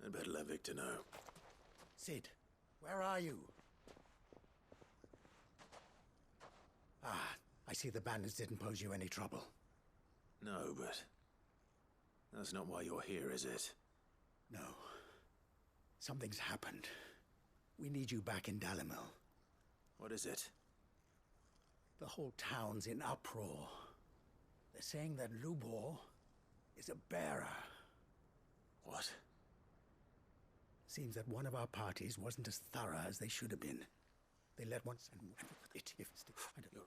I'd better let Victor know. Sid, where are you? Ah, I see the bandits didn't pose you any trouble. No, but that's not why you're here, is it? No. Something's happened. We need you back in Dalimil. What is it? The whole town's in uproar. They're saying that Lubor is a bearer. What? Seems that one of our parties wasn't as thorough as they should have been. They let one and it if I don't know.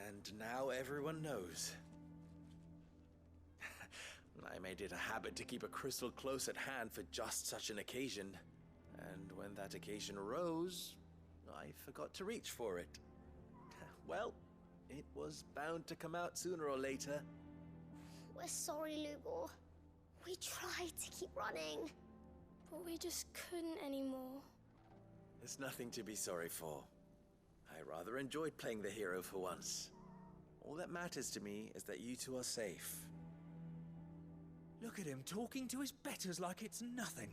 And now everyone knows. I made it a habit to keep a crystal close at hand for just such an occasion. And when that occasion arose, I forgot to reach for it. Well, it was bound to come out sooner or later. We're sorry, Lubor. We tried to keep running, but we just couldn't anymore. There's nothing to be sorry for. I rather enjoyed playing the hero for once. All that matters to me is that you two are safe. Look at him talking to his betters like it's nothing.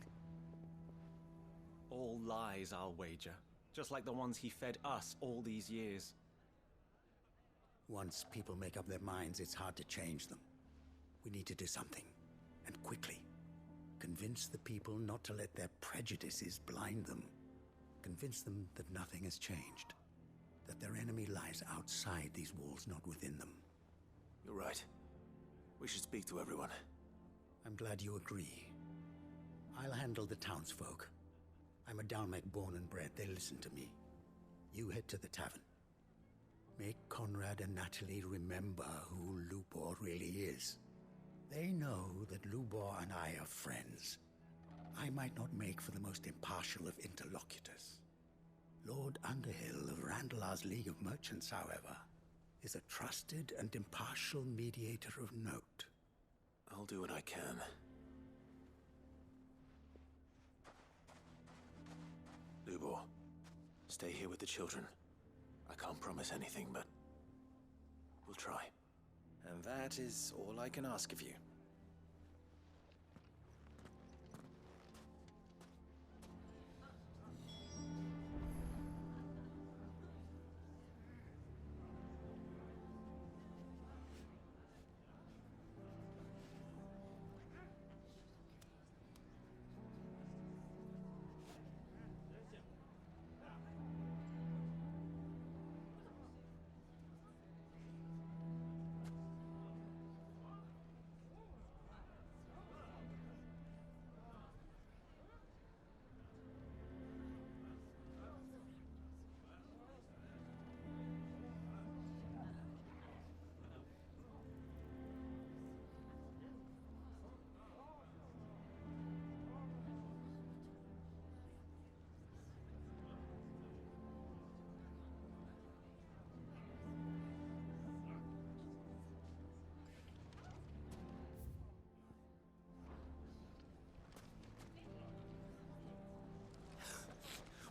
All lies, I'll wager. Just like the ones he fed us all these years. Once people make up their minds, it's hard to change them. We need to do something, and quickly. Convince the people not to let their prejudices blind them. Convince them that nothing has changed. That their enemy lies outside these walls, not within them. You're right. We should speak to everyone. I'm glad you agree. I'll handle the townsfolk. I'm a Dalmec born and bred. They listen to me. You head to the tavern. Make Conrad and Natalie remember who Lubor really is. They know that Lubor and I are friends. I might not make for the most impartial of interlocutors. Lord Underhill of Randalar's League of Merchants, however, is a trusted and impartial mediator of note. I'll do what I can. Lubor, stay here with the children. I can't promise anything, but we'll try. And that is all I can ask of you.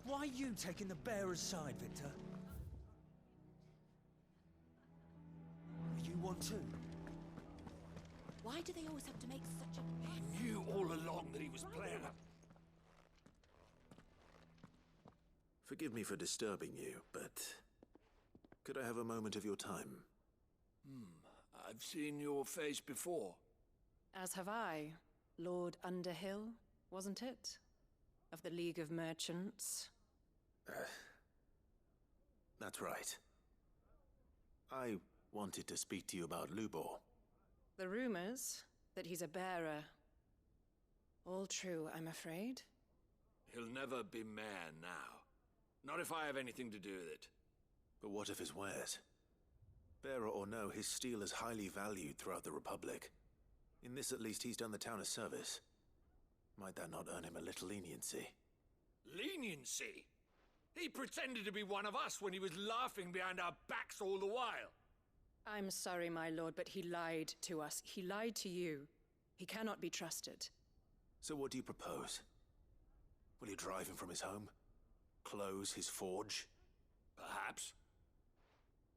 Why are you taking the bearer's side, Victor? Are you one too? Why do they always have to make such a... He knew all along that he was playing up. Forgive me for disturbing you, but could I have a moment of your time? I've seen your face before. As have I. Lord Underhill, wasn't it? Of the League of Merchants. That's right. I wanted to speak to you about Lubor. The rumors that he's a bearer. All true, I'm afraid. He'll never be mayor now. Not if I have anything to do with it. But what of his wares? Bearer or no, his steel is highly valued throughout the Republic. In this at least he's done the town a service. Might that not earn him a little leniency? Leniency? He pretended to be one of us when he was laughing behind our backs all the while. I'm sorry, my lord, but he lied to us. He lied to you. He cannot be trusted. So what do you propose? Will you drive him from his home? Close his forge? Perhaps.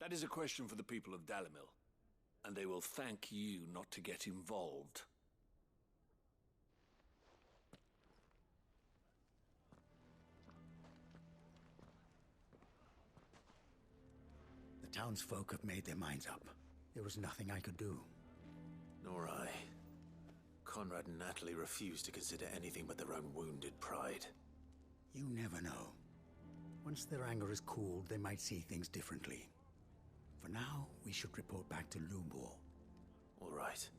That is a question for the people of Dalimil, and they will thank you not to get involved. The townsfolk have made their minds up. There was nothing I could do. Nor I. Conrad and Natalie refused to consider anything but their own wounded pride. You never know. Once their anger is cooled, they might see things differently. For now, we should report back to Lubor. All right.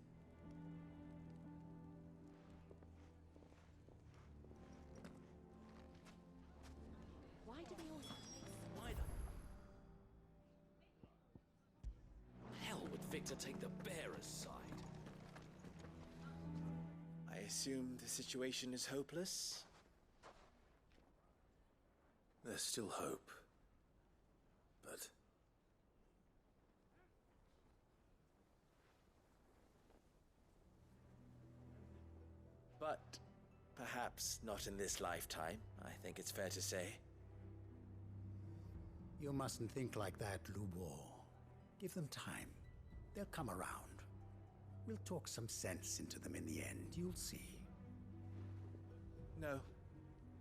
Why do they always have to make Why the hell would Victor take the bearer's side? I assume the situation is hopeless? There's still hope. But... But perhaps not in this lifetime, I think it's fair to say. You mustn't think like that, Lubor. Give them time. They'll come around. We'll talk some sense into them in the end, you'll see. No,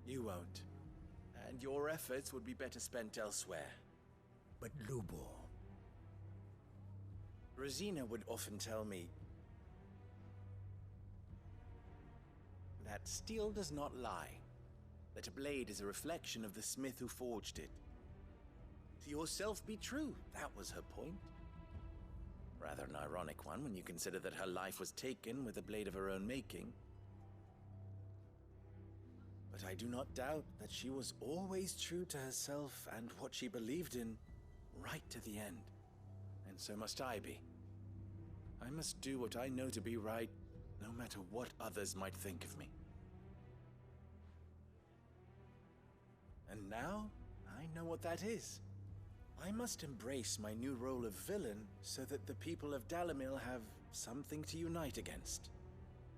you won't. And your efforts would be better spent elsewhere. But Lubor... Rosina would often tell me that steel does not lie, that a blade is a reflection of the smith who forged it. To yourself be true, that was her point. Rather an ironic one when you consider that her life was taken with a blade of her own making. But I do not doubt that she was always true to herself and what she believed in, right to the end. And so must I be. I must do what I know to be right, no matter what others might think of me. And now, I know what that is. I must embrace my new role of villain so that the people of Dalimil have something to unite against.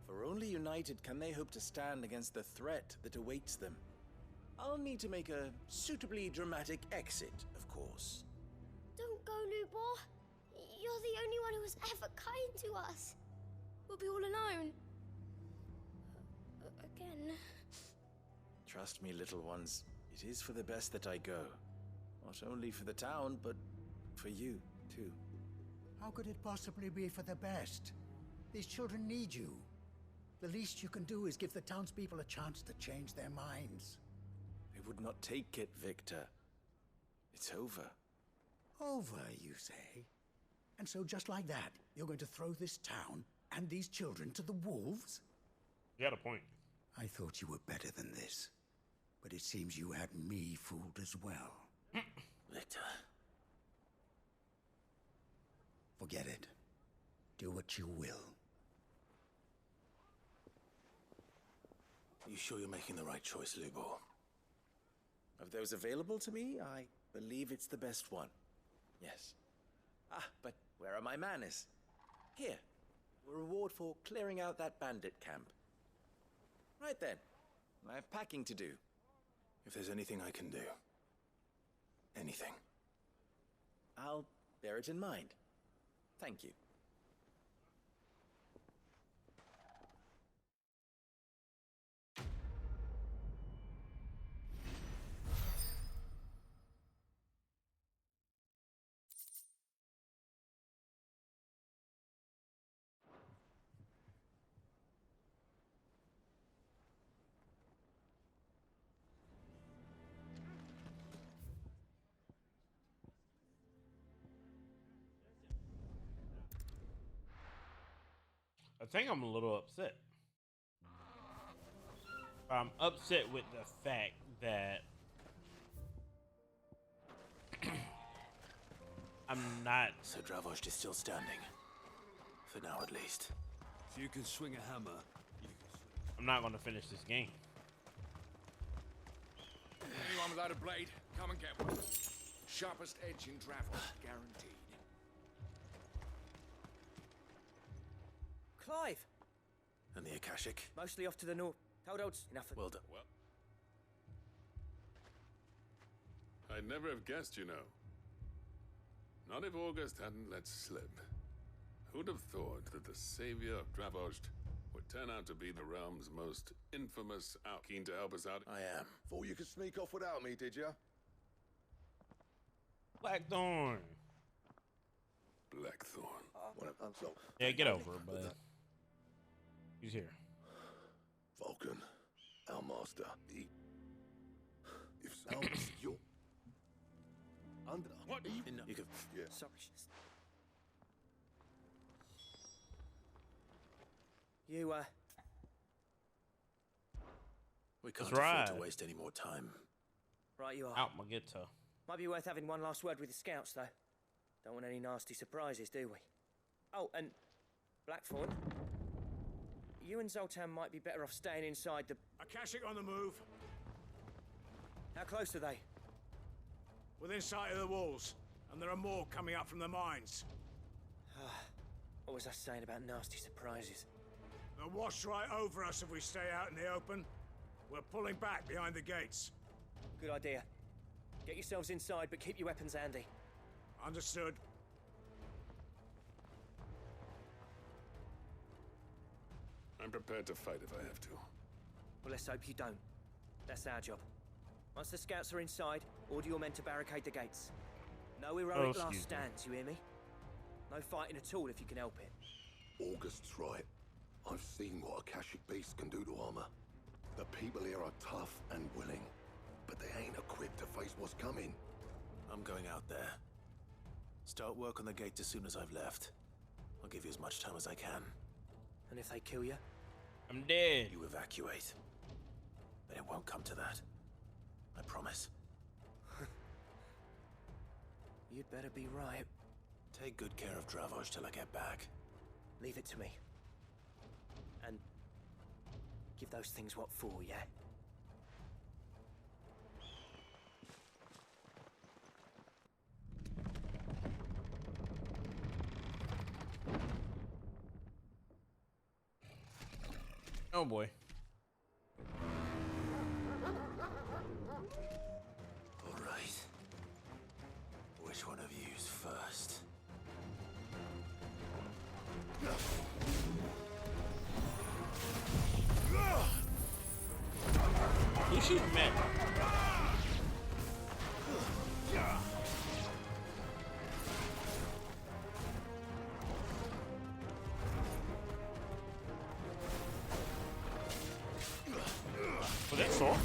For only united can they hope to stand against the threat that awaits them. I'll need to make a suitably dramatic exit, of course. Don't go, Lubor. You're the only one who was ever kind to us. We'll be all alone. Again. Trust me, little ones. It is for the best that I go. Not only for the town, but for you, too. How could it possibly be for the best? These children need you. The least you can do is give the townspeople a chance to change their minds. They would not take it, Victor. It's over. Over, you say? And so just like that, you're going to throw this town and these children to the wolves? You got a point. I thought you were better than this. But it seems you had me fooled as well. Victor. Forget it. Do what you will. You sure you're making the right choice, Lubor? Of those available to me, I believe it's the best one. Yes. Ah, but where are my manners? Here. A reward for clearing out that bandit camp. Right then. I have packing to do. If there's anything I can do. Anything. I'll bear it in mind. Thank you. I think I'm a little upset. I'm upset with the fact that I'm not. So Dravost is still standing. For now, at least. If you can swing a hammer, you can swing. I'm not going to finish this game. Anyone without a blade, come and get one. Sharpest edge in Dravost, guaranteed. Clive! And the Akashic? Mostly off to the north. Hold, enough. Well done. Well, I'd never have guessed, you know. Not if August hadn't let slip. Who'd have thought that the savior of Dravozd would turn out to be the realm's most infamous out? Keen to help us out? I am. Thought you could sneak off without me, did ya? Blackthorn. Blackthorn. I'm so... Yeah, get over it, bud. He's here. Vulcan, our master. If so, you're... Under... What? You could... Yeah. Sorry. You, We can't That's right. afford to waste any more time. Right you are. Out my guitar. Might be worth having one last word with the scouts, though. Don't want any nasty surprises, do we? Oh, and Blackthorn, you and Zoltan might be better off staying inside the... Akashic on the move. How close are they? Within sight of the walls. And there are more coming up from the mines. What was I saying about nasty surprises? They'll wash right over us if we stay out in the open. We're pulling back behind the gates. Good idea. Get yourselves inside, but keep your weapons handy. Understood. I'm prepared to fight if I have to. Well, let's hope you don't. That's our job. Once the scouts are inside, order your men to barricade the gates. No heroic last stands, you hear me? No fighting at all if you can help it. August's right. I've seen what Akashic beasts can do to armor. The people here are tough and willing, but they ain't equipped to face what's coming. I'm going out there. Start work on the gate as soon as I've left. I'll give you as much time as I can. And if they kill you? I'm dead. You evacuate. But it won't come to that. I promise. You'd better be right. Take good care of Dravozd till I get back. Leave it to me. And give those things what for, yeah? Oh boy. All right. Which one of you's first? Who's shooting at? Was that sword?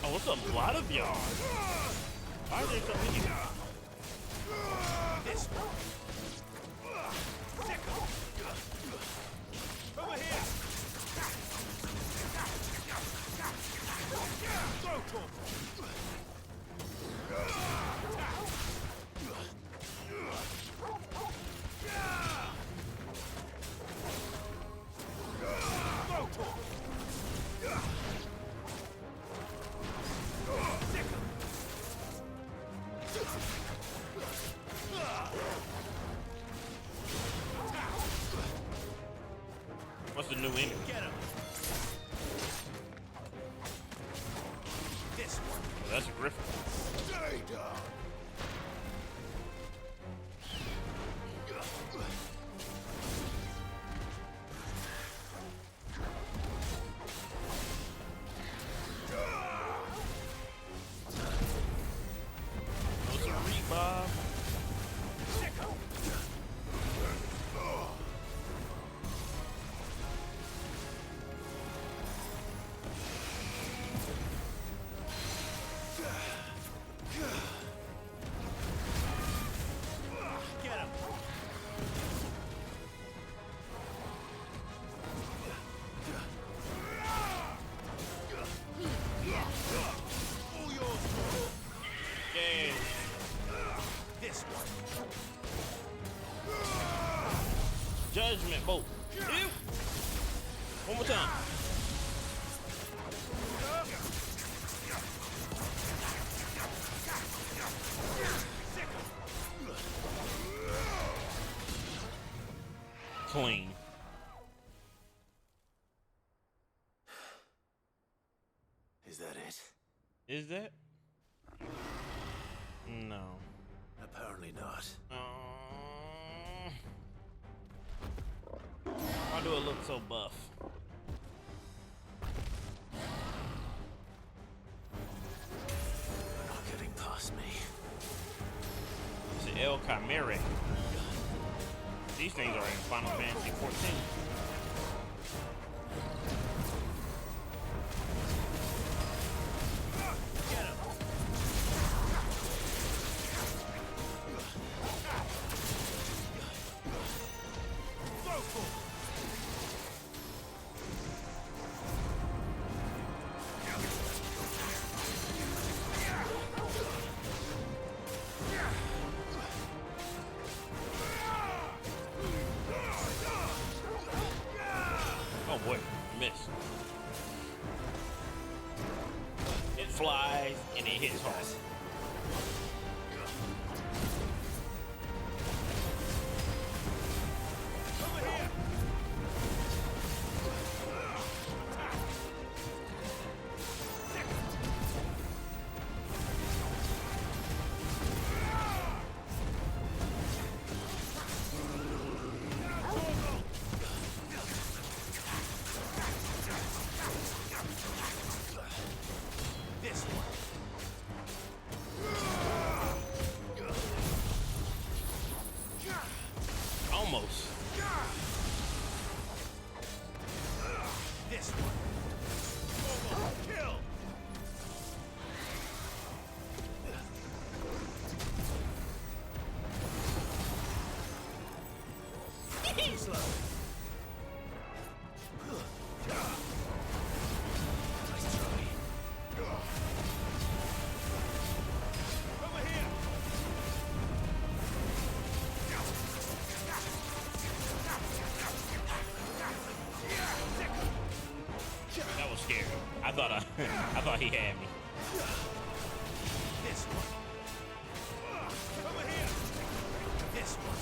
Oh, it's a lot of y'all. Why are there so many? This one. Over here. Go, What's the new enemy? Get him. that's a griffin. Judgment bolt. Ew. One more time. Clean. Is that it? Is that? No. Apparently not. Why do it look so buff? You're not getting past me. It's an El Chimera. These things are in Final Fantasy 14. Boy, missed. It flies and it hits hard. Almost. This one. Kill. Slow. Nice try. Over here. That was scary. I thought he had me. This one. Over here. This one.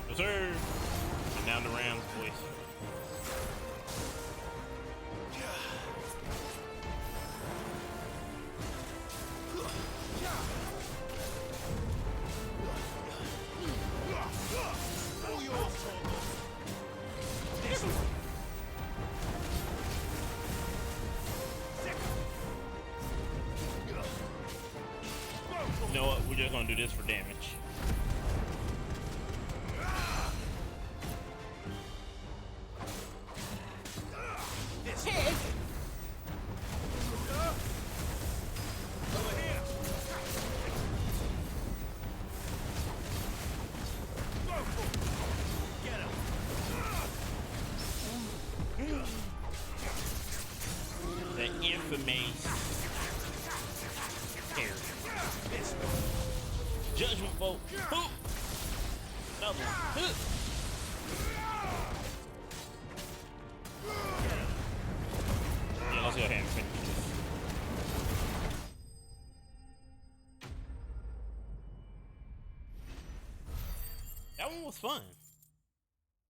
Yes, sir. And down the Rams, boys. You know what? We're just gonna do this for damage. mace. Here. Judgment bolt. Boop. Another one. Hook. Yeah, let's go ahead and finish this. That one was fun.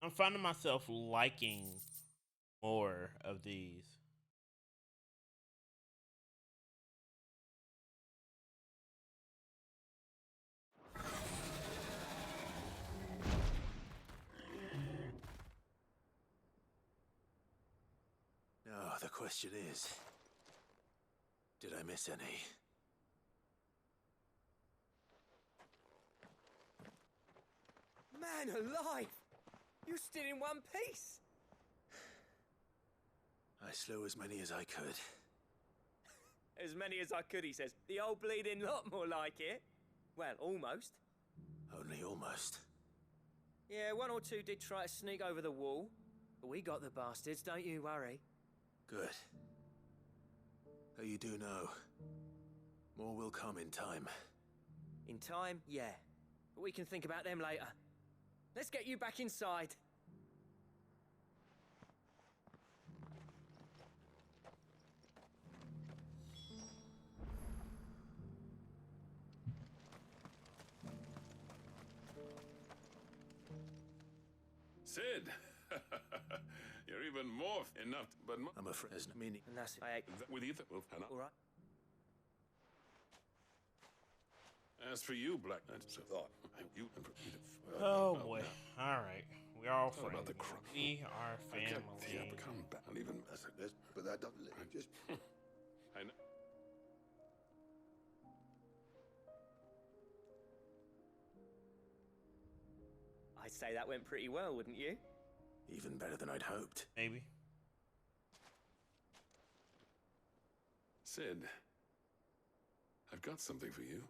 I'm finding myself liking more of these. Now, the question is, did I miss any? Man alive! You still in one piece! I slew as many as I could. As many as I could, he says. The old bleeding lot, more like it. Well, almost. Only almost. Yeah, one or two did try to sneak over the wall. But we got the bastards, don't you worry. Good. Though you do know, more will come in time. In time, yeah. But we can think about them later. Let's get you back inside. Sid! You're even more enough, but I'm afraid there's no meaning. And that's it. I ate with you. all right. As for you, Black Knight, you. Oh boy! All right, we are all friends. We are family. But that doesn't just. I know. I'd say that went pretty well, wouldn't you? Even better than I'd hoped. Maybe. Sid, I've got something for you.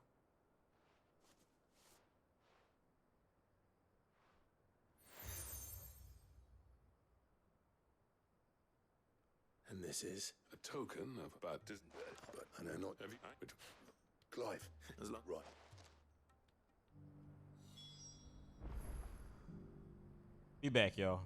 And this is? A token of about this. But I know not. Have you? Clive. Right. Be back, y'all.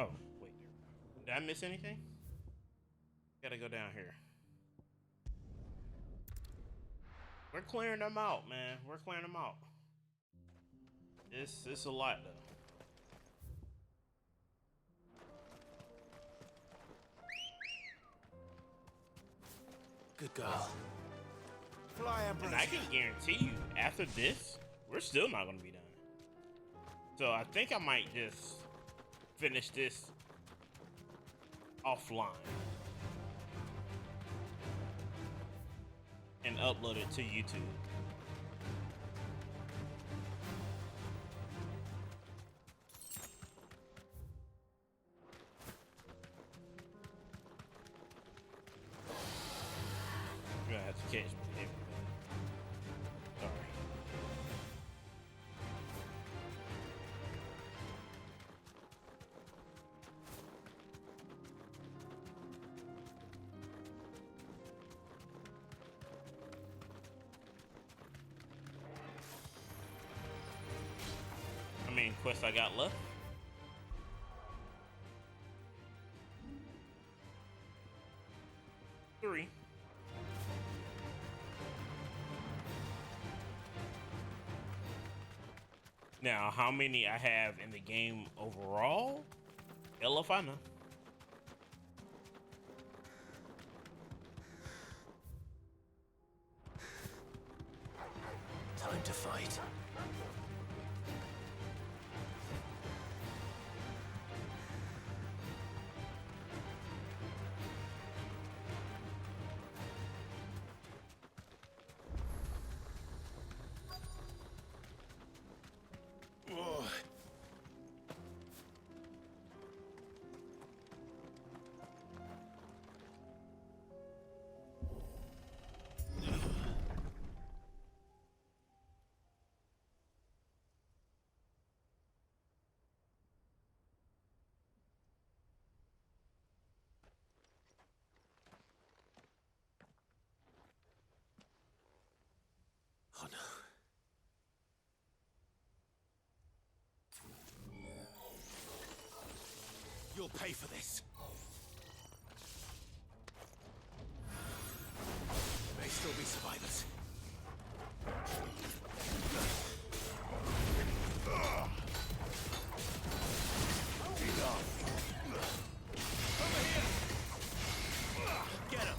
Oh, wait. Did I miss anything? Gotta go down here. We're clearing them out, man. We're clearing them out. It's a lot, though. Good girl. Fly and I can guarantee you, after this, we're still not gonna be done. So I think I might just finish this offline and upload it to YouTube. You're gonna have to catch me here. Sorry. How many quests I got left? Three. Now, how many I have in the game overall? Hell if I know. Time to fight. Oh no. You'll pay for this. There may still be survivors. Get him!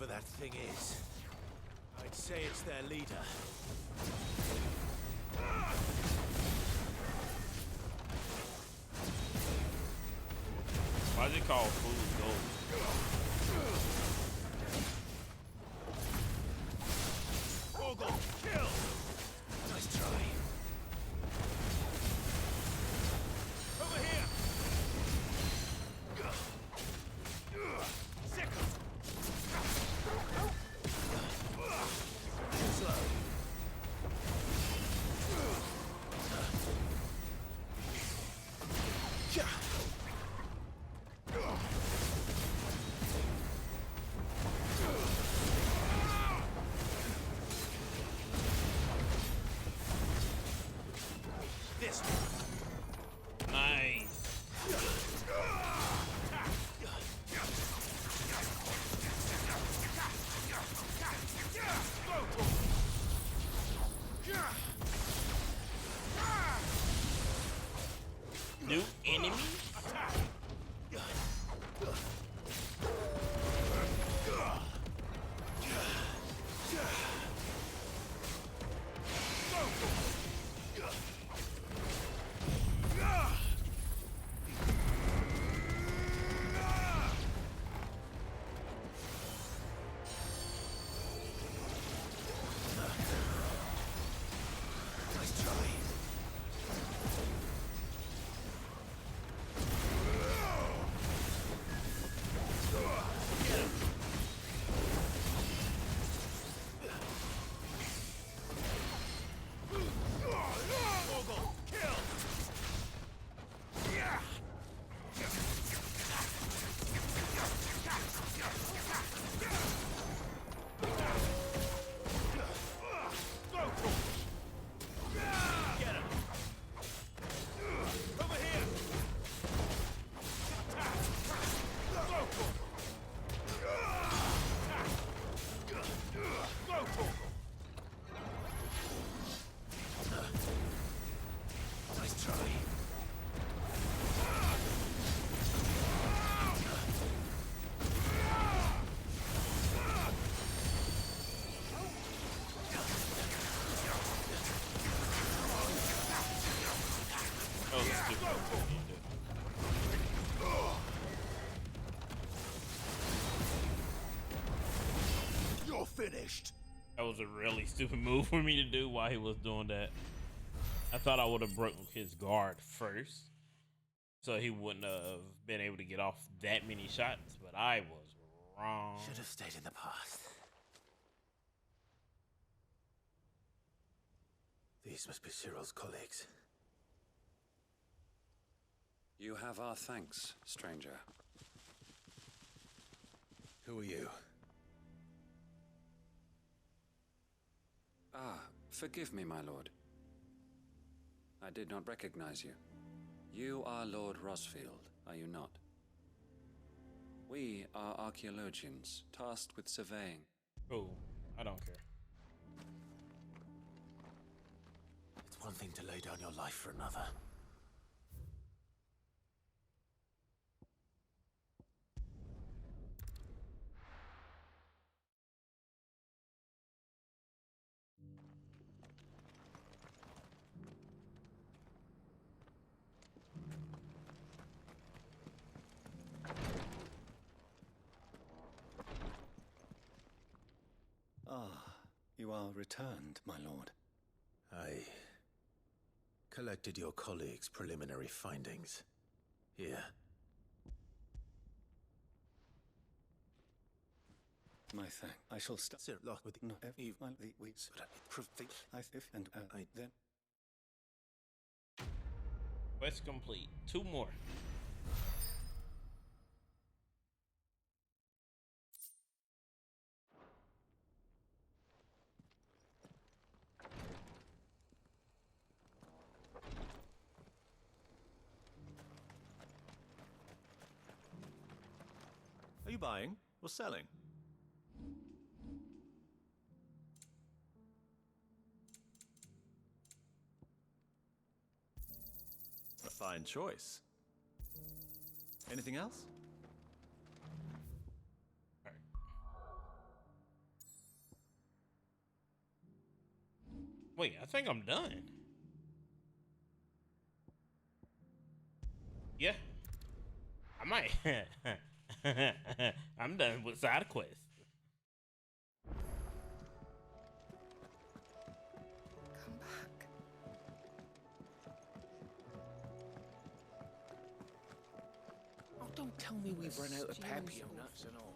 Whatever that thing is, I'd say it's their leader. Why is it called Food Gold? Ogle, kill! Nice try. Over here! Sickle! Slow. This one. Nice. New enemy? Nice try. You're finished. That was a really stupid move for me to do while he was doing that. I thought I would have broken his guard first, so he wouldn't have been able to get off that many shots, but I was wrong. Should have stayed in the past. These must be Cyril's colleagues. You have our thanks, stranger. Who are you? Ah, forgive me, my lord. I did not recognize you. You are Lord Rosfield, are you not? We are archaeologians, tasked with surveying. Oh, I don't care. It's one thing to lay down your life for another. Ah, you are returned, my lord. I collected your colleagues' preliminary findings. Here. My thank. I shall stop. Sir, lock with No, the weeds. I if and I then. Quest complete. 2 more. Are you buying or selling? A fine choice. Anything else? Wait, I think I'm done. Yeah. I might. I'm done with side quests. Come back. Oh, don't tell me we've run out of Papio nuts and all.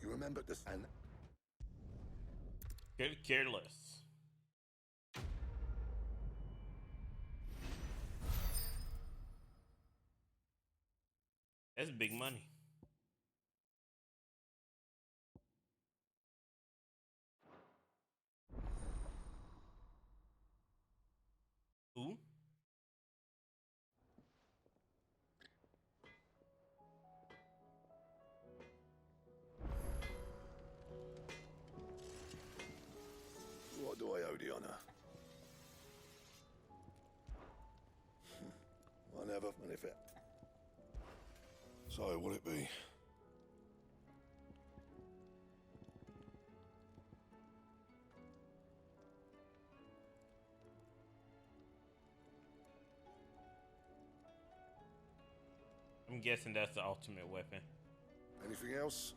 You remember this and Good careless. That's big money. Who? what do I owe the honor? Whenever and if it. So will it be? I'm guessing that's the ultimate weapon. Anything else?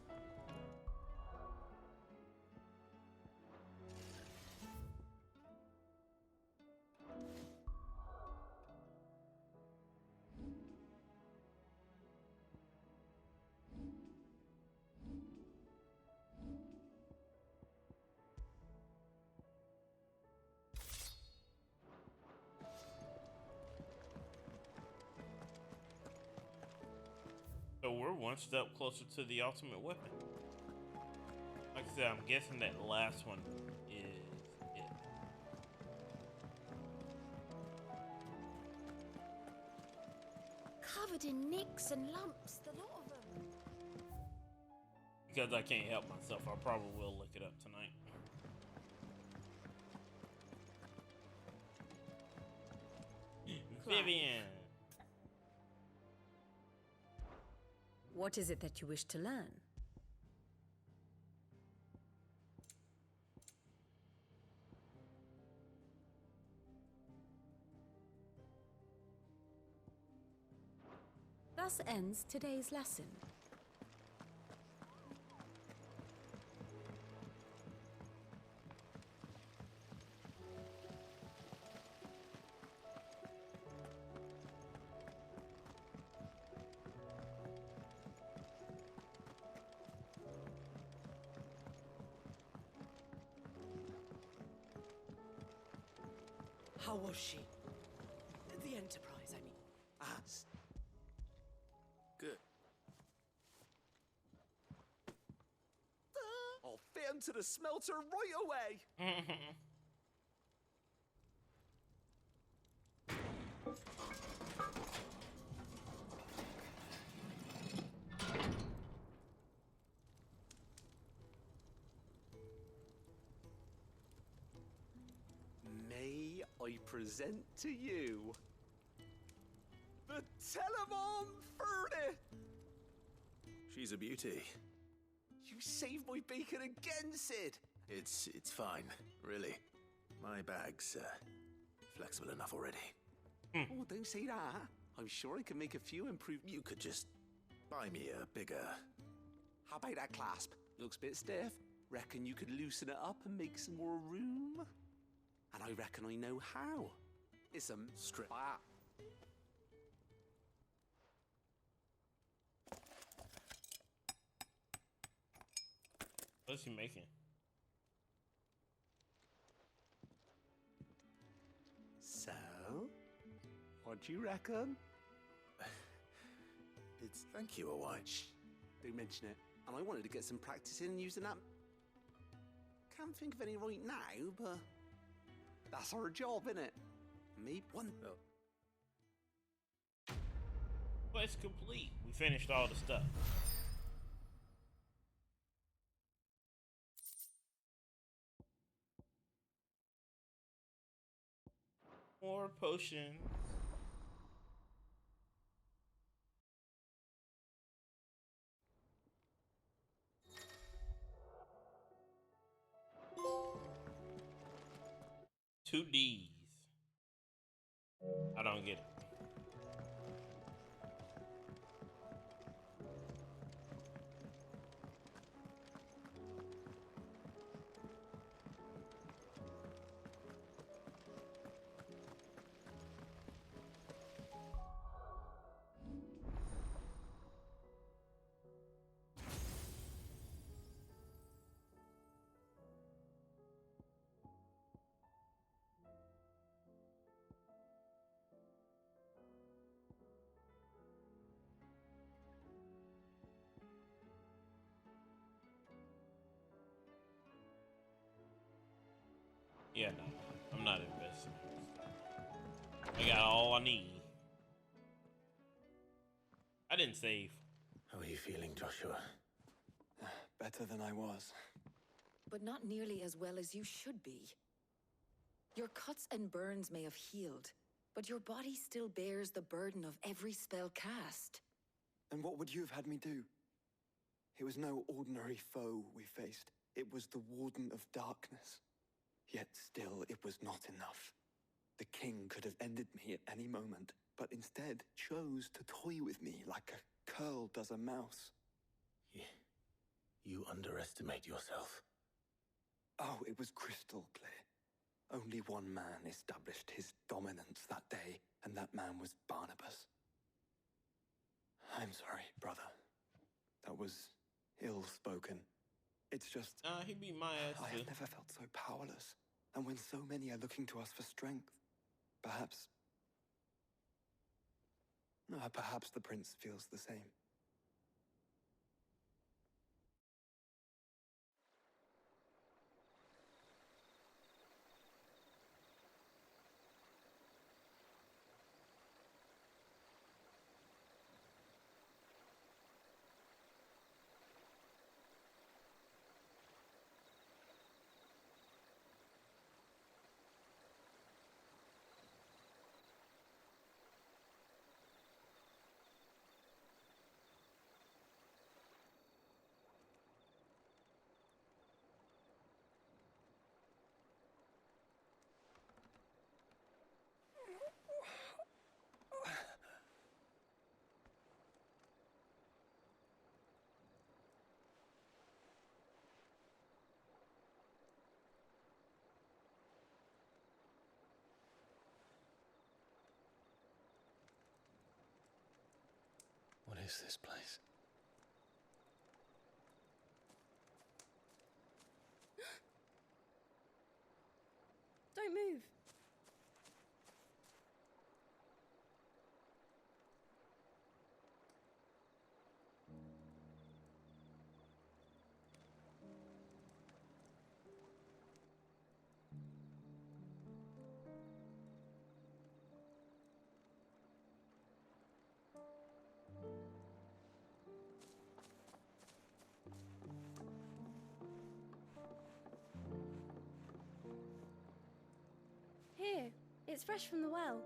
So we're one step closer to the ultimate weapon. Like I said, I'm guessing that last one is it. Covered in nicks and lumps, the lot of them. Because I can't help myself, I probably will look it up tonight. Vivian! What is it that you wish to learn? Thus ends today's lesson. How was she? The Enterprise, I mean. Good. I'll fit him to the smelter right away. May I present to you the Telemon 30? She's a beauty. You saved my beacon again, Sid. It's fine, really. My bag's flexible enough already. Oh, don't say that. I'm sure I can make a few improvements. You could just buy me a bigger... How about that clasp? Looks a bit stiff. Reckon you could loosen it up and make some more room? And I reckon I know how. It's a strip. What's he making? So, what do you reckon? It's thank you, a wine. Shh, don't mention it. And I wanted to get some practice in using that. Can't think of any right now, but that's our job, innit? Maybe one. Quest complete. We finished all the stuff. More potions. Two D's. I don't get it. Yeah, no, I'm not investing. I got all I need. I didn't save. How are you feeling, Joshua? Better than I was. But not nearly as well as you should be. Your cuts and burns may have healed, but your body still bears the burden of every spell cast. And what would you have had me do? It was no ordinary foe we faced. It was the Warden of Darkness. Yet still, it was not enough. The king could have ended me at any moment, but instead chose to toy with me like a curl does a mouse. You underestimate yourself. Oh, it was crystal clear. Only one man established his dominance that day, and that man was Barnabas. I'm sorry, brother. That was ill-spoken. It's just... he beat my ass I too. have never felt so powerless. And when so many are looking to us for strength, perhaps the prince feels the same. What is this place? Don't move. Here, it's fresh from the well.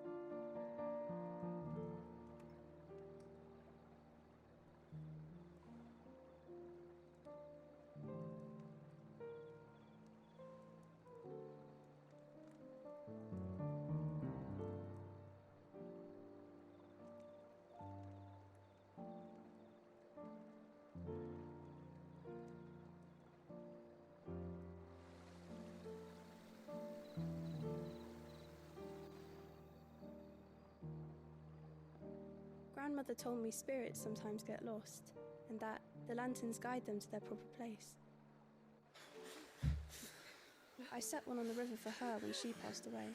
Grandmother told me spirits sometimes get lost, and that the lanterns guide them to their proper place. I set one on the river for her when she passed away.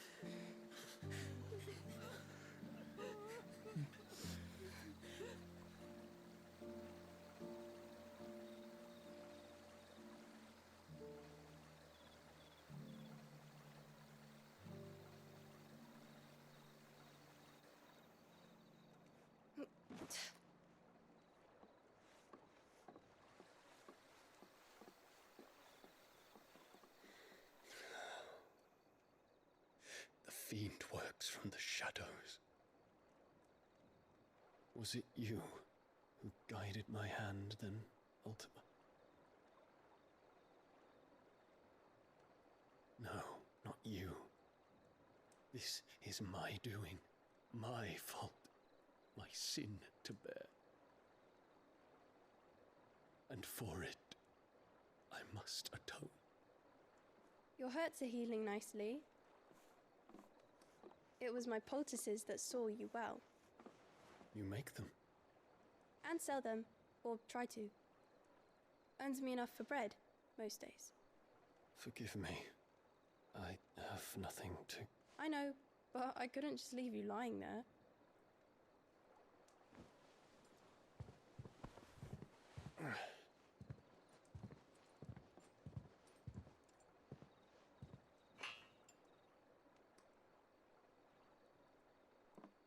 The fiend works from the shadows. Was it you who guided my hand, then, Ultima? No, not you. This is my doing, my fault, my sin to bear. And for it, I must atone. Your hurts are healing nicely. It was my poultices that saw you well. You make them? And sell them, or try to. Earns me enough for bread, most days. Forgive me. I have nothing to... I know, but I couldn't just leave you lying there.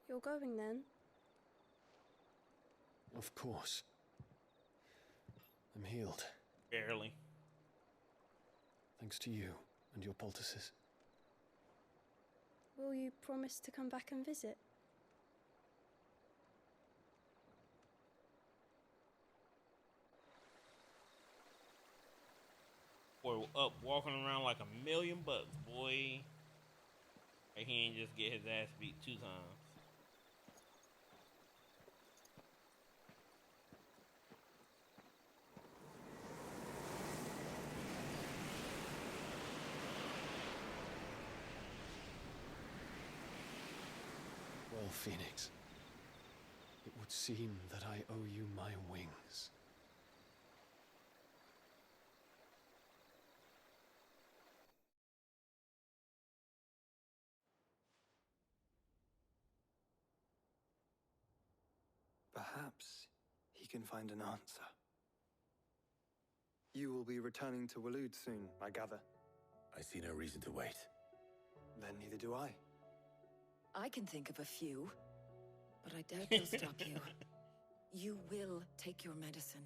You're going then? Of course. I'm healed. Barely. Thanks to you and your poultices. Will you promise to come back and visit? Boy, up walking around like $1,000,000, boy. And he ain't just get his ass beat 2 times. Well, Phoenix, it would seem that I owe you my wings. Perhaps he can find an answer. You will be returning to Waloed soon, I gather. I see no reason to wait. Then neither do I. I can think of a few, but I doubt they'll stop you. You will take your medicine.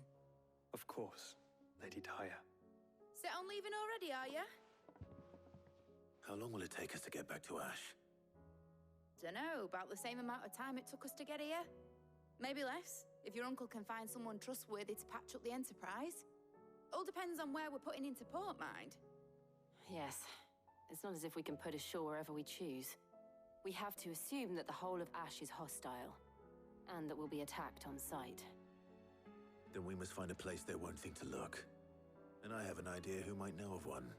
Of course, Lady Daya. Set on leaving already, are you? How long will it take us to get back to Ash? Dunno, about the same amount of time it took us to get here. Maybe less, if your uncle can find someone trustworthy to patch up the Enterprise. All depends on where we're putting into port, mind. Yes. It's not as if we can put ashore wherever we choose. We have to assume that the whole of Ash is hostile, and that we'll be attacked on sight. Then we must find a place they won't think to look. And I have an idea who might know of one.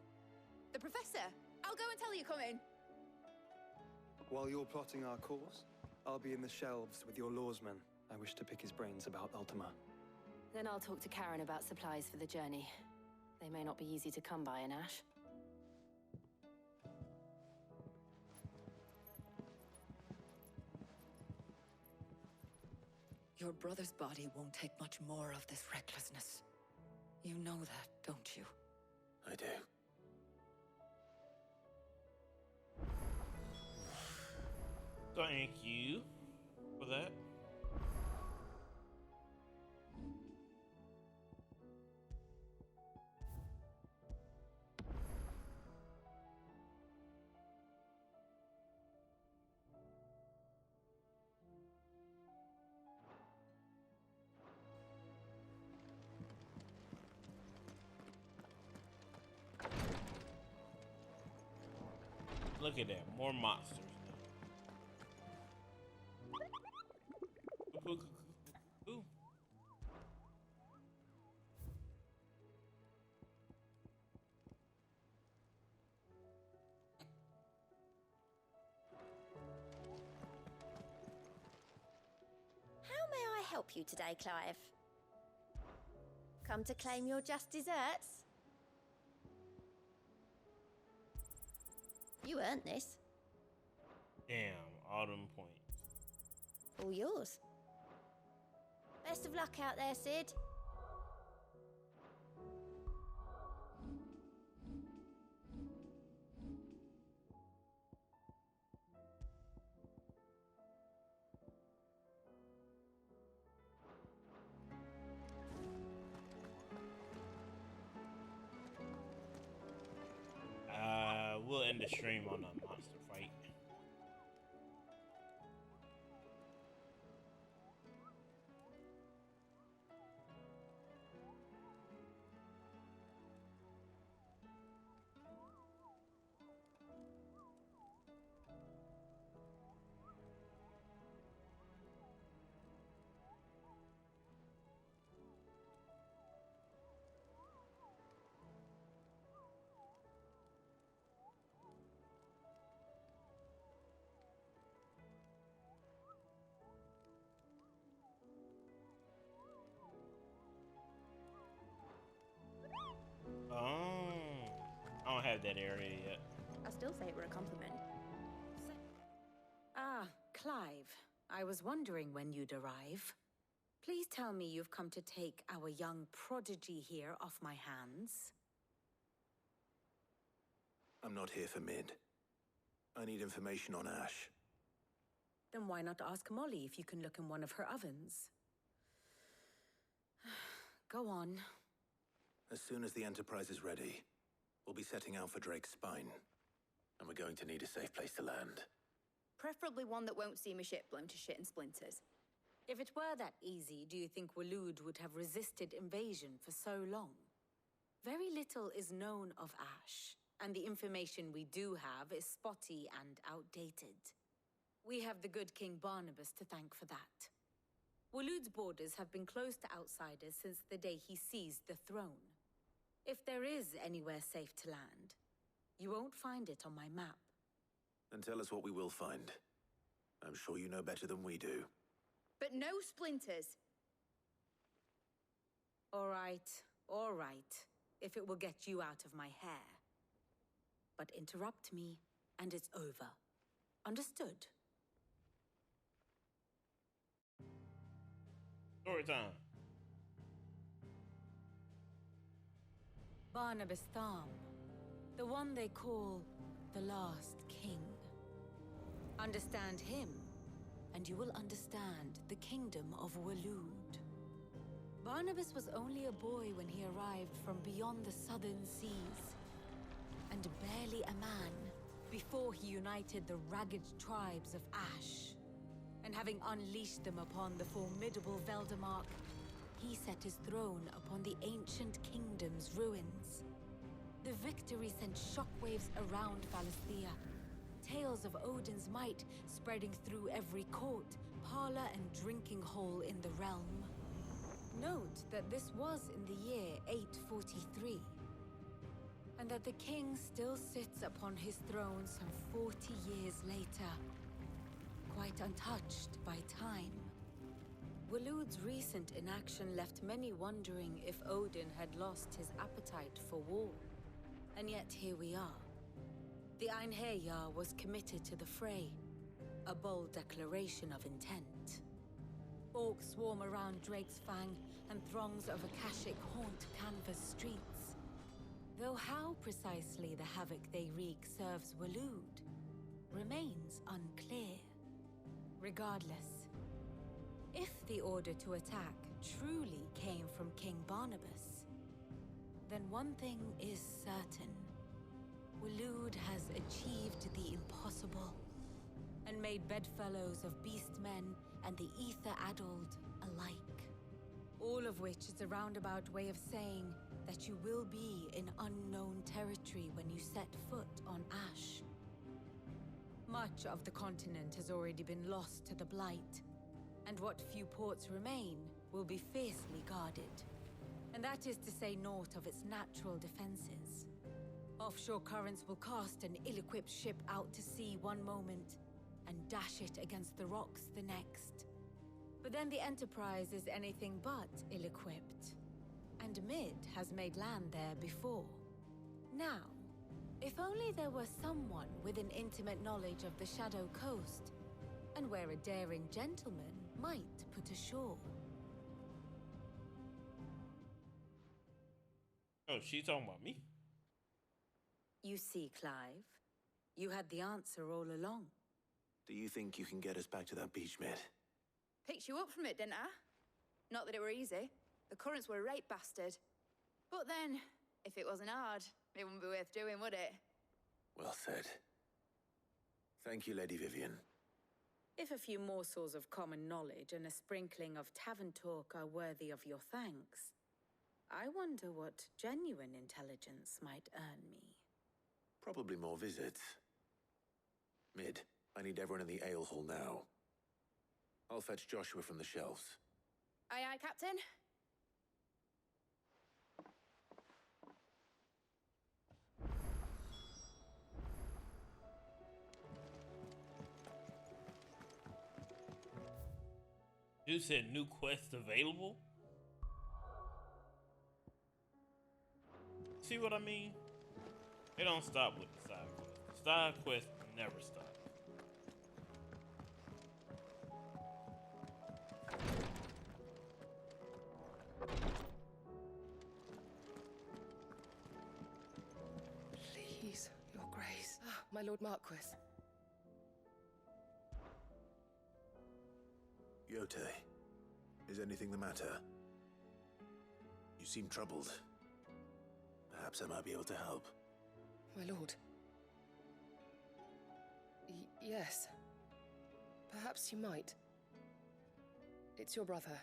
The Professor! I'll go and tell you come in. While you're plotting our course, I'll be in the shelves with your lawsman. I wish to pick his brains about Ultima. Then I'll talk to Karen about supplies for the journey. They may not be easy to come by in Ash. Your brother's body won't take much more of this recklessness. You know that, don't you? I do. Thank you for that. Look at that, more monsters. Ooh. How may I help you today, Clive? Come to claim your just desserts? You earned this. Damn, all them points. All yours. Best of luck out there, Sid. We'll end the stream on a monster fight. tried that area yet. I still say it were a compliment. Clive. I was wondering when you'd arrive. Please tell me you've come to take our young prodigy here off my hands. I'm not here for Mid. I need information on Ash. Then why not ask Molly if you can look in one of her ovens? Go on. As soon as the Enterprise is ready, we'll be setting out for Drake's Spine. And we're going to need a safe place to land. Preferably one that won't see my ship blown to shit and splinters. If it were that easy, do you think Waloed would have resisted invasion for so long? Very little is known of Ash, and the information we do have is spotty and outdated. We have the good King Barnabas to thank for that. Waloed's borders have been closed to outsiders since the day he seized the throne. If there is anywhere safe to land, you won't find it on my map. Then tell us what we will find. I'm sure you know better than we do. But no splinters. All right, if it will get you out of my hair. But interrupt me, and it's over. Understood? Story time. Barnabas Thom, the one they call the Last King. Understand him, and you will understand the kingdom of Waloed. Barnabas was only a boy when he arrived from beyond the southern seas, and barely a man before he united the ragged tribes of Ash. And having unleashed them upon the formidable Veldamark, he set his throne upon the ancient kingdom's ruins. The victory sent shockwaves around Valisthea, tales of Odin's might spreading through every court, parlor, and drinking hole in the realm. Note that this was in the year 843, and that the king still sits upon his throne some 40 years later, quite untouched by time. Waloed's recent inaction left many wondering if Odin had lost his appetite for war. And yet here we are. The Einherjar was committed to the fray, a bold declaration of intent. Orcs swarm around Drake's Fang, and throngs of Akashic haunt canvas streets. Though how precisely the havoc they wreak serves Waloed remains unclear. Regardless, if the order to attack truly came from King Barnabas, then one thing is certain. Waloed has achieved the impossible, and made bedfellows of beastmen and the ether-addled alike. All of which is a roundabout way of saying that you will be in unknown territory when you set foot on Ash. Much of the continent has already been lost to the Blight, and what few ports remain will be fiercely guarded. And that is to say naught of its natural defenses. Offshore currents will cast an ill-equipped ship out to sea one moment, and dash it against the rocks the next. But then the Enterprise is anything but ill-equipped. And Mid has made land there before. Now, if only there were someone with an intimate knowledge of the Shadow Coast, and where a daring gentleman might put ashore. Oh, she's talking about me? You see, Clive, you had the answer all along. Do you think you can get us back to that beach, Mid? Picked you up from it, didn't I? Not that it were easy. The currents were a right bastard. But then, if it wasn't hard, it wouldn't be worth doing, would it? Well said. Thank you, Lady Vivian. If a few morsels of common knowledge and a sprinkling of tavern talk are worthy of your thanks, I wonder what genuine intelligence might earn me. Probably more visits. Mid, I need everyone in the ale hall now. I'll fetch Joshua from the shelves. Aye, aye, Captain. You said new quest available? See what I mean? They don't stop with the side quest. The side quest never stop. Please, Your Grace. Ah, my Lord Marquis. Yote, is anything the matter? You seem troubled. Perhaps I might be able to help. My lord. Yes. Perhaps you might. It's your brother.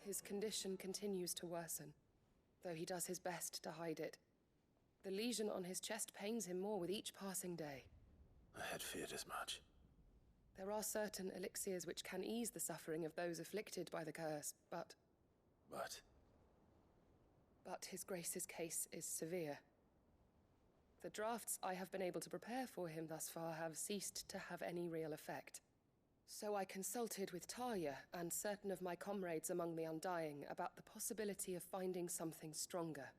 His condition continues to worsen, though he does his best to hide it. The lesion on his chest pains him more with each passing day. I had feared as much. There are certain elixirs which can ease the suffering of those afflicted by the curse, but... But His Grace's case is severe. The drafts I have been able to prepare for him thus far have ceased to have any real effect. So I consulted with Talia and certain of my comrades among the Undying about the possibility of finding something stronger.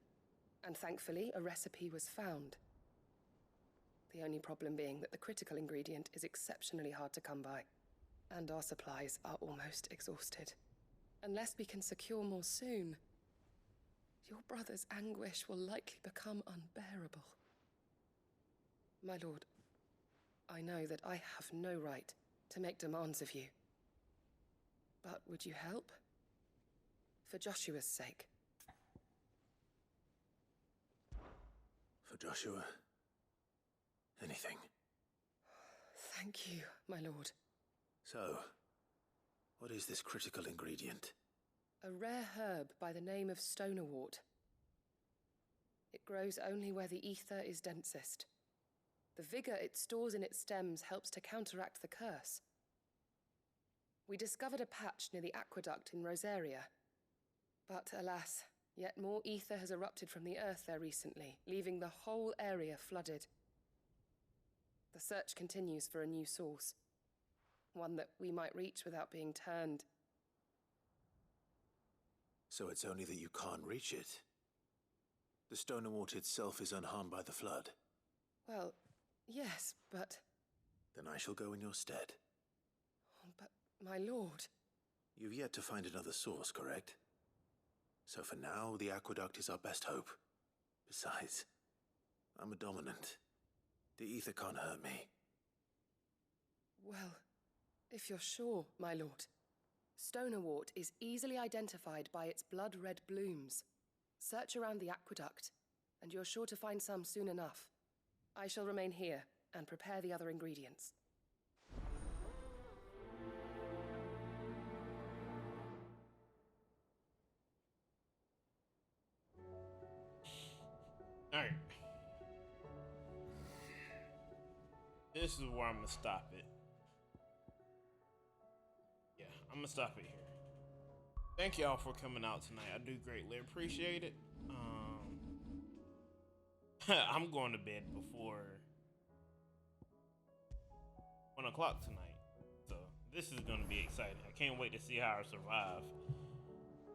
And thankfully, a recipe was found. The only problem being that the critical ingredient is exceptionally hard to come by, and our supplies are almost exhausted. Unless we can secure more soon, your brother's anguish will likely become unbearable. My lord, I know that I have no right to make demands of you. But would you help? For Joshua's sake. for Joshua, anything. Thank you, my lord. So, what is this critical ingredient? A rare herb by the name of stonerwort. It grows only where the ether is densest. The vigor it stores in its stems helps to counteract the curse. We discovered a patch near the aqueduct in Rosaria. But alas, yet more ether has erupted from the earth there recently, leaving the whole area flooded. The search continues for a new source. One that we might reach without being turned. So it's only that you can't reach it. The stonerwort itself is unharmed by the flood. Well, yes, but... Then I shall go in your stead. Oh, but, my lord... You've yet to find another source, correct? So for now, the aqueduct is our best hope. Besides, I'm a dominant. The ether can't hurt me. Well, if you're sure, my lord. Stonerwort is easily identified by its blood-red blooms. Search around the aqueduct, and you're sure to find some soon enough. I shall remain here and prepare the other ingredients. Alright. This is where I'm gonna stop it. Yeah, I'm gonna stop it here. Thank y'all for coming out tonight. I do greatly appreciate it. I'm going to bed before 1 o'clock tonight. So this is gonna be exciting. I can't wait to see how I survive.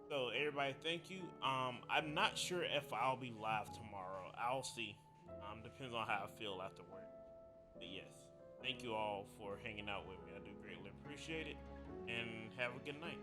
So everybody, thank you. I'm not sure if I'll be live tomorrow. I'll see. Depends on how I feel after work. But yes, thank you all for hanging out with me. I do greatly appreciate it. And have a good night.